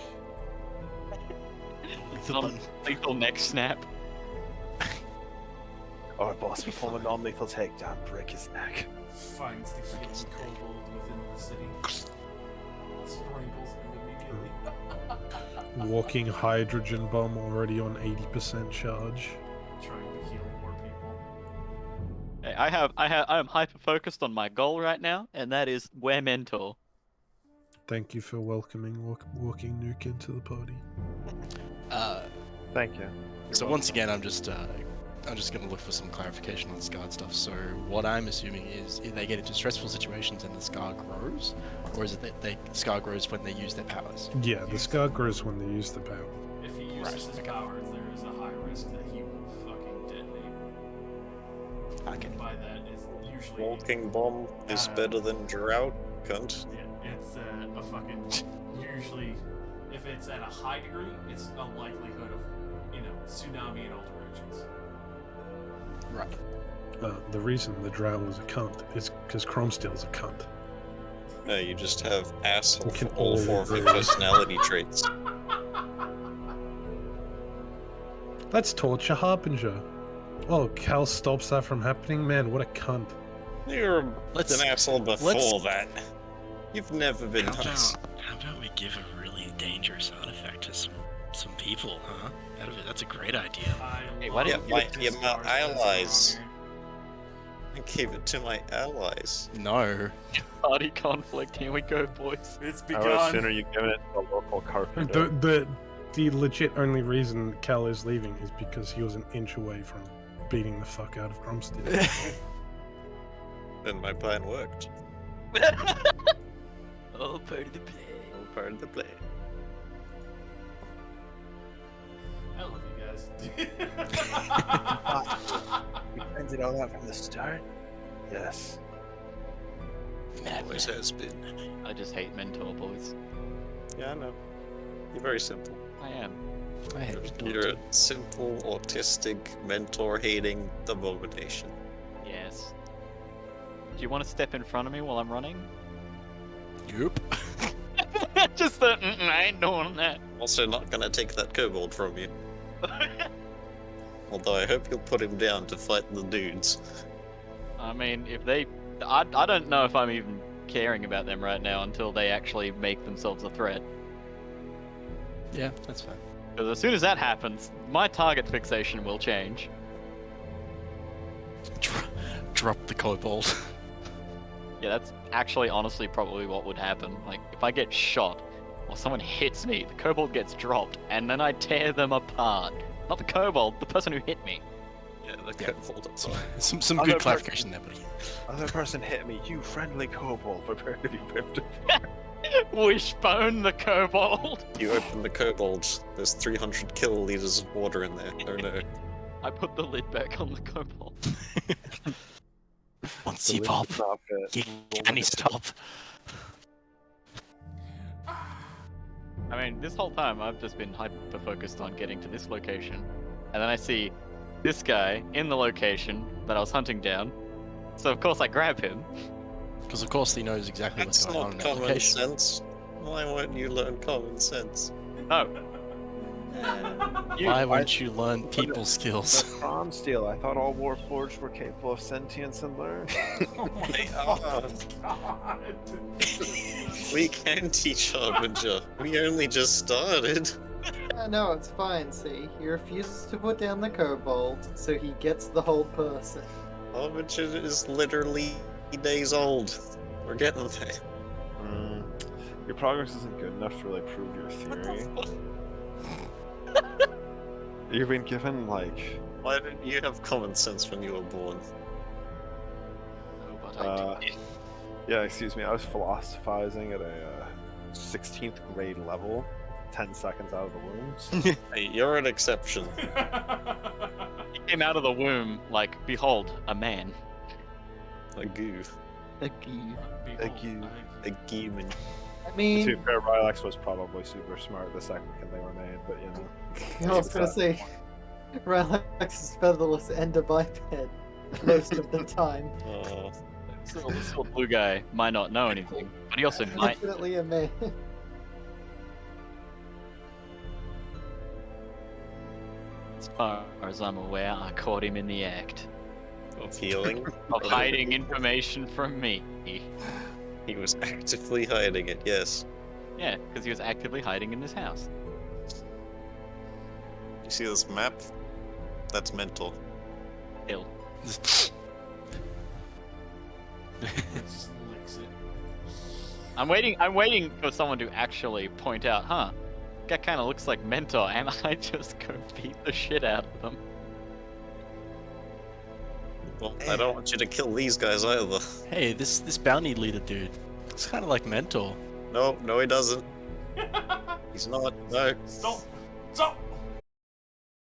Non-lethal neck snap. Our boss perform a non-lethal takedown, break his neck. Finds the healing kobold within the city. Strangles him immediately. Walking hydrogen bomb already on 80% charge. Trying to heal more people. Hey, I am hyper focused on my goal right now, and that is wear mentor. Thank you for welcoming Walking Nuke into the party. Thank you. So once again, I'm just gonna look for some clarification on scarred stuff. So what I'm assuming is if they get into stressful situations and the scar grows, or is it that scar grows when they use their powers? Yeah, the scar grows when they use the power. If he uses his powers, there is a high risk that he will fucking detonate. Okay. And by that is usually Walking bomb is better than drought, cunt. Yeah, it's a fucking usually if it's at a high degree, it's a likelihood of tsunami in all directions. Right. The reason the drow was a cunt is because Cromsteel's a cunt. No, you just have asshole We can for all all four of your agree. personality traits. Let's torture Harbinger. Oh, Cal stops that from happening? Man, what a cunt. You're an asshole before that. You've never been How nice. about we give a really dangerous artifact to some people, huh? That's a great idea. Hey, why Yeah, didn't you my allies. I gave it to my allies. No. Party conflict, here we go, boys. It's I would sooner you give it to a local carpenter. The legit only reason Cal is leaving is because he was an inch away from beating the fuck out of Cromsteel. Then my plan worked. All part of the play. All part of the play. I love you guys. We planned it all out from the start. Yes. Always has been. I just hate mentor boys. Yeah, I know. You're very simple. I am. I hate You're a simple, autistic, mentor-hating abomination. Yes. Do you want to step in front of me while I'm running? Yep. Just the I ain't doing that. Also not gonna take that kobold from you. Although I hope you'll put him down to fight the dudes. I mean, if they... I don't know if I'm even caring about them right now until they actually make themselves a threat. Yeah, that's fine. Because as soon as that happens, my target fixation will change. Drop the kobold. Yeah, that's actually honestly probably what would happen. Like, if I get shot, or someone hits me, the kobold gets dropped, and then I tear them apart. Not the kobold, the person who hit me. Yeah, the kobold. Some Other good clarification there, buddy. Other person hit me. You friendly kobold. Prepare to be ripped Wishbone the kobold. You open the kobold, there's 300 kiloliters of water in there. Oh no. I put the lid back on the kobold. Once you pop, you can't stop. I mean, this whole time I've just been hyper-focused on getting to this location. And then I see this guy in the location that I was hunting down. So of course I grab him. Because of course he knows exactly That's what's going on not in that common location. sense. Why won't you learn common sense? No. Why won't you learn people skills? Cromsteel. I thought all Warforged were capable of sentience and learn. Oh my god. We can teach Harbinger. We only just started. No, it's fine, see. He refuses to put down the kobold, so he gets the whole person. Harbinger is literally days old. We're getting there. Your progress isn't good enough to really prove your theory. You've been given, like... Why didn't you have common sense when you were born? Yeah, excuse me, I was philosophizing at a 16th grade level, 10 seconds out of the womb. Hey, you're an exception. He came out of the womb like, behold, a man. A goo. A goo. A goo. A gooman. I mean... To be fair, Rylex was probably super smart the second they were made, but you know. I was gonna say, Relax is featherless and a biped most of the time. This little blue guy might not know anything, but he also might. Definitely a man. As far as I'm aware, I caught him in the act. Of healing? Of hiding information from me. He was actively hiding it, yes. Yeah, because he was actively hiding in his house. You see this map? That's mental. Ill. I'm waiting for someone to actually point out, guy kind of looks like Mentor, and I just go beat the shit out of them. Well, I don't want you to kill these guys either. Hey, this bounty leader dude, it's kind of like Mentor. No, he doesn't. He's not. No. Stop! Stop!